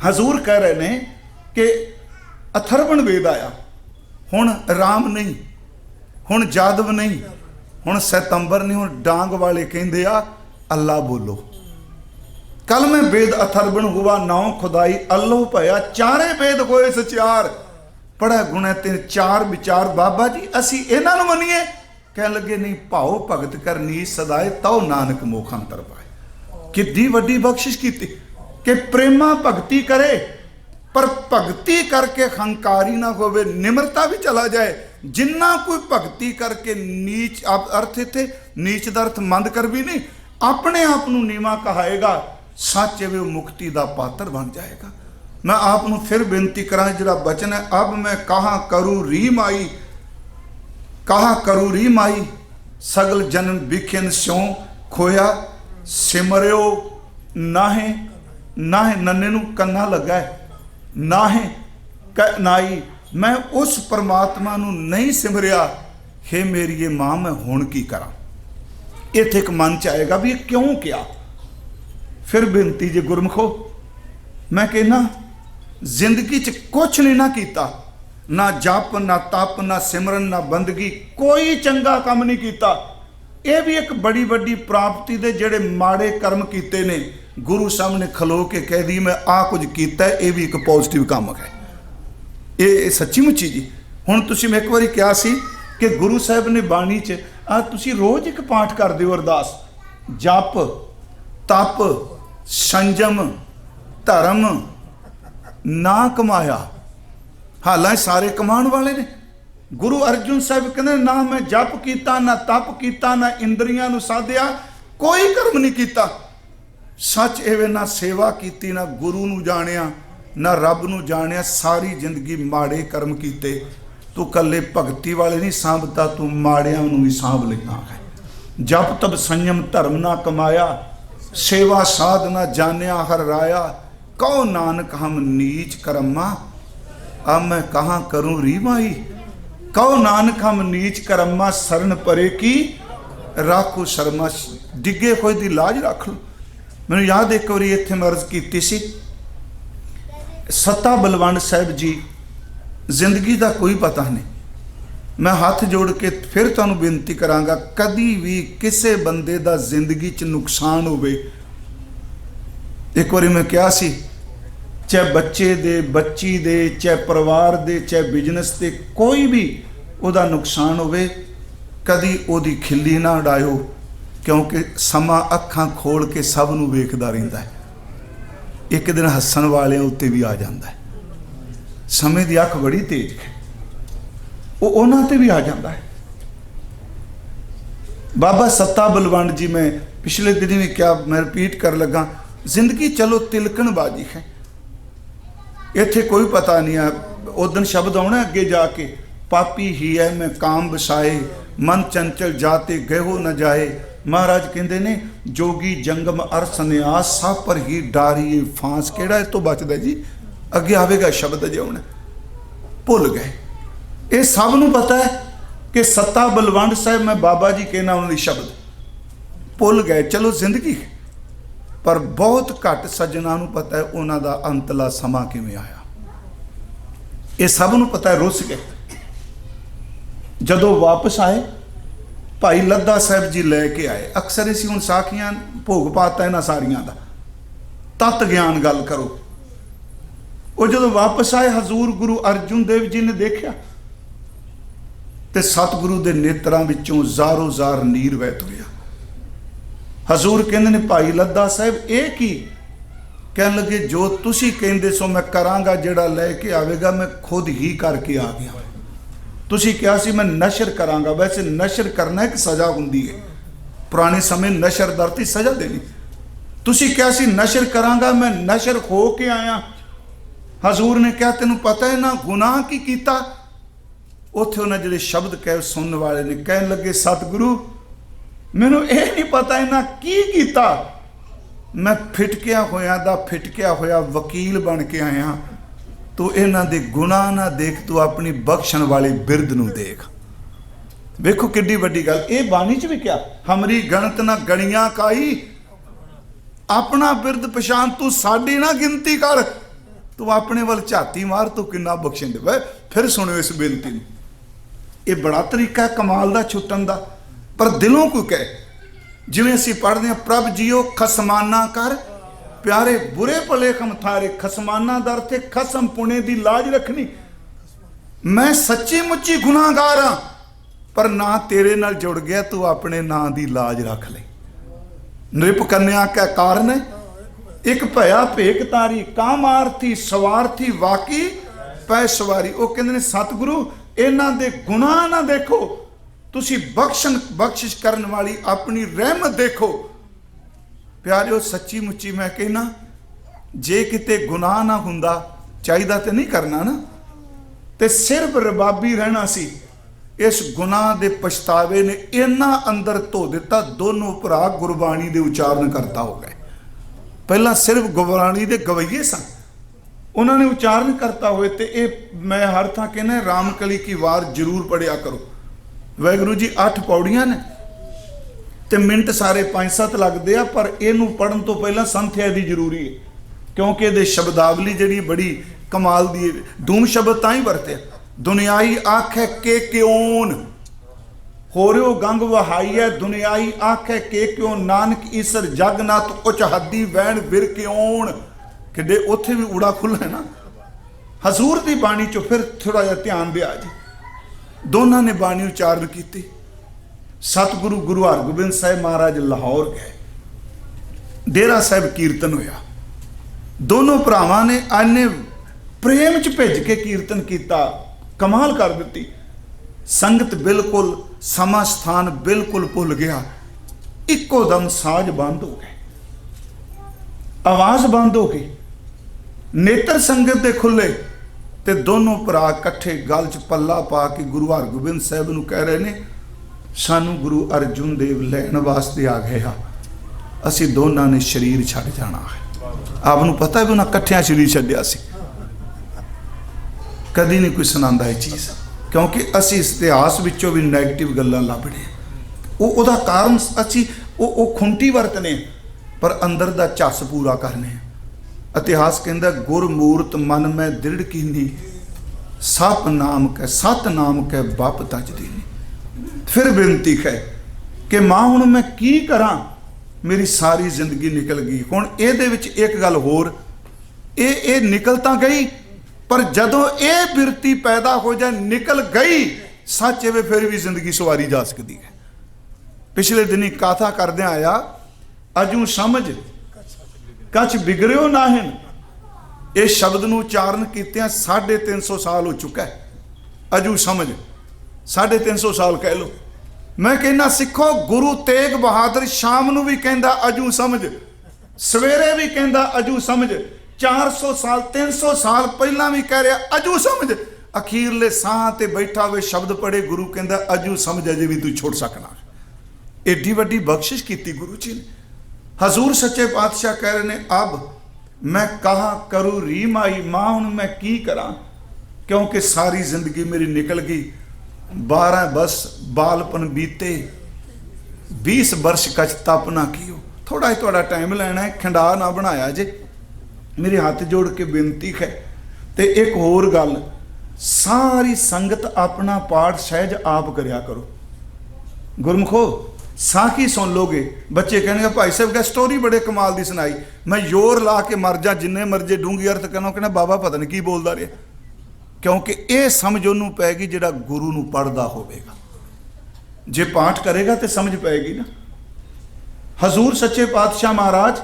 हजूर कह रहे ने कि अथर्वण वेद आया, हुण राम नहीं, हुण जादव नहीं, हुण सैतंबर नहीं, हुण डांग वाले कहते आ अल्लाह बोलो। कल मैं वेद अथर्वण हुआ, नौ खुदाई अल्लाह भया, चारे वेद होए सचार, पढ़ा गुणै ते चार विचार। बाबा जी असी इन्हां नूं मन्नीए? कह लगे नहीं, भाओ भगत करनी सदाए तौ नानक मोख अंतर पाए। किड्डी वड्डी बख्शिश की कि प्रेमा भगती करे, पर भगती करके हंकारी ना होवे, निमरता भी चला जाए। जिन्ना कोई भगती करके नीच अर्थ इत्थे नीच दा अर्थ मंद कर भी नहीं, अपने आप नूं नीवा कहाएगा, सच वे मुक्ति का पात्र बन जाएगा। मैं आप नूं फिर बेनती करा, जिहड़ा बचन है अब मैं कहाँ करूँ री माई, कहा करू री माई, सगल जन्म बिखिन स्यों खोया, सिमरियो नाहे नाहे, नन्ने नूं कन्ना लगा है, नाहे नाई, मैं उस परमात्मा नूं नहीं सिमरिया, हे मेरी ये मां मैं हुण की करा। इत्थे एक मन च आएगा भी क्यों किया। फिर बेनती जे गुरमुखो, मैं कहना जिंदगी च कुछ नहीं ना कीता, ना जप ना तप ना सिमरन ना बंदगी, कोई चंगा काम नहीं किया। यह भी एक बड़ी बड़ी प्राप्ति दे जेड़े माड़े कर्म किए ने, गुरु सामने खलो के कह दी मैं आ कुछ किया, यह भी एक पॉजिटिव काम है। ये सच्ची मुच्ची जी। हुण तुसीं मैं एक बारी कहा सी कि गुरु साहब ने बाणी च तुसीं रोज़ एक पाठ कर दिओ अरदास, जप तप संजम धर्म ना कमाया। हालांकि सारे कमाण वाले ने। गुरु अर्जुन साहब कहते ना मैं जप किया, ना तप किया, ना इंद्रियां नूं साधिया, कोई कर्म नहीं किया। सच एवे ना सेवा की, ना गुरु नूं जानिया, ना रब नूं जानिया, सारी जिंदगी माड़े कर्म कीते। तू कल्ले भगती वाले नहीं सांभता, तू माड़ियां नूं भी सांभ लेना है। जप तप संयम धर्म ना कमाया, सेवा साध ना जानिया हर राया, कहो नानक हम नीच करम्मा, अब मैं कहाँ करूँ री माई, कहो नानक हम नीच करम्मा, शरण परे की राखो शर्मा। डिगे होए दी लाज रख लो। मैनूं याद एक बारी इत्थे मैं अर्ज कीती सी, सत्ता बलवंड साहब जी जिंदगी का कोई पता नहीं। मैं हाथ जोड़ के फिर तुहानूं बेनती करांगा, कदी भी किसी बंदे दा जिंदगी च नुकसान होवे, एक बारी मैं कहा सी, चाहे बच्चे दे बच्ची दे, चाहे परिवार दे, चाहे बिजनेस दे, कोई भी उहदा नुकसान होवे, कदी उहदी खिल्ली ना उड़ायो, क्योंकि समा अखां खोल के सब नूं वेखदा रहिंदा है। एक दिन हस्सण वालियां उत्ते भी आ जांदा है। समय दी अख बड़ी तेज है, वो उन्हां ते भी आ जांदा है। बाबा सत्ता बलवंड जी, मैं पिछले दिन भी क्या मैं रिपीट कर लगा, जिंदगी चलो तिलकणबाजी है, इत्थे कोई पता नहीं है। उदन शब्द आना अगे जाके, पापी ही है मैं काम बसाए, मन चंचल जाते गहो न जाए। महाराज कहते ने जोगी जंगम अर सन्यास, सब पर ही डारी फांस। केड़ा इस तो बचदा जी, अगे आवेगा शब्द जे आना, भुल गए। ये सब नूं पता है कि सत्ता बलवंड साहब, मैं बाबा जी कहना उन्होंने शब्द भुल गए। चलो जिंदगी, पर बहुत घट सज्जना नूं पता है उन्हां दा अंतला समा किवें आया। ये सब नूं पता है। रुस गए। जदों वापस आए, भाई लद्दा साहब जी लैके आए। अक्सर इसी हुण साखियां भोग पाता इन्हां सारियां दा, तत् ज्ञान गल करो। वो जदों वापस आए, हजूर गुरु अर्जुन देव जी ने देखा ते सतगुरु दे नेत्रां विचों ज़ारो ज़ार नीर वहत होया। हजूर कहते ने भाई लद्दा साहब ये की? कह लगे जो तुसी कहंदे सो मैं करांगा, जिहड़ा लैके आवेगा मैं खुद ही करके आ गया। तुसी कहा सी मैं नशर करांगा, वैसे नशर करना एक सज़ा हुंदी है। पुराने समय नशर दरती सज़ा देनी। तुसी कहा सी नशर करांगा, मैं नशर हो के आया। हजूर ने कहा तेनू पता है ना गुनाह की कीता? उत्थे उन्हें जिहड़े शब्द कहे सुनने वाले ने कह लगे सतगुरु मैनू ये नहीं पता इन्हां की कीता। मैं फिटकिया होया दा फिटकिया होया वकील बन के आया। तू इन्हां दे गुनाह ना देख, तू अपनी बख्शण वाले बिरद नू देख। ਵੇਖੋ किड्डी वड्डी गल, ये बाणी च भी क्या, हमरी गणत ना गणियां काई, अपना बिरद पछाण, तू साडी ना गिनती कर, तू अपने वाल झाती मार, तू किन्ना बख्शन दे। फिर सुनियो इस बेनती नूं, ये बड़ा तरीका है कमाल दा छुट्टन दा, पर दिलों कोई कहे, जिवें असीं पढ़दे हां, प्रभ जीओ खसमाना कर प्यारे, बुरे भले खम थारे, खसमाना दर थे खसम पुणे दी लाज रखनी। मैं सच्ची मुच्ची गुनाहगार हाँ, पर ना तेरे नाल जुड़ गया, तू अपने नां दी लाज रख ले। नृप कन्या कै कारण एक भया भेक तारी, कामार्थी स्वार्थी वाकी पै सवारी। वो कहते ने सतगुरु इन्हां दे गुनाह ना देखो, तुसी बख्शिश करन वाली अपनी रहमत देखो। प्यारिओ सच्ची मुच्ची मैं कहना, जे किते गुनाह ना हुंदा, चाहिदा ते नहीं करना ना, ते सिर्फ रबाबी रहना सी। इस गुनाह दे पछतावे ने इन्ना अंदर धो दिता, दोनों भरा गुरबाणी दे उच्चारण करता हो गए। पहला सिर्फ गुरबाणी दे गवैये सन, उन्होंने उच्चारण करता हुए, तो ये मैं हर थां कहना रामकली की वार जरूर पढ़िया करो। वाहिगुरू जी 8 पौड़ियां ने, तो मिनट सारे 5-7 लगते हैं, पर इनू पढ़न तो पहला संथ्या दी जरूरी है, क्योंकि ये शब्दावली जी बड़ी कमाल दी। धूम शब्द तां ही वरते, दुनियाई आखे के क्यों हो रहे गंग वहाई है, दुनियाई आखे के क्यों, नानक ईसर जगन्नाथ उच हद्दी वैन विर क्यों, कि उत्थे भी उड़ा खुला है ना। हजूर की बाणी चो फिर थोड़ा जिहा ध्यान दिया जी, दोनों ने बाणी उच्चारण की। सतगुरु गुरु हरगोबिंद साहिब महाराज लाहौर गए, डेरा साहिब कीर्तन होया, दोनों भरावां ने आने प्रेम च भेज के कीर्तन किया, कमाल कर दी। संगत बिल्कुल समा स्थान बिल्कुल भुल गया, इको दम साज बंद हो गए, आवाज बंद हो गई, नेत्र संगत दे खुले, ते दोनों भरा कट्ठे गल च पल्ला पा के गुरु हरगोबिंद साहिब नूं कह रहे ने, सानू गुरु अर्जुन देव लैण वास्ते आ गए हा, असी दोनों ने शरीर छड़ जाना है। आपनूं पता है भी उन्हें कट्ठिया शरीर छड्डिया सी, कदी नहीं कोई सुनांदा ये चीज़, क्योंकि असी इतिहास विचों भी नैगेटिव गल्लां लभदे, उहदा कारण असी वो खुंटी वरतने, पर अंदर दा झस पूरा करने। इतिहास कहंदा गुरमूरत मन में दृढ़ कीनी, सत नाम कै बप तज दीनी। फिर बेनती है कि मां हुण मैं की करां, मेरी सारी जिंदगी निकल गई। हुण इहदे विच एक गल होर, ये निकल तां गई, पर जदों ये बिरती पैदा हो जाए निकल गई, सच वे फिर भी जिंदगी सवारी जा सकती है। पिछले दिनी कथा करदे आया, अजू समझ कछ बिगड़ियो नाहिन, इस शब्द नूं उच्चारण कीतियां 350 साल हो चुका है। अजू समझ 350 साल कह लो। मैं कहना सिखो, गुरु तेग बहादुर शाम नूं भी कहंदा अजू समझ, सवेरे भी कहंदा अजू समझ, 400 साल 300 साल पहला भी कह रहा अजू समझ, अखीरले साह ते बैठा हुए शब्द पढ़े गुरु कहंदा अजू समझ, अजे भी तू छोड़ सकना। एडी वड्डी बख्शिश की गुरु जी ने। हजूर सच्चे पातशाह कह रहे ने, अब मैं कहा करूँ रीम आई, मां हुण मैं की करा, क्योंकि सारी जिंदगी मेरी निकल गई। 12 वर्ष बालपन बीते, 20 वर्ष कच तप ना कियो। थोड़ा ही थोड़ा टाइम लेना है, खंडा ना बनाया जे, मेरे हाथ जोड़ के बेनती है। तो एक होर गल, सारी संगत अपना पाठ सहज आप करया करो। गुरमुखो साखी सुन लोगे, बच्चे कहने भाई साहब क्या स्टोरी बड़े कमाल की सुनाई, मैं जोर ला के मर जा, जिन्ने मर्जे डूंगी अर्थ करना, कहना बाबा पता नहीं की बोलता रहा, क्योंकि ये समझ उन्होंने पैगी जिहड़ा गुरु नूं पढ़दा होवेगा। जे पाठ करेगा तो समझ पैगी ना। हजूर सच्चे पातशाह महाराज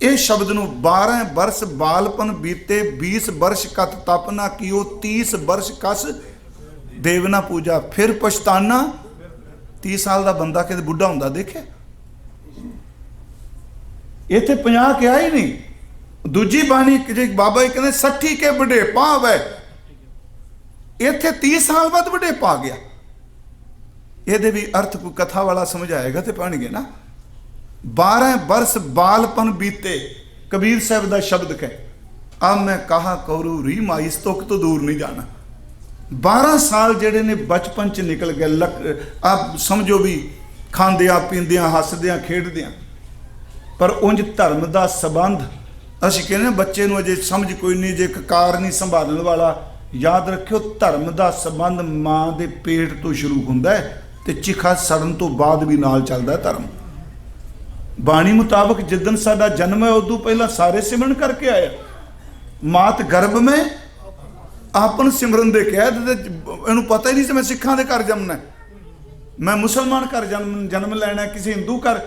इस शब्द नूं 12 वर्ष बालपन बीते, 20 वर्ष कत तप ना कियो, 30 वर्ष कस देव ना पूजा, फिर पछताना। 30 साल का बंदा किते बुढ़ा हुंदा देखे, इत्थे 50 कहा ही नहीं। दूजी बाणी बाबा जी कहते 60 के बुढ़ेपा आवे, इत्थे 30 साल बाद बुढ़ेपा आ गया। ये भी अर्थ को कथा वाला समझाएगा तो पाएंगे ना। 12 वर्ष बालपन बीते, कबीर साहब का शब्द है, अब मैं कहा कौरू री माई, तुक तो दूर नहीं जाना। 12 ਸਾਲ ਜਿਹੜੇ ਨੇ ਬਚਪਨ ਚ ਨਿਕਲ ਗਏ। ਆਪ ਸਮਝੋ ਵੀ ਖਾਂਦਿਆਂ ਪੀਂਦਿਆਂ ਹੱਸਦਿਆਂ ਖੇਡਦਿਆਂ। ਪਰ ਉਂਝ ਧਰਮ ਦਾ ਸੰਬੰਧ ਅਸੀਂ ਕਹਿੰਦੇ ਬੱਚੇ ਨੂੰ ਅਜੇ ਸਮਝ ਕੋਈ ਨਹੀਂ, ਜੇ ਇੱਕ ਕਾਰ ਨਹੀਂ ਸੰਭਾਲਣ ਵਾਲਾ। ਯਾਦ ਰੱਖਿਓ, ਧਰਮ ਦਾ ਸੰਬੰਧ ਮਾਂ ਦੇ ਪੇਟ ਤੋਂ ਸ਼ੁਰੂ ਹੁੰਦਾ ਹੈ ਤੇ ਚਿਖਾ ਸੜਨ ਤੋਂ ਬਾਅਦ ਵੀ ਨਾਲ ਚੱਲਦਾ ਧਰਮ। ਬਾਣੀ ਮੁਤਾਬਕ ਜਿੱਦਣ ਸਾਡਾ ਜਨਮ ਹੈ ਉਦੋਂ ਪਹਿਲਾਂ ਸਾਰੇ ਸਿਮਰਨ ਕਰਕੇ ਆਇਆ। ਮਾਤ ਗਰਭ ਮੈਂ ਆਪਨ ਸਿਮਰਨ ਦੇ ਕਹਿ ਦਿੱਤੇ। ਇਹਨੂੰ ਪਤਾ ਹੀ ਨਹੀਂ ਸੀ ਮੈਂ ਸਿੱਖਾਂ ਦੇ ਘਰ ਜੰਮਣਾ, ਮੈਂ ਮੁਸਲਮਾਨ ਘਰ ਜਨਮ ਲੈਣਾ, ਕਿਸੇ ਹਿੰਦੂ ਘਰ।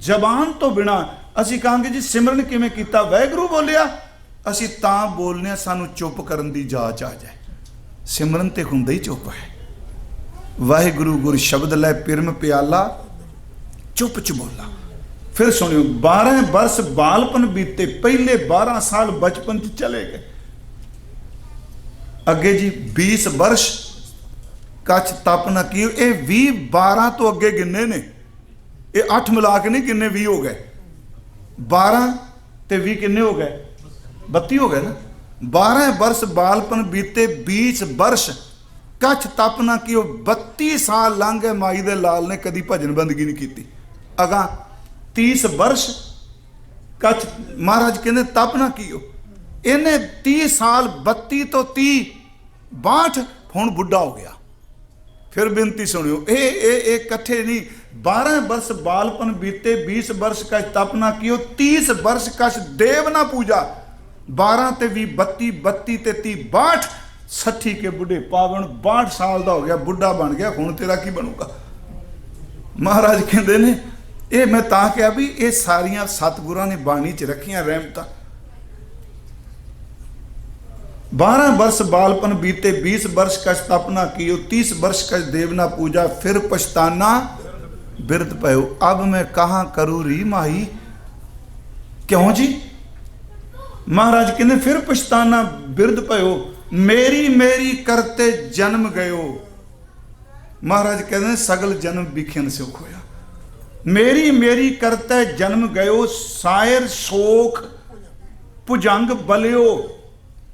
ਜ਼ਬਾਨ ਤੋਂ ਬਿਨਾ ਅਸੀਂ ਕਹਾਂਗੇ ਜੀ ਸਿਮਰਨ ਕਿਵੇਂ ਕੀਤਾ? ਵਾਹਿਗੁਰੂ ਬੋਲਿਆ, ਅਸੀਂ ਤਾਂ ਬੋਲਨੇ ਆ ਸਾਨੂੰ ਚੁੱਪ ਕਰਨ ਦੀ ਜਾਚ ਆ ਜਾਏ। ਸਿਮਰਨ ਤੇ ਹੁੰਦਾ ਹੀ ਚੁੱਪ ਹੈ। ਵਾਹਿਗੁਰੂ ਗੁਰ ਸ਼ਬਦ ਲੈ ਪਿਰਮ ਪਿਆਲਾ ਚੁੱਪ ਚ ਬੋਲਾ। ਫਿਰ ਸੁਣਿਓ, 12 ਬਰਸ ਬਾਲਪਨ ਬੀਤੇ, ਪਹਿਲੇ 12 ਸਾਲ ਬਚਪਨ ਚ ਚਲੇ ਗਏ। ਅੱਗੇ ਜੀ 20 ਬਰਸ ਕੱਛ ਤਪ ਨਾ ਕੀਓ। ਇਹ 20 12 ਤੋਂ ਅੱਗੇ ਗਿਣਨੇ ਨੇ, ਇਹ 8 ਮਿਲਾ ਕੇ ਨਹੀਂ ਗਿਣਨੇ, 20 ਹੋ ਗਏ। 12 ਤੇ 20 ਕਿੰਨੇ ਹੋ ਗਏ? 32 ਹੋ ਗਏ ਨਾ। 12 ਬਰਸ ਬਾਲਪਨ ਬੀਤੇ 20 ਬਰਸ ਕੱਛ ਤਪ ਨਾ ਕੀਓ। 32 ਸਾਲ ਲੰਘ ਗਏ, ਮਾਈ ਦੇ ਲਾਲ ਨੇ ਕਦੀ ਭਜਨ ਬੰਦਗੀ ਨਹੀਂ ਕੀਤੀ। ਅਗਾ 30 ਬਰਸ ਕੱਛ ਮਹਾਰਾਜ ਕਹਿੰਦੇ ਤਪ ਨਾ ਕੀਓ। ਇਹਨੇ 30 ਸਾਲ 32 ਤੋਂ 30 62 ਹੁਣ ਬੁੱਢਾ ਹੋ ਗਿਆ। ਫਿਰ ਬੇਨਤੀ ਸੁਣਿਓ, ਇਹ ਇਕੱਠੇ ਨਹੀਂ। 12 ਬਰਸ ਬਾਲਪਨ ਬੀਤੇ 20 ਬਰਸ ਕਛ ਤਪ ਨਾ ਕੀਓ। 30 ਬਰਸ ਕਛ ਦੇਵ ਨਾ ਪੂਜਾ। 12 ਤੇ 20 32 32 ਤੇ 30 62 60 ਕੇ ਬੁੱਢੇ ਪਾਵਨ। 62 ਸਾਲ ਦਾ ਹੋ ਗਿਆ, ਬੁੱਢਾ ਬਣ ਗਿਆ, ਹੁਣ ਤੇਰਾ ਕੀ ਬਣੂਗਾ? ਮਹਾਰਾਜ ਕਹਿੰਦੇ ਨੇ ਇਹ ਮੈਂ ਤਾਂ ਕਿਹਾ ਵੀ ਇਹ ਸਾਰੀਆਂ ਸਤਿਗੁਰਾਂ ਨੇ ਬਾਣੀ 'ਚ ਰੱਖੀਆਂ ਰਹਿਮਤਾਂ। 12 बरस बालपन बीते 20 वर्ष कछ तप ना कियो 30 वर्ष कछ देव ना पूजा फिर पछताना बिरत पयो। अब मैं कहाँ करूँ री माही। क्यों जी? महाराज कहते फिर पछताना बिरद पयो मेरी मेरी करते जन्म गयो। महाराज कहते सगल जन्म बिखियन से खोया। मेरी मेरी करते जन्म गयो सायर शोक भुजंग बलियो।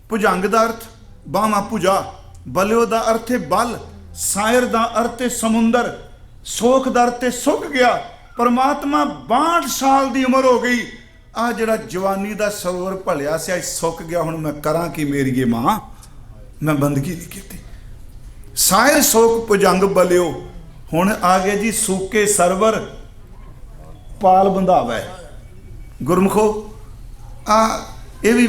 भुजंग का अर्थ बामा भुजा, बलियो का अर्थ है बल, सायर का अर्थ है समुंदर, सोख का अर्थ है सुक गया। परमात्मा 62 साल की उम्र हो गई। आ जरा जवानी का सरोवर भलिया से आज सुक गया। हुण मैं करा कि मेरी ये मां मैं बंदगी नहीं की। सायर सोख भुजंग बलियो। हुण आ गए जी सूके सरवर पाल बंधावा। गुरमुखो आ ये भी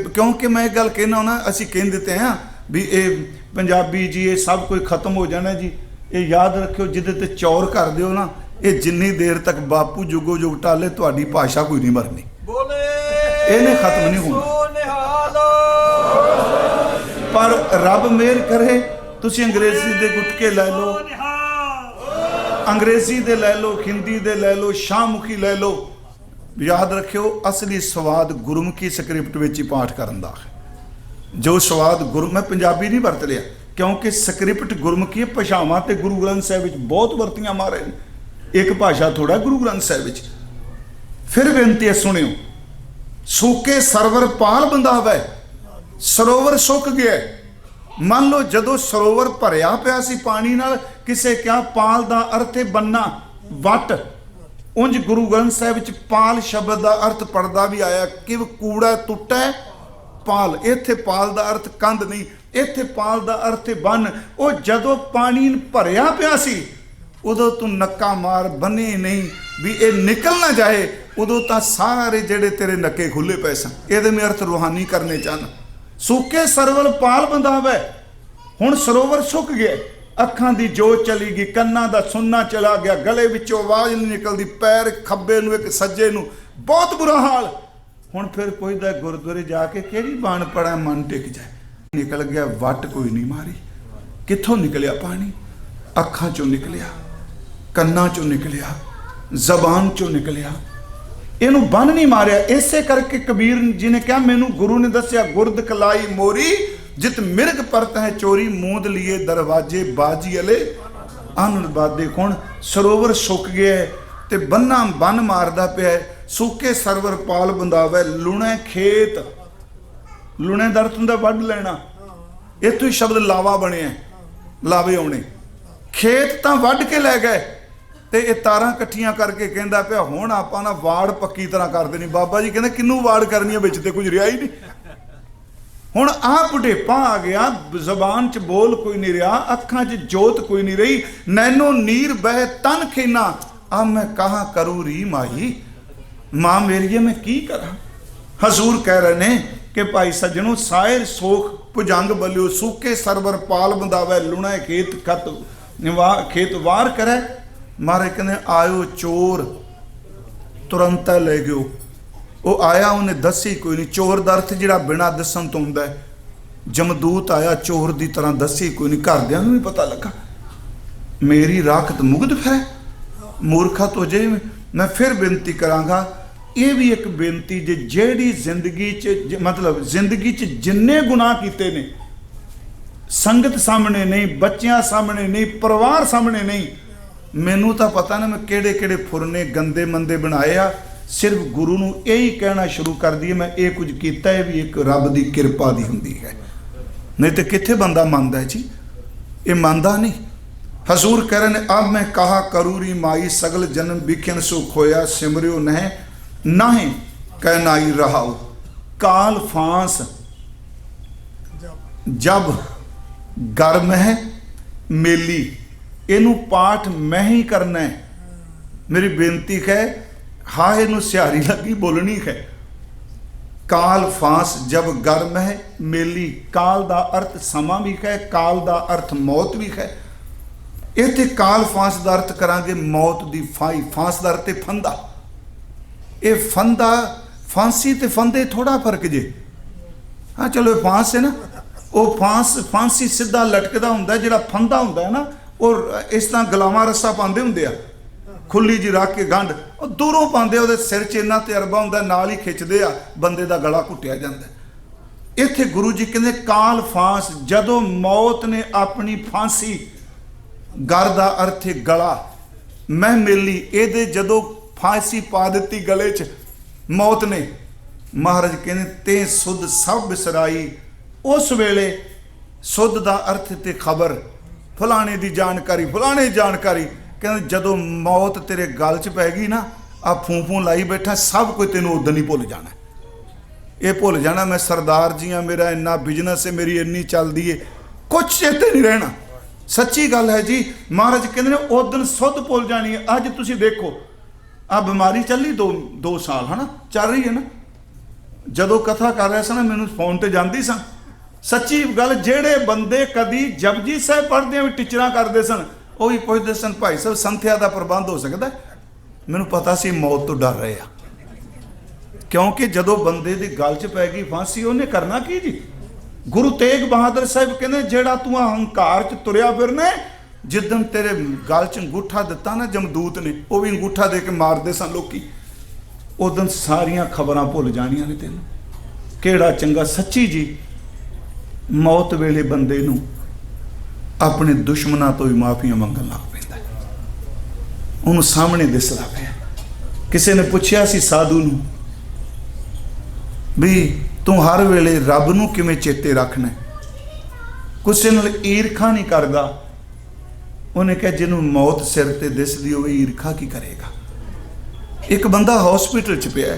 क्योंकि मैं गल कहना ना असी कह देते हैं भी ये पंजाबी जी ये सब कुछ खत्म हो जाना जी। ये याद रखियो जिदे ते चौर कर दियो ना ये जिन्नी देर तक बापू जुगो जुग टाले तुहाडी भाषा कोई नहीं मरनी, इन्हें खत्म नहीं होना। पर रब मेहर करे तुसी अंग्रेजी दे गुटके लै लो, अंग्रेजी दे लै लो, हिंदी दे लै लो, शाहमुखी लै लो। याद रखियो असली स्वाद गुरमुखी स्क्रिप्ट विच ही पाठ करन दा है। जो स्वाद गुरु मैं पंजाबी नहीं वरत लिया क्योंकि स्क्रिप्ट गुरमुखी भाषावां ते गुरु ग्रंथ साहिब विच बहुत वरतियां मारे एक भाषा थोड़ा गुरु ग्रंथ साहिब विच। फिर बेनती है सुनियो सूके सरवर पाल बंधावे। सरोवर सुक गया। मान लो जदों सरोवर भरिया पिया सी पानी नाल किसे क्या पाल दा अर्थ है बन्ना वट। उंज गुरु ग्रंथ साहिब विच पाल शब्द का अर्थ पढ़दा भी आया कि कूड़ा टुटा पाल। इत्थे पाल का अर्थ कंध नहीं, इत्थे पाल का अर्थ बन। वो जदों पानी भरिया पिया सी उदों तू नक्का मार बने नहीं भी ये निकल ना जाए। उदों तां सारे जेड़े तेरे नक्के खुले पे सन। इहदे में अर्थ रूहानी करने चाहन। सूके सरवर पाल बंधावे। हुण सरोवर सुक गए। अखां दी जोत चली गई, कन्नां दा सुनना चला गया, गले विचों आवाज़ नहीं निकलती, पैर खब्बे नूं एक सज्जे नूं, बहुत बुरा हाल। हुण फिर पुछदा गुरुद्वारे जाके किहड़ी बाण पड़ा मन टिक जाए। निकल गया वट कोई नहीं मारी। कित्थों निकलिया पानी? अखां चों निकलिया, कन्नां चों निकलिया, जबान चों निकलिया। इहनूं बन नहीं मारिया। इसे करके कबीर जी ने कहा मैनू गुरु ने दस्या गुरद कलाई मोरी जित मिर्ग परत है चोरी मूंद लिए दरवाजे बाजी अले आनंद बादे। हुण सरोवर सुक गया ते बन्ना बन मारदा पिया। सूके सरवर पाल बंधावे। लुणे खेत, लुणे दा अर्थ हुंदा वढ लेना। इत्थों ही शब्द लावा बने, लावे आने। खेत तो वढ़ के लै गए ते ये तारां कट्ठियां करके कहंदा पिया हुण आपां ना वाड़ पक्की तरह कर देनी। बाबा जी कहंदे किन्नू वाड़ करनी है, विच ते कुछ रिहा ही नहीं। हुण आ बुढ़ेपा आ गया, जबान च बोल कोई नहीं रहा, अखां च जोत कोई नहीं रही, नैनो नीर बह तन खेना, अब मैं कहा करूँ री माई, मां मेरी मैं की करा। हजूर कह रहे ने कि भाई सज्जनों, सायर सोख भुजंग बलियो, सूखे सरवर पाल बंधावे, लुणे खेत खेत वार करे। मारे कहने आयो चोर तुरंत ले गयो। वो आया, उन्हें दसी कोई नहीं। चोर का अर्थ जिहड़ा बिना दसन तो हुंदा है। जमदूत आया चोर की तरह, दसी कोई नहीं, घरदियां नूं भी पता लगा। मेरी राखत मुगद फिरे, मूर्खा तो जे। मैं फिर बेनती करांगा, ये भी एक बेनती जे जेड़ी जिंदगी च मतलब जिंदगी च जिन्ने गुनाह कीते ने, संगत सामने नहीं, बच्चियां सामने नहीं, परिवार सामने नहीं, मैनू तो पता ना मैं केड़े केड़े फुरने गंदे मंदे बनाए आ। सिर्फ गुरु नूं यही कहना शुरू कर दिए, मैं ये कुछ कीता है भी एक रब की किरपा दी हुंदी है, नहीं तो कित्थे बंदा मनदा है जी, ये मनदा नहीं। हजूर कह रहे ने अब मैं कहा करूरी माई, सगल जन्म बिखिन सुख होया, सिमरियो नह नाहे कह नाई रहाओ। काल फांस जब गर्म है मेली, इनू पाठ मैं ही करना है। मेरी बेनती है, हाँ इनू सिहारी लगी बोलनी है। काल फांस जब गर्म है मेली, काल का अर्थ समा भी है, काल का अर्थ मौत भी है। इत्थे काल फांस का अर्थ करांगे मौत की फाई। फांस का अर्थ फंदा, ये फंदा फांसी ते फंदे थोड़ा फर्क जे। हाँ चलो फांस है ना, वो फांसी सीधा लटकदा हुंदा, जिहड़ा फंदा हुंदा है ना और इस तरह गलावा रस्सा पाते होंगे, खुली जी रख के गंढ और दूरों पाते, वो सिर च इन्ना तजर्बा होंदा, नाल ही खिंचते आ, बंदे का गला घुटिया जाता। इत्थे गुरु जी कहते काल फांस, जदों मौत ने अपनी फांसी, गर का अर्थ है गला, मैं मेली, ये जदों फांसी पा दी गले च मौत ने, महाराज कहते ते सुध सब बिसराई। उस वेले सुध का अर्थ ते खबर, फलाने की जानकारी, फलाने जानकारी। कहते जदों मौत तेरे गल च पै गई ना, आ फूं लाई बैठा, सब कुछ तेनों उदन ही भुल जाना। ये भुल जाना मैं सरदार जी हाँ, मेरा इन्ना बिजनेस है, मेरी इन्नी चलती है, कुछ चेते नहीं रहना। सच्ची गल है जी। महाराज कहते हैं उदन सुध भुल जानी है। अज तुसीं देखो आ बीमारी चली दो साल है ना, चल रही है ना। जदों कथा कर रहा सा ना, मैनूं फोन ते जांदी सा, सच्ची गल, जेड़े बंदे कदी जपजी साहब पढ़दे भी टीचर करते सन, वो भी पुछते सन भाई साहब संथਿਆ का प्रबंध हो सकता है? मैनूं पता सी मौत तो डर रहे आ, क्योंकि जदों बंदे की गल च पै गई फांसी, उन्हें करना की जी। गुरु तेग बहादुर साहब कहते जेड़ा तू हंकार च तुरिया फिरना, जिदन तेरे गल च अंगूठा दिता ना जमदूत ने, वो भी अंगूठा दे के मारते सन लोग, उदन सारिया खबरां भुल जानियां ने तेन। केड़ा चंगा सच्ची जी। मौत वेले बंदे नूं अपने दुश्मनों तो भी माफिया मंगन लग पैंदा, उन्होंने सामने दिसदा पिया। किसी ने पूछया सी साधु नूं भी तू हर वेले रब नूं किवें चेते रखना, किसी नाल ईरखा नहीं करदा। उन्हें कहा जिन्हों मौत सिर ते दिसदी होवे ईरखा की करेगा। एक बंदा हॉस्पिटल च पिया,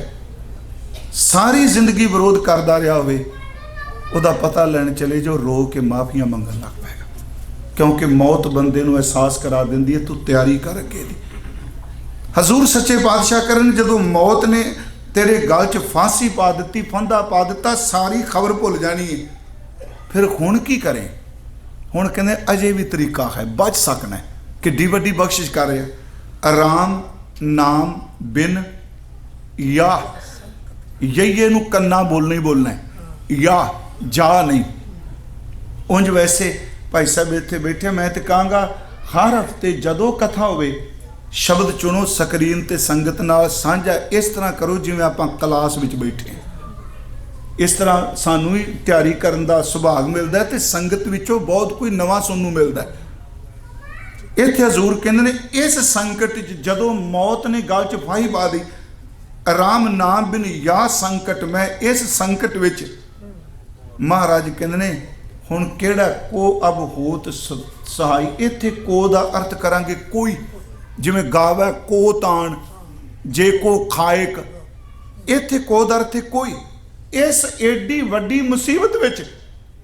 सारी जिंदगी विरोध करदा रहा होवे, उहदा पता लैण चले जो, रो के माफिया मंगन लग पैगा, क्योंकि मौत बंदे नूं एहसास करा दिंदी है तू तैयारी कर अगे दी। हजूर सच्चे पातशाह करन जदों मौत ने तेरे गल च फांसी पा दी, फंदा पा दिता, सारी खबर भुल जानी है। फिर हुण की करें? हुण कहंदे अजे भी तरीका है, बच सकना है। किड्डी वड्डी बख्शिश कर रहे, आराम नाम बिन या ये नूं कन्ना बोलना ही बोलना है, या जा नहीं। उंज वैसे भाई साहब इत्थे बैठे, मैं तो कहांगा हर हफ्ते जदों कथा होवे शब्द चुनो, स्क्रीन ते संगत नाल साझा इस तरह करो जिवें आपां क्लास विच बैठे। इस तरह सानू ही तैयारी करन दा सुभाग मिलदा है ते संगत विचों बहुत कोई नवां सुनन नूं मिलदा है। इत्थे हजूर कहंदे ने इस संकट च जदों मौत ने गल च फाही पा दी, आराम नाम बिन या संकट, मैं इस संकट विच महाराज कहंदे ने ਹੁਣ ਕਿਹੜਾ ਕੋ ਅਬ ਹੋਤ ਸਹਾਈ, ਇੱਥੇ ਕੋ ਦਾ ਅਰਥ ਕਰਾਂਗੇ ਕੋਈ, ਜਿਵੇਂ ਗਾਵੇ ਕੋ ਤਾਣ, ਜੇ ਕੋ ਖਾਇਕ, ਇੱਥੇ ਕੋ ਦਾ ਅਰਥ ਹੈ ਕੋਈ। ਇਸ ਏਡੀ ਵੱਡੀ ਮੁਸੀਬਤ ਵਿੱਚ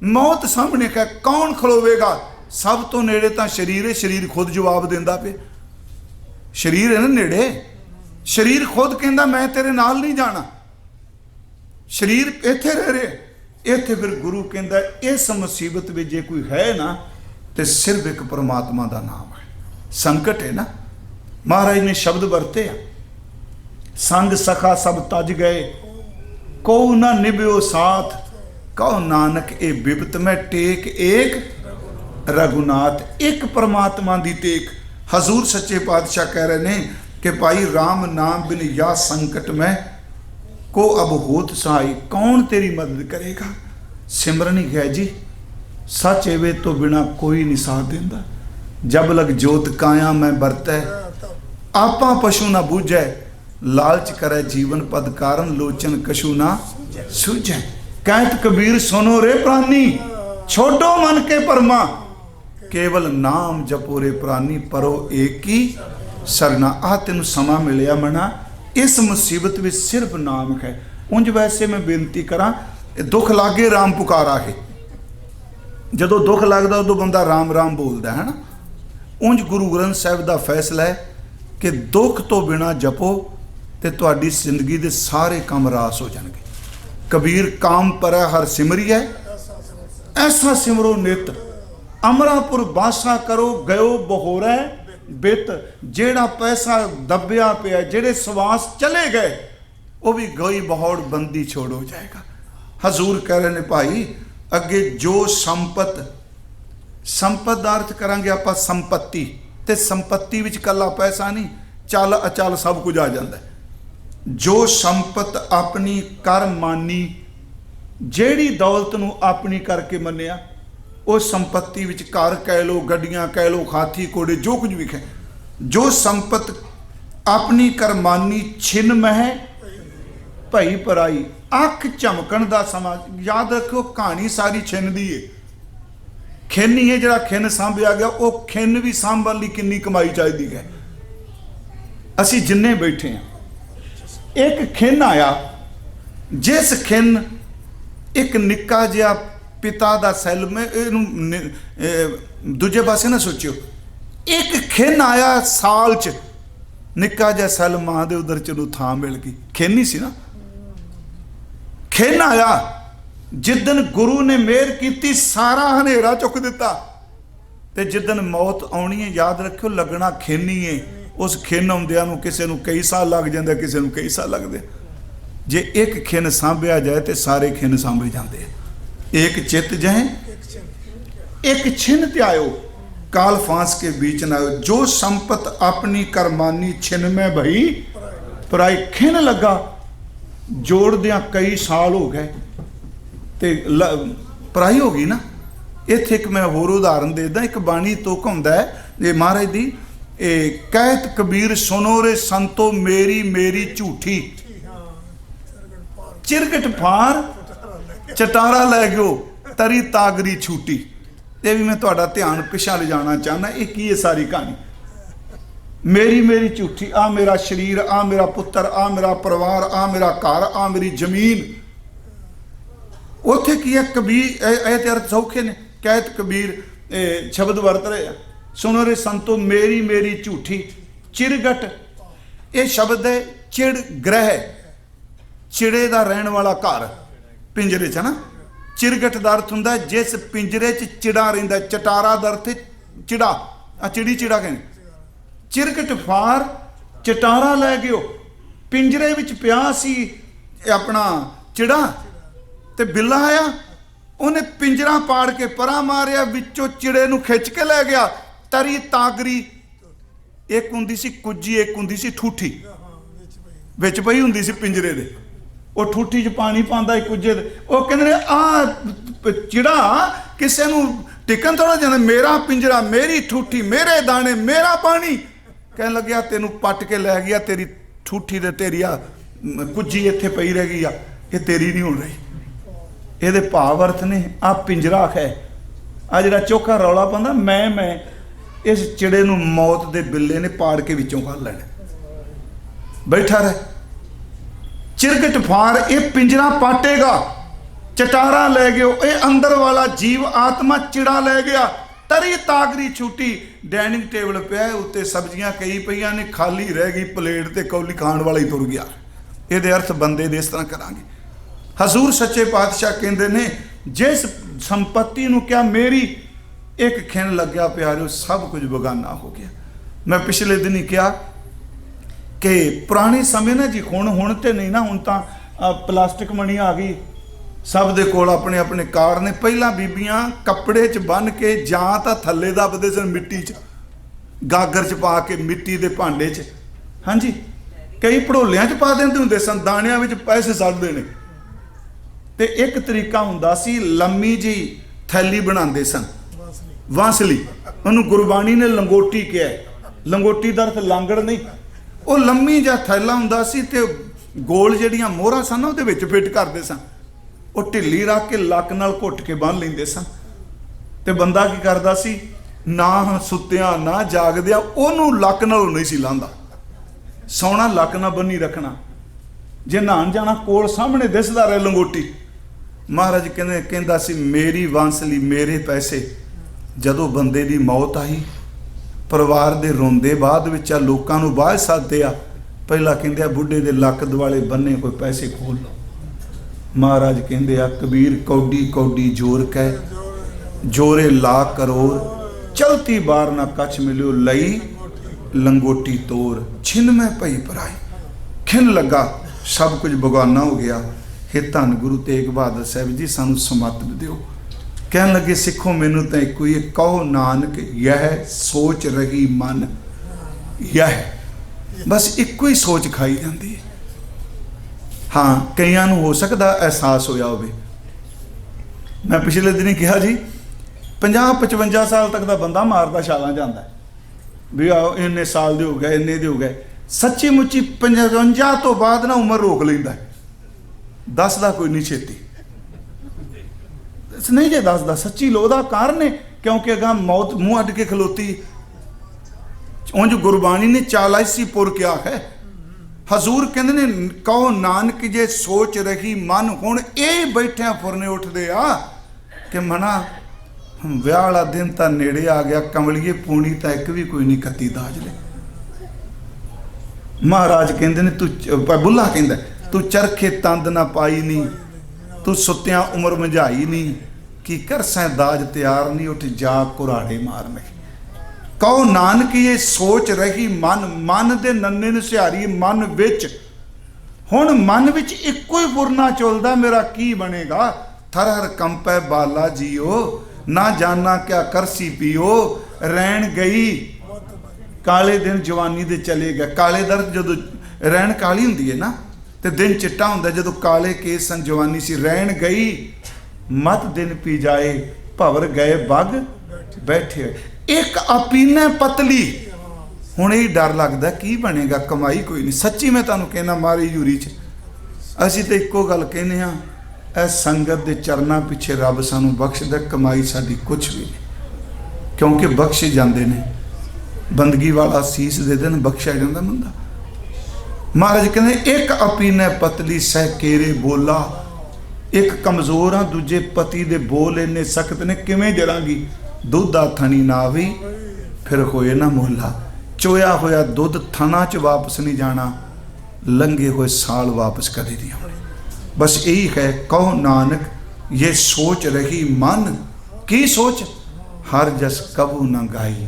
ਮੌਤ ਸਾਹਮਣੇ ਕੌਣ ਖਲੋਵੇਗਾ? ਸਭ ਤੋਂ ਨੇੜੇ ਤਾਂ ਸਰੀਰ ਹੈ, ਸਰੀਰ ਖੁਦ ਜਵਾਬ ਦਿੰਦਾ ਪਿਆ। ਸਰੀਰ ਹੈ ਨਾ ਨੇੜੇ, ਸਰੀਰ ਖੁਦ ਕਹਿੰਦਾ ਮੈਂ ਤੇਰੇ ਨਾਲ ਨਹੀਂ ਜਾਣਾ। ਸਰੀਰ ਇੱਥੇ ਰਹਿ ਰਿਹਾ, ਇੱਥੇ ਫਿਰ ਗੁਰੂ ਕਹਿੰਦਾ ਇਸ ਮੁਸੀਬਤ ਵਿੱਚ ਜੇ ਕੋਈ ਹੈ ਨਾ ਤੇ ਸਿਰਫ ਇੱਕ ਪਰਮਾਤਮਾ ਦਾ ਨਾਮ ਹੈ। ਸੰਕਟ ਹੈ ਨਾ, ਮਹਾਰਾਜ ਨੇ ਸ਼ਬਦ ਵਰਤੇ ਆ, ਸੰਗ ਸਖਾ ਸਭ ਤਜ ਗਏ, ਕੋ ਨਾ ਨਿਭਿਓ ਸਾਥ, ਕਹੋ ਨਾਨਕ ਇਹ ਬਿਪਤ ਮੈਂ ਟੇਕ ਏਕ ਰਘੁਨਾਥ। ਇੱਕ ਪਰਮਾਤਮਾ ਦੀ ਟੇਕ। ਹਜ਼ੂਰ ਸੱਚੇ ਪਾਤਸ਼ਾਹ ਕਹਿ ਰਹੇ ਨੇ ਕਿ ਭਾਈ ਰਾਮ ਨਾਮ ਬਿਨ ਯਾ ਸੰਕਟ ਮੈਂ ਕੋ ਅਬ ਹੋਤ ਸਹਾਈ, ਕੌਣ ਤੇਰੀ ਮਦਦ ਕਰੇਗਾ? ਸਿਮਰਨ ਹੀ ਹੈ ਜੀ, ਸੱਚ एवे तो बिना कोई नहीं साथ देंदा। जब लग जोत काया मैं बरतै, आपा पशु ना बूझै, लालच करे जीवन पद कारण, लोचन कशु ना सूझै। कहत कबीर सुनो रे प्राणी, छोड़ो मन के परमा, केवल नाम जपो रे प्राणी, परो एक ही सरना। आ तेन समा मिलिया मना, इस मुसीबत में सिर्फ नाम है। उंज वैसे मैं बेनती करा, दुख लागे राम पुकारा है। ਜਦੋਂ ਦੁੱਖ ਲੱਗਦਾ ਉਦੋਂ ਬੰਦਾ ਰਾਮ ਰਾਮ ਬੋਲਦਾ ਹੈ ਨਾ। ਉਂਝ ਗੁਰੂ ਗ੍ਰੰਥ ਸਾਹਿਬ ਦਾ ਫੈਸਲਾ ਹੈ ਕਿ ਦੁੱਖ ਤੋਂ ਬਿਨਾ ਜਪੋ ਤੇ ਤੁਹਾਡੀ ਜ਼ਿੰਦਗੀ ਦੇ ਸਾਰੇ ਕੰਮ ਰਾਸ ਹੋ ਜਾਣਗੇ। ਕਬੀਰ ਕਾਮ ਪਰੈ ਹਰ ਸਿਮਰੀਐ, ਐਸਾ ਸਿਮਰੋ ਨਿਤ, ਅਮਰਾਪੁਰ ਬਾਸਾ ਕਰੋ ਗਇਓ ਬਹੋਰੈ ਬਿਤ। ਜਿਹੜਾ ਪੈਸਾ ਦੱਬਿਆ ਪਿਆ, ਜਿਹੜੇ ਸਵਾਸ ਚਲੇ ਗਏ, ਉਹ ਵੀ ਗਈ ਬਹੌੜ ਬੰਦੀ ਛੋੜ ਹੋ ਜਾਏਗਾ। ਹਜ਼ੂਰ ਕਹਿ ਰਹੇ ਨੇ ਭਾਈ ਅੱਗੇ ਜੋ ਸੰਪਤ, ਸੰਪਤ ਦਾ ਅਰਥ ਕਰਾਂਗੇ ਆਪਾਂ ਸੰਪत्ति, ਤੇ ਸੰਪत्ति ਵਿੱਚ ਕੱਲਾ ਪੈਸਾ ਨਹੀਂ, ਚੱਲ ਅਚਲ ਸਭ ਕੁਝ ਆ ਜਾਂਦਾ। ਜੋ ਸੰਪਤ ਆਪਣੀ ਕਰ ਮਾਨੀ, ਜਿਹੜੀ ਦੌਲਤ ਨੂੰ ਆਪਣੀ ਕਰਕੇ ਮੰਨਿਆ, ਉਹ ਸੰਪत्ति ਵਿੱਚ ਘਰ ਕਹਿ ਲੋ, ਗੱਡੀਆਂ ਕਹਿ ਲੋ, ਹਾਥੀ ਘੋੜੇ, ਜੋ ਕੁਝ ਵੀ ਹੈ। ਜੋ ਸੰਪਤ ਆਪਣੀ ਕਰਮਾਨੀ ਛਿਨ ਮਹਿ ਭਈ ਪਰਾਈ, ਅੱਖ ਝਮਕਣ ਦਾ ਸਮਾਂ। ਯਾਦ ਰੱਖੋ ਕਹਾਣੀ ਸਾਰੀ ਛਿਨ ਦੀ ਏ। ਖਿੰਨ ਹੀ ਹੈ ਜਿਹੜਾ ਖਿੰਨ ਸਾਂਭਿਆ ਗਿਆ, ਉਹ ਖਿੰਨ ਵੀ ਸਾਂਭਣ ਲਈ ਕਿੰਨੀ ਕਮਾਈ ਚਾਹੀਦੀ ਹੈ। ਅਸੀਂ ਜਿੰਨੇ ਬੈਠੇ ਹਾਂ, ਇੱਕ ਖਿੰਨ ਆਇਆ, ਜਿਸ ਖਿੰਨ ਇੱਕ ਨਿੱਕਾ ਜਿਹਾ ਪਿਤਾ ਦਾ ਸੈੱਲ, ਮੈਂ ਇਹਨੂੰ ਦੂਜੇ ਪਾਸੇ ਨਾ ਸੋਚਿਓ, ਇੱਕ ਖਿੰਨ ਆਇਆ ਸਾਲ 'ਚ, ਨਿੱਕਾ ਜਿਹਾ ਸੈੱਲ ਮਾਂ ਦੇ ਉਦਰ 'ਚ ਨੂੰ ਥਾਂ ਮਿਲ ਗਈ। ਖਿੰਨ ਹੀ ਸੀ ਨਾ। ਖਿੰਨ ਆਇਆ ਜਿੱਦਣ ਗੁਰੂ ਨੇ ਮਿਹਰ ਕੀਤੀ, ਸਾਰਾ ਹਨੇਰਾ ਚੁੱਕ ਦਿੱਤਾ। ਤੇ ਜਿੱਦਣ ਮੌਤ ਆਉਣੀ ਹੈ, ਯਾਦ ਰੱਖਿਓ ਲੱਗਣਾ ਖਿੰਨ ਹੀ ਹੈ। ਉਸ ਖਿੰਨ ਆਉਂਦਿਆਂ ਨੂੰ ਕਿਸੇ ਨੂੰ ਕਈ ਸਾਲ ਲੱਗ ਜਾਂਦੇ, ਕਿਸੇ ਨੂੰ ਕਈ ਸਾਲ ਲੱਗਦੇ। ਜੇ ਇੱਕ ਖਿੰਨ ਸਾਂਭਿਆ ਜਾਏ ਤੇ ਸਾਰੇ ਖਿੰਨ ਸਾਂਭੇ ਜਾਂਦੇ। ਇੱਕ ਚਿੱਤ ਜਹੇ ਇੱਕ ਛਿਨ ਤੇ ਆਇਓ, ਕਾਲ ਫਾਂਸ ਕੇ बीच न आयो। जो संपत अपनी करमानी छिन में भई पराई। खिन लगा जोड़दियां कई साल हो गए ते पराई हो गई ना। इत्थे एक मैं होर उदाहरण देदा, एक बाणी तुक हुंदा है ये महाराज दी, कहत कबीर सुनो रे संतो मेरी मेरी झूठी, चिरगट फार चटारा लै गयो तरी तागरी छूटी। ये भी मैं तुहाडा ध्यान पिछा ले जाना चाहना। ये की है सारी कहानी? मेरी मेरी झूठी, आ मेरा शरीर, आ मेरा पुत्र, आ मेरा परिवार, आ मेरा घर, आ मेरी जमीन। उत्थे की है कबीर, ये अर्थ सौखे ने। कहत कबीर शब्द वरत रहे हैं, सुनो रे संतो मेरी मेरी झूठी, चिरगट ये शब्द है चिड़ ग्रह, चिड़े का रहने वाला घर पिंजरे च ना। चिरगट का अर्थ होंगे जिस पिंजरे च चिड़ा रहिंदा, चटारा का अर्थ चिड़ा, आ चिड़ी चिड़ा कहने। चिरगट फार चटारा लै गयो, पिंजरे विच पिया सी अपना चिड़ा, ते बिल्ला आया, उन्हें पिंजरा पाड़ के परा मारिया, विचों चिड़े नूं खिच के लै गया। तरी तागरी एक हुंदी सी कुज्जी, एक हुंदी सी ठूठी, विच पई हुंदी सी पिंजरे दे। वो ठूठी च पानी पांदा कुजे, वो कहते आ चिड़ा किसी नूं टिकन थोड़ा जाना, मेरा पिंजरा, मेरी ठूठी, मेरे दाने, मेरा पानी। कह लग्या तेनू पट के लै गया, तेरी ठूठी ते तेरी आ कुज्जी इत्थे पई रह गई आ, ये तेरी नहीं हो रही। ये भाव अर्थ ने आ पिंजरा है, आ जिहड़ा चोखा रौला पाਉਂਦਾ मैं इस चिड़े नूं मौत दे बिल्ले ने पाड़ के विचों कढ लैणा, बैठा रहे चिरगट फार, ये पिंजरा पाटेगा, चटारा ले गयो, ये अंदर वाला जीव आत्मा चिड़ा ले गया, तरी तागरी छुट्टी, डाइनिंग टेबल पे उत्ते सब्जियां कई पईयां ने, खाली रह गई प्लेट ते कौली खाण वाला ही तुर गया। ये अर्थ बंदे दे इस तरह करांगे। हजूर सच्चे पातशाह कहते ने जिस संपत्ति नूं क्या मेरी एक खिन लग्या प्यारिओ सब कुछ बगाना हो गया। मैं पिछले दिन ही कहा कि पुराने समय ना जी हुण ते नहीं ना, हुण तां प्लास्टिक मनी आ गई, सब दे कोल अपने अपने कार ने। पहला बीबियां कपड़े च बन के जां तां थल्ले दबदे सन मिट्टी च, गागर च पा के मिट्टी दे भांडे च, हाँ जी, कई भड़ोलियां च पा दिंदे हुंदे सन, दाणियां विच पैसे सड़दे ने। ते एक तरीका हुंदा सी, लम्मी जी थैली बनांदे सन, वांसली, उन्होंने गुरबाणी ने लंगोटी कहा है, लंगोटी दा अर्थ लांगड़ नहीं, वो लम्मी जा थैला हुंदा सी ते गोल जिहड़ियां मोहरां सन उहदे विच फिट करदे सन, वो ढिल्ली रख के लक नाल घुट के बन लैंदे सन। ते बंदा की करदा सी, ना सुत्तिया ना जागदिया ओनू लक नाल नहीं सी लांदा, सौना लक नाल बन्नी रखना, जे नहान जाना कोल सामने दिसदा रहे लंगोटी। महाराज कहंदा सी मेरी वांसली मेरे पैसे। जदों बंदे दी मौत आई, परिवार दे रोंदे बाद विच लोकां नूं बाहर सददे आ, पहला कहंदे आ बुढ़े दे लक दुआले बन्ने कोई पैसे खोल लो। महाराज कहंदे आ कबीर कौडी कौडी जोर कै, जोरे ला करोर, चलती बार ना कछ मिलियो, लई लंगोटी तोर, छिन में पई पराई। खिन लगा सब कुछ बगाना हो गया। हे धन गुरु तेग बहादुर साहब जी सानू समत दिओ। कहन लगे सिखो मैनू तो एक ही, कहो नानक यह सोच रही मन, यह बस एक ही सोच खाई जाती है। हाँ कईयां नूं हो सकता एहसास होया होवे। मैं पिछले दिन ही कहा जी 50-55 साल तक का बंदा मारदा छालां जांदा है भी आओ इन्ने साल दे हो गए, इन्ने दे हो गए। सच्ची मुच्ची 55 तो बाद ना उम्र रोक लैंदा है, दसदा कोई नहीं छेती नहीं जे दसदा सच्ची लोदा कारण है, क्योंकि अगां मौत मुंह अड्ड के खलोती। उंज गुरबाणी ने 84 पुर क्या है। हजूर कहंदे ने कहो नानक जे सोच रही मन, हुण ये बैठिया फुरने उठदे आ कि मना विआह वाला दिन तां नेड़े आ गया, कमलिए पूणी तां एक भी कोई नहीं कत्ती दाज ले। महाराज कहंदे ने तू बुल्ला कहंदा तू चरखे तंद ना पाई नहीं, तू सुत्तियां उम्र मंझाई नहीं, कि कर सैं दाज तैयार नहीं, उठ जा कुराड़े मारने। कहो नानक ये सोच रही मन, मन दे नन्ने नूं सिहारी मन विच, हुण मन विच इक्को ही फुरना चुलदा मेरा की बनेगा। थर हर कंपै बाला जियो, ना जाना क्या करसी पियो, रैन गई काले दिन जवानी दे चले गए। काले दर्द जदों रैन काली हुंदी है ना, ते दिन चिट्टा हुंदा, जदों काले केस सन जवानी सी। रैन गई मत दिन पी जाए, भवर गए बग बैठे। एक अपीने पतली, हुण यही डर लगदा की बनेगा, कमाई कोई नहीं। सच्ची मैं तुहानूं कहना मारी यूरी च असीं तो इक्को गल कहने आ, इह संगत दे चरनां पिछे रब सानूं बख्शदा, कमाई साडी कुछ भी नहीं, क्योंकि बख्शे जांदे ने। बंदगी वाला सीस दे देन बख्शिया जांदा बंदा। महाराज कहते एक अपीने पतली सह केरे बोला, एक कमजोर हाँ दूजे पति दे बोल इन्ने सख्त ने, किवें जरांगी दुधा थनी ना आवी फिर होए ना मोला। चोया होया दुध थना च वापस नहीं जाना, लंघे हुए साल वापस कदे नहीं आने। बस यही है कहो नानक ये सोच रही मन, की सोच हर जस कबू ना गाई।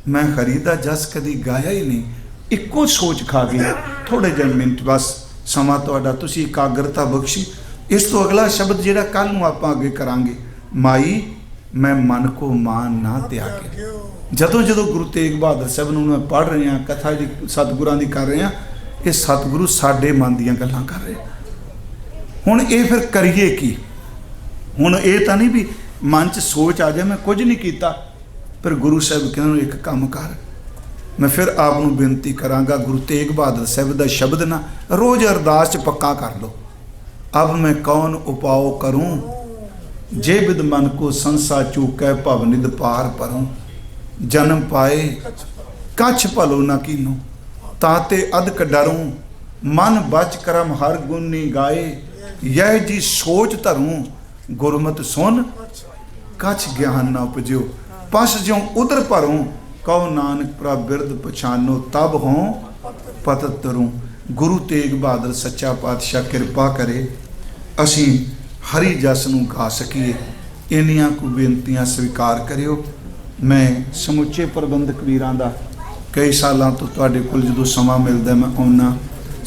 मैं खरीदा जस कदी गाया ही नहीं, इक्को सोच खा गई। थोड़े जे मिनट बस समा तुहाडा, तुसीं एकाग्रता बख्शी। इस तो अगला शब्द जिहड़ा कल नूं आपां अगे करांगे, माई मैं मन को मान ना त्यागे। जदों जदों गुरु तेग बहादुर साहब नूं मैं पढ़ रहे हैं, कथा जी सतगुरां दी कर रहे हैं, ये सतगुरु साडे मन दीयां गल्लां कर रहे। हुण ये फिर करिए की? हुण ये तां नहीं भी मन च सोच आ जाए मैं कुछ नहीं कीता, पर गुरु साहब कहंदे एक काम कर। मैं फिर आप नूं बेनती करांगा, गुरु तेग बहादुर साहब दा शब्द ना रोज़ अरदास च पक्का कर लो। अब मैं कौन उपाओ करूं, जे बिद मन को संसा चूकै भवनिध पार परूं, जन्म पाए कछ भलो न कीनो, ताते अधक डरूं, मन बच करम हर गुनी गाए, यह जी सोच धरूं, गुरमत सुन कछ ज्ञान न उपजो, पस ज्यों उदर भरूं, कहो नानक प्रभ बिरद पछानो, तब हों पतत तरूं। गुरु तेग बहादुर सच्चा पातशाह किरपा करे असीं हरी जस नूं गा सकीए। इन्नियां को बेनतियां स्वीकार करियो। मैं समुचे प्रबंधक वीरां दा कई सालों तो तुहाडे कोल जदों समा मिलदा मैं आउणा,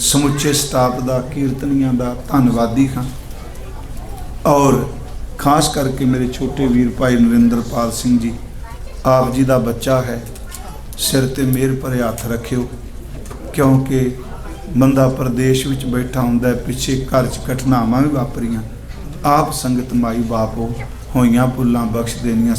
समुचे स्टाफ दा कीर्तनियां दा धन्नवादी हाँ। और खास करके मेरे छोटे वीर भाई नरिंदरपाल सिंह जी, आप जी का बच्चा है, सिर ते मेहर भरे हथ रखियो, क्योंकि बंदा प्रदेश विच बैठा हुंदा है, पिछे घर च घटनावां भी वापरियां, आप संगत माई बाप हो, होइयां भुल्लां बख्श देनियां